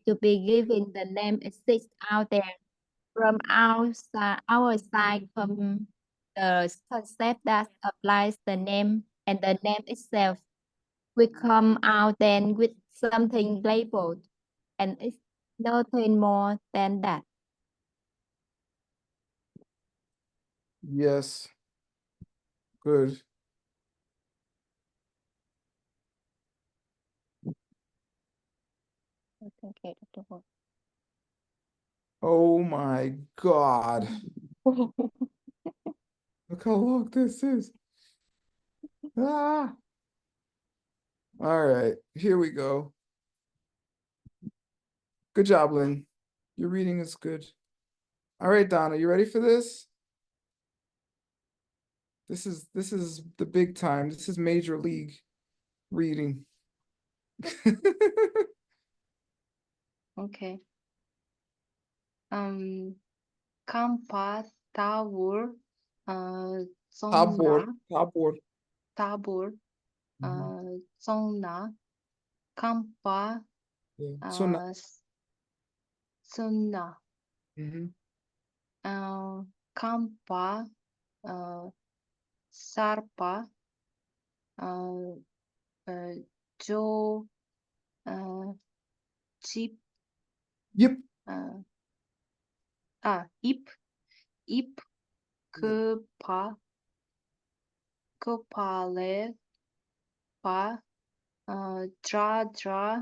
to be given the name exists out there. From our side, from the concept that applies the name and the name itself. We come out then with something labeled, and it's nothing more than that. Yes. Good. Okay, Dr. Ho. Oh my God. Look how long this is. Ah. All right, here we go. Good job, Lynn. Your reading is good. All right, Donna, you ready for this? This is the big time. This is major league reading. Okay. Kampa Tawur Tabor, Songna Tabor. Tabur Songna Kampa Yeah. So Sunna mhm. Kampa Sarpa Jo Chip Yep. Ip Kupa Kupale Pa Dra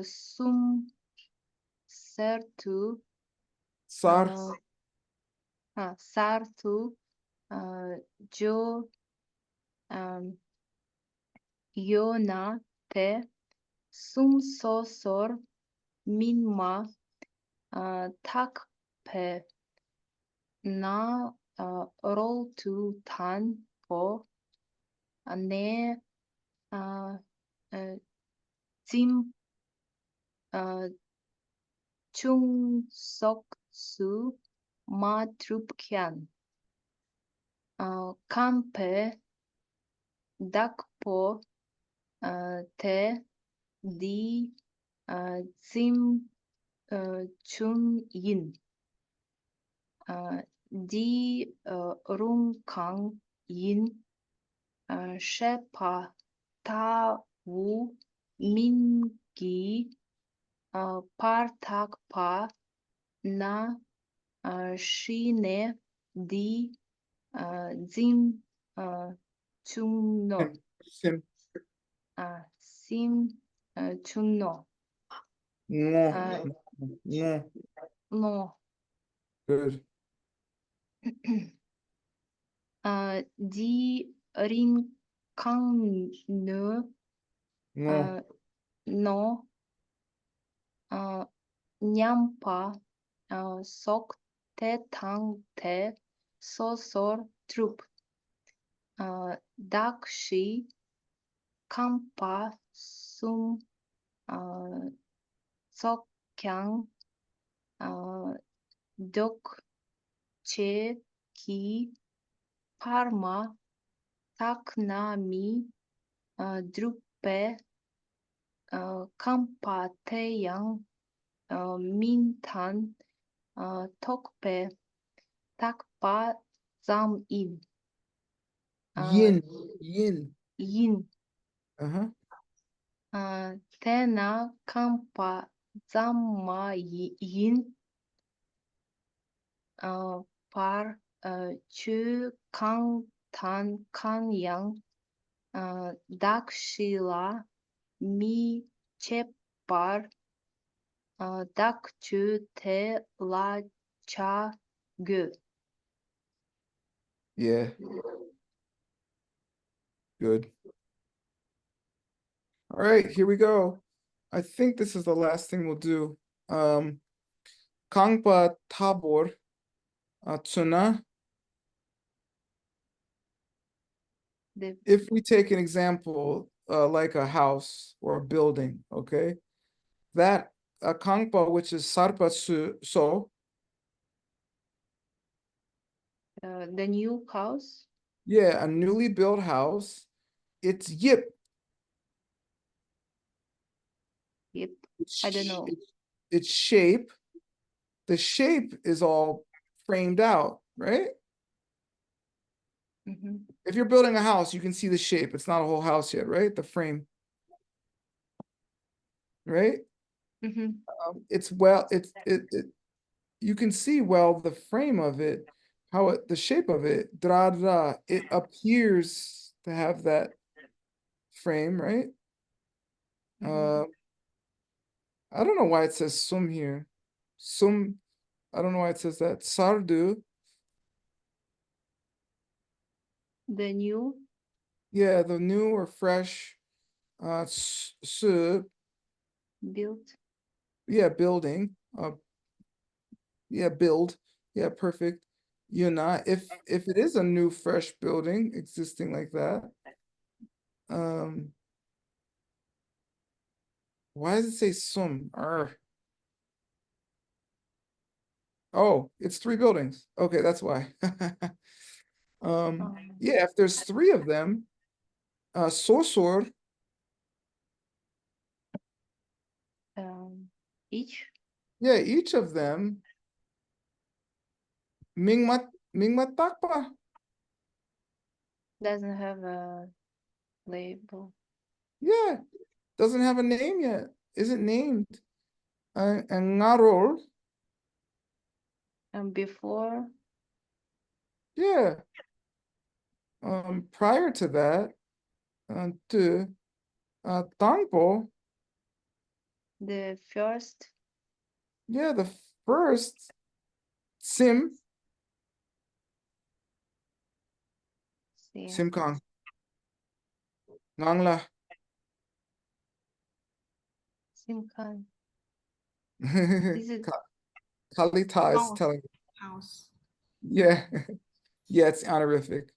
Sum Sertu Sar. Sartu Jo Yona Te Sum Sosor Minma Takpe Na Roll to Tan Po Ne Tim Chung Sok Su Ma Trupkyan Kampe Dakpo Te Di Zim Chun Yin Di Rung Kang Yin Shepa Ta Wu Min Gi Partak Pa Na Shine Di Zim Chung No Sim. Sim Chung No No. No. No Good. Di Rin Kang Ne No. No Nyampa Sok Te Tang Te Sosor Trup Dakshi Kampa Sum Sokyang Dok Che Ki Parma Taknami Drupe Kampa Teyang Mintan Tokpe Takpa Zam In Yin. Yin. Yin Uh-huh. Tena Kampa Zamma Yin Par Chu Kang Tan Kan Yang Dakshila Mi Chepar Dakchu Te La Cha Gu Yeah. Good. All right, here we go. I think this is the last thing we'll do. Kangpa Tabor Tsuna The if we take an example, like a house or a building, okay, that a kangpa, which is sarpa so, the new house. yeah, a newly built house, it's yip. Yep. I don't know. Its shape, the shape is all framed out, right? Mm-hmm. If you're building a house, you can see the shape. It's not a whole house yet, right? The frame, right? Mm-hmm. It's well, you can see well the frame of it, how it, the shape of it, it appears to have that frame, right? Mm-hmm. I don't know why it says sum here. Sum, I don't know why it says that. Sardu, The new yeah, the new or fresh, su, built. yeah, building, yeah, build, yeah, perfect. Yuna, if it is a new fresh building existing like that, why does it say sum? Oh, it's 3 buildings. Okay, that's why. Um, Yeah, if there's 3 of them, sosor, each yeah, each of them, mingmat takpa. doesn't have a label. Yeah, doesn't have a name yet. Isn't named. And ngarol, And before yeah. Prior to that, to tangpo, the first yeah, the first sim sim, simkang ngangla. simkan. This is Kalita is House. telling, House. yeah, yeah, it's honorific.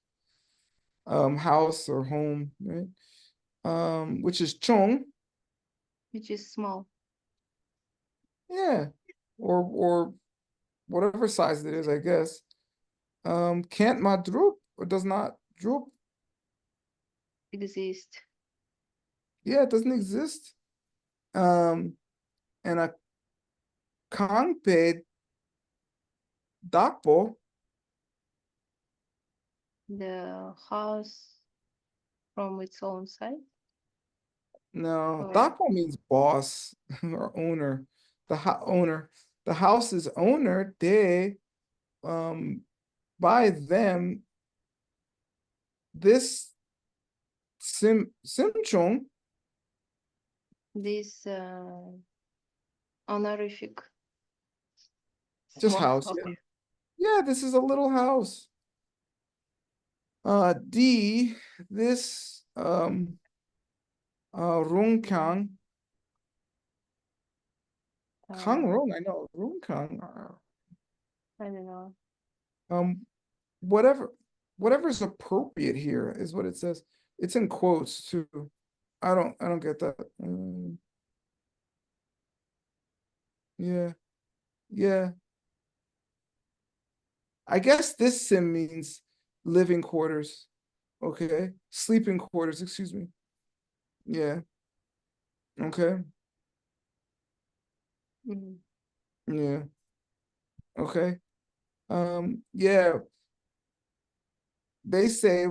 House or home, right? Which is chong, which is small. yeah, or whatever size it is, I guess. Can't madrup or does not droop. Exist. Yeah, it doesn't exist. And a kangpe dakpo, The house from its own side. no, Or dakpo means boss or owner. Owner. The house's owner, they by them, this simchong, this honorific just small house, house. yeah. Yeah, this is a little house. D, this Rungkang, Kang Rung, I know, Rungkang, I don't know. um, whatever's appropriate here is what it says. It's in quotes too. I don't get that. Yeah, yeah. I guess this sim means living quarters. Okay, sleeping quarters, excuse me. Yeah. Okay. Mhm. Yeah. Okay. Yeah, they say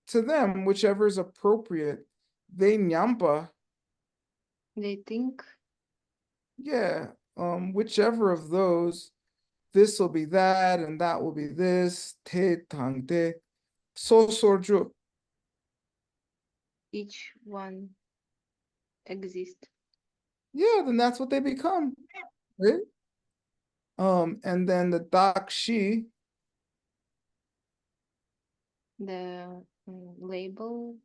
to them, whichever is appropriate, they nyampa, They think yeah, whichever of those, this will be that and that will be this, te tang te, so sorju. each one exists. Yeah, then that's what they become, right? And then the dakshi, The label,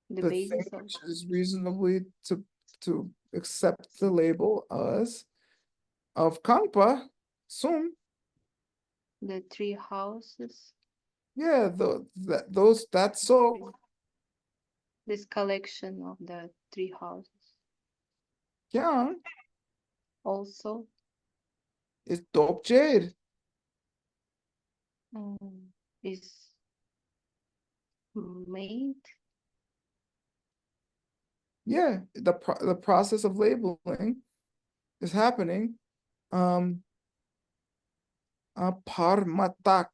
the the thing basis of which is reasonably to accept the label as of Kangpa, Sum, the 3 houses. Yeah, that's so This collection of the three houses. young. Also, It's dope jade. is made Yeah, the process of labeling is happening. Parmatak.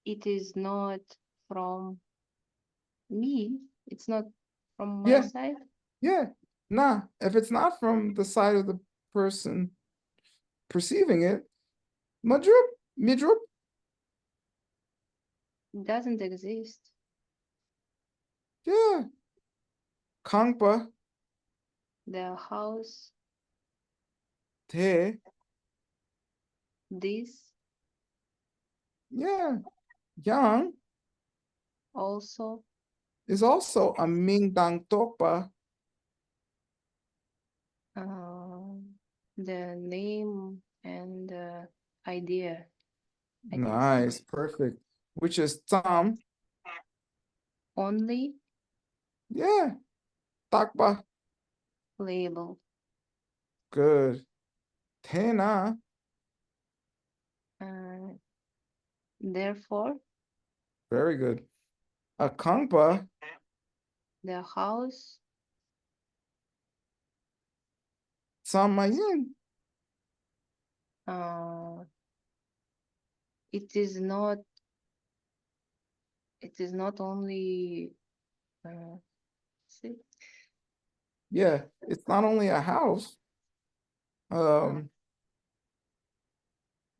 it is not from me, it's not from my Yeah. side. Yeah. Nah, if it's not from the side of the person perceiving it, madrup, midrup. It doesn't exist. Yeah. Kangpa, The house, te. this, Yeah. Yang also, is also a Mingdang Tokpa. the name and the idea. I can say. Nice, perfect. Which is Tam. Only Yeah. Takpa. label. Good. Tena. Therefore, Very good. A Kangpa. the house Samayin. it is not only see, Yeah, it's not only a house.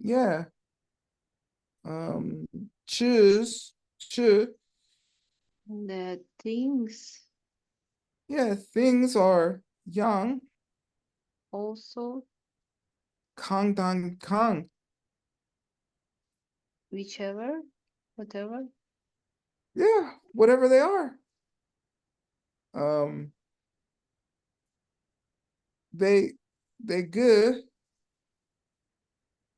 Yeah. Choose. the things Yeah, things are young. also, Kang dang kang. whichever, whatever. Yeah, whatever they are. They good.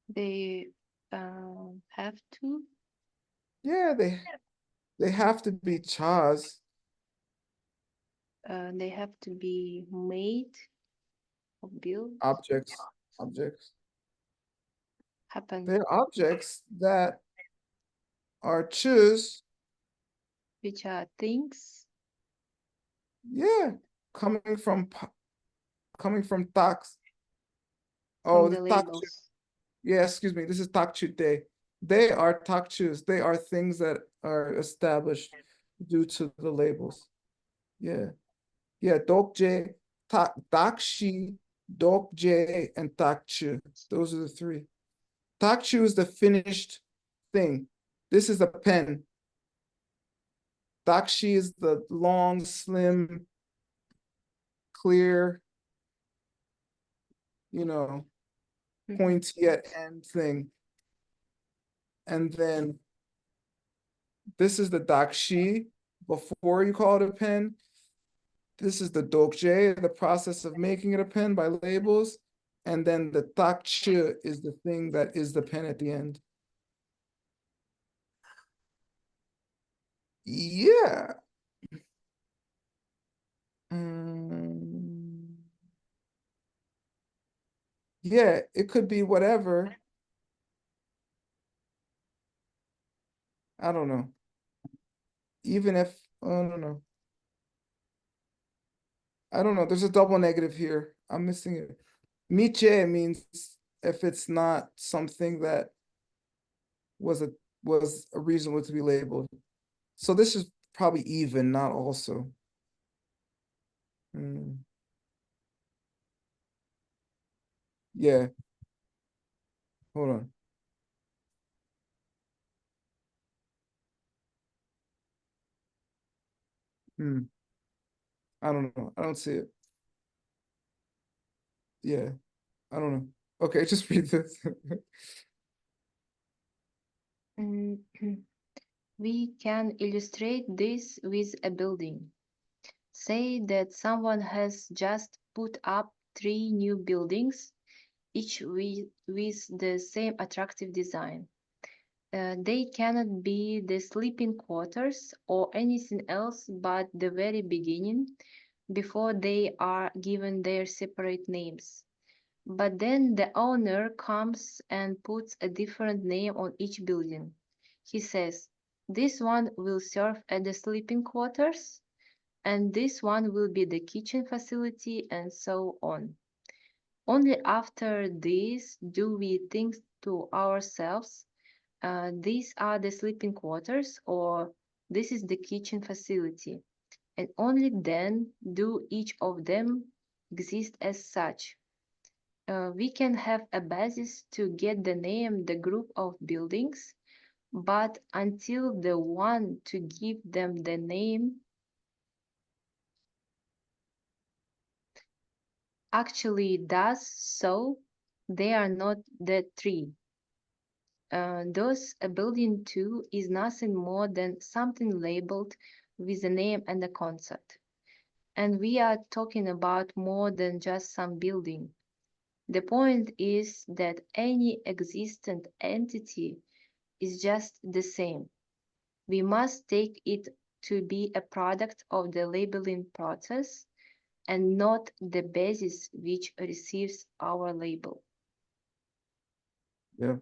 They have to. Yeah, they have to be chas. They have to be made or built. Objects. Happen. They're objects that are choose. Which are things. Yeah, coming from tax. From Oh, the the tax. labels. Yeah, excuse me. This is takchute. They are takchus. They are things that are established due to the labels. Yeah. Yeah, dokje, dakshi, dokje, and takchu. Those are the three. Takchu is the finished thing. This is the pen. Dakshi is the long, slim, clear, pointy at end thing. And then this is the dakshi before you call it a pen. This is the dokje, the process of making it a pen by labels. And then the takchi is the thing that is the pen at the end. Yeah. Yeah, it could be whatever. I don't know. Even if, I don't know. I don't know. There's a double negative here. I'm missing it. Miche means if it's not something that was a reasonable to be labeled. So this is probably even, not also. Yeah. Hold on. I don't know. I don't see it. Yeah. I don't know. Okay, just read this. We can illustrate this with a building. Say that someone has just put up 3 new buildings, each with the same attractive design. They cannot be the sleeping quarters or anything else but the very beginning, before they are given their separate names. But then the owner comes and puts a different name on each building. He says, this one will serve as the sleeping quarters, and this one will be the kitchen facility, and so on. Only after this do we think to ourselves, these are the sleeping quarters, or this is the kitchen facility, and only then do each of them exist as such. We can have a basis to get the name the group of buildings, but until the one to give them the name actually does so, they are not the tree. Thus, a building too is nothing more than something labeled with a name and a concept. And we are talking about more than just some building. The point is that any existent entity is just the same. We must take it to be a product of the labeling process and not the basis which receives our label. Yeah.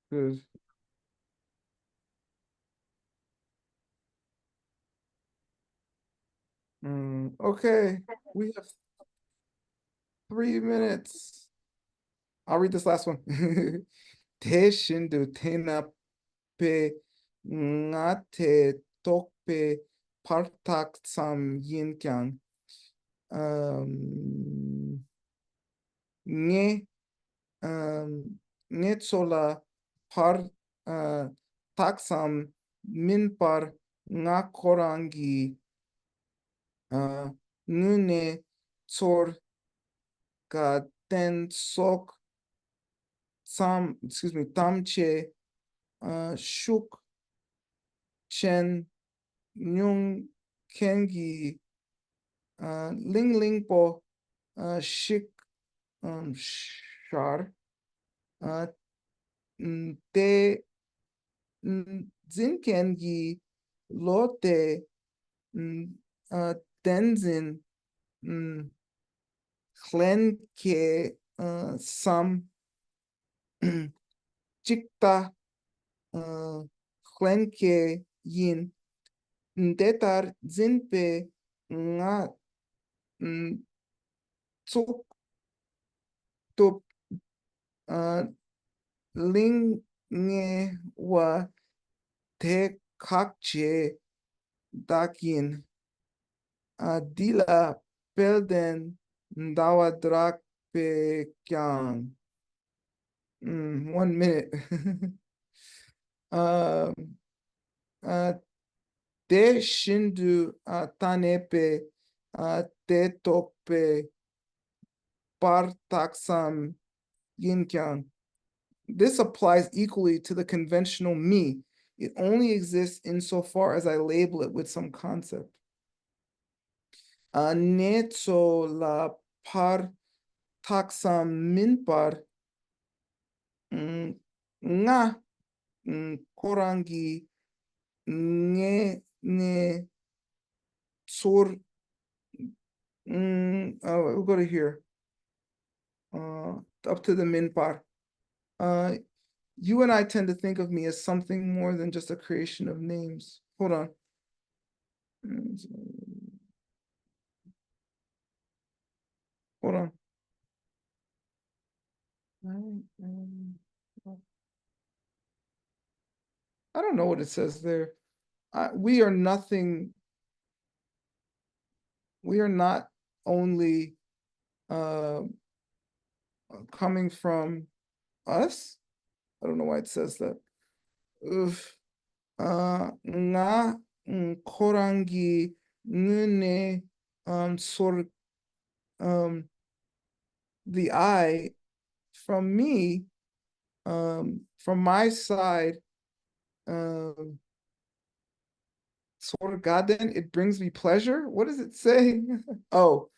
Good. Okay, we have 3 minutes. I'll read this last one. 대신도 대납에 나테 똑배 발탁삼 인경 네 네솔라 par taksam minpar nga korangi nune tsor ka ten sok tamche shuk chen nyung kengi ling lingpo shik shar te zinkengi lote tenzin hlenke sam chikta hlenke yin detar zinpe nga tsuk tup ling nge wa te kakche dakin dila pelden ndawa drak pe kyang. 1 minute. De shindu tanepe te tokpe par taksam yinkyang. This applies equally to the conventional me. It only exists insofar as I label it with some concept. Netso la par taksam minpar nga korangi ne tsur. We'll go to here. Up to the minpar. You and I tend to think of me as something more than just a creation of names. Hold on. Hold on. I don't know what it says there. We are nothing. We are not only coming from us. I don't know why it says that. Nga korangi nune sor the I from me, from my side, Sorgaden, it brings me pleasure. What does it say? Oh,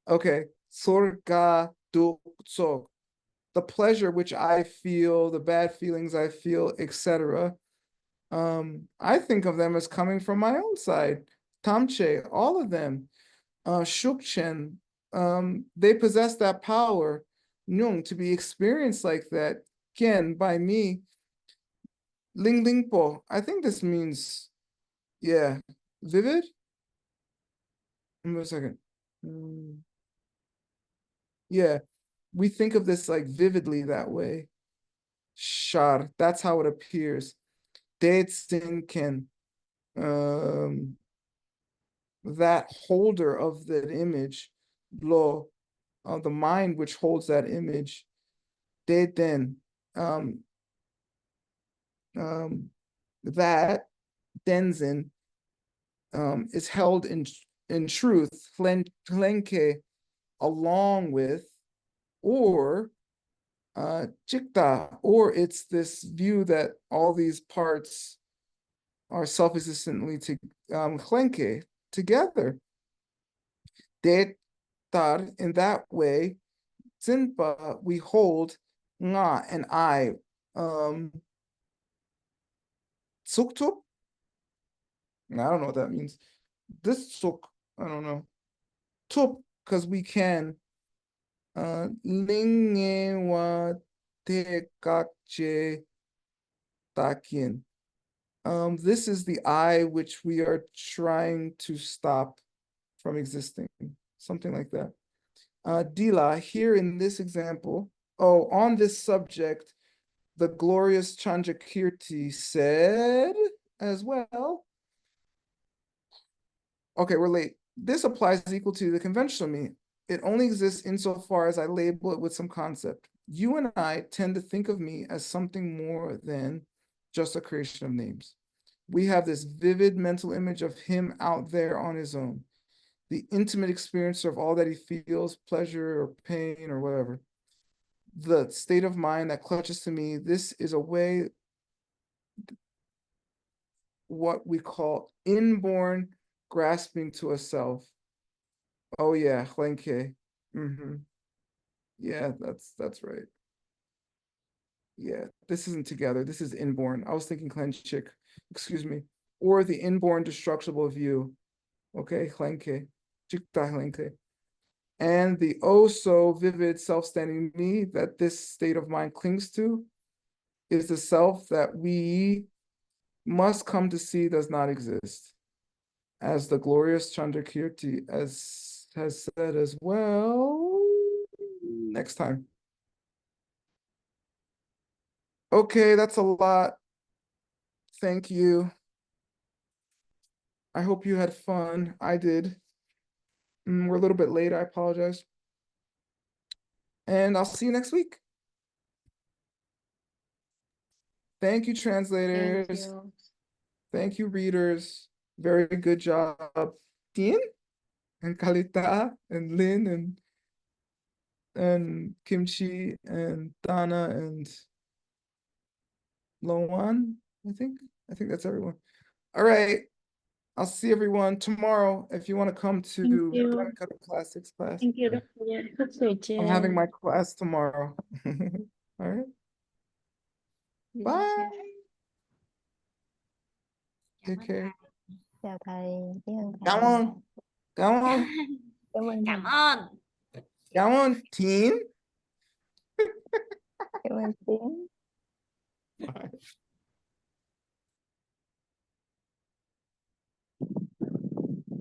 okay. Sorga duk tsok. The pleasure which I feel, the bad feelings I feel, etc. I think of them as coming from my own side. Tamche, all of them. Shukchen, they possess that power, Nyung, to be experienced like that. Again, by me. Ling Lingpo, I think this means, yeah, vivid? Give me a second. Yeah, we think of this like vividly that way. Shar, that's how it appears. Deitsinken, that holder of that image, Lo, the mind which holds that image, Deiten, that Denzin is held in truth, Hlenke, along with, or Jikta, or it's this view that all these parts are self-existently to Hlenke, together. Detar, in that way, Zinpa, we hold Nga and I. Tsuktuk? I don't know what that means. This suk, I don't know. Tup, because we can. Linge wa te kakche takin. This is the I which we are trying to stop from existing. Something like that. Dila, here in this example, on this subject, the glorious Chandrakirti said as well. Okay, we're late. This applies equal to the conventional me. It only exists insofar as I label it with some concept. You and I tend to think of me as something more than just a creation of names. We have this vivid mental image of him out there on his own, the intimate experience of all that he feels, pleasure or pain or whatever. The state of mind that clutches to me, this is a way, what we call inborn grasping to a self. Oh yeah, Hlenke. Yeah, that's right. Yeah, this isn't together. This is inborn. I was thinking Hlenchik, excuse me. Or the inborn destructible view. Okay, Hlenke. Jikta Hlenke. And the oh so vivid self-standing me that this state of mind clings to is the self that we must come to see does not exist. As the glorious Chandrakirti has said as well. Next time. Okay, that's a lot. Thank you. I hope you had fun. I did. We're a little bit late. I apologize. And I'll see you next week. Thank you, translators. Thank you. Thank you, readers. Very good job. Tien and Kalita and Lynn and Kimchi and Donna and Loan, I think. I think that's everyone. All right. I'll see everyone tomorrow if you want to come to Thank you. Gun Cutter Classics class. Thank you rất nhiều. Rất sủi I'm having my chào. class tomorrow. All right. Bye. Take care. Chào thầy, biết ơn thầy. Come on. Come on. Cảm ơn thầy. Cảm ơn. Come on, team. Cảm ơn Tiến. Bye.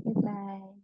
Bye bye.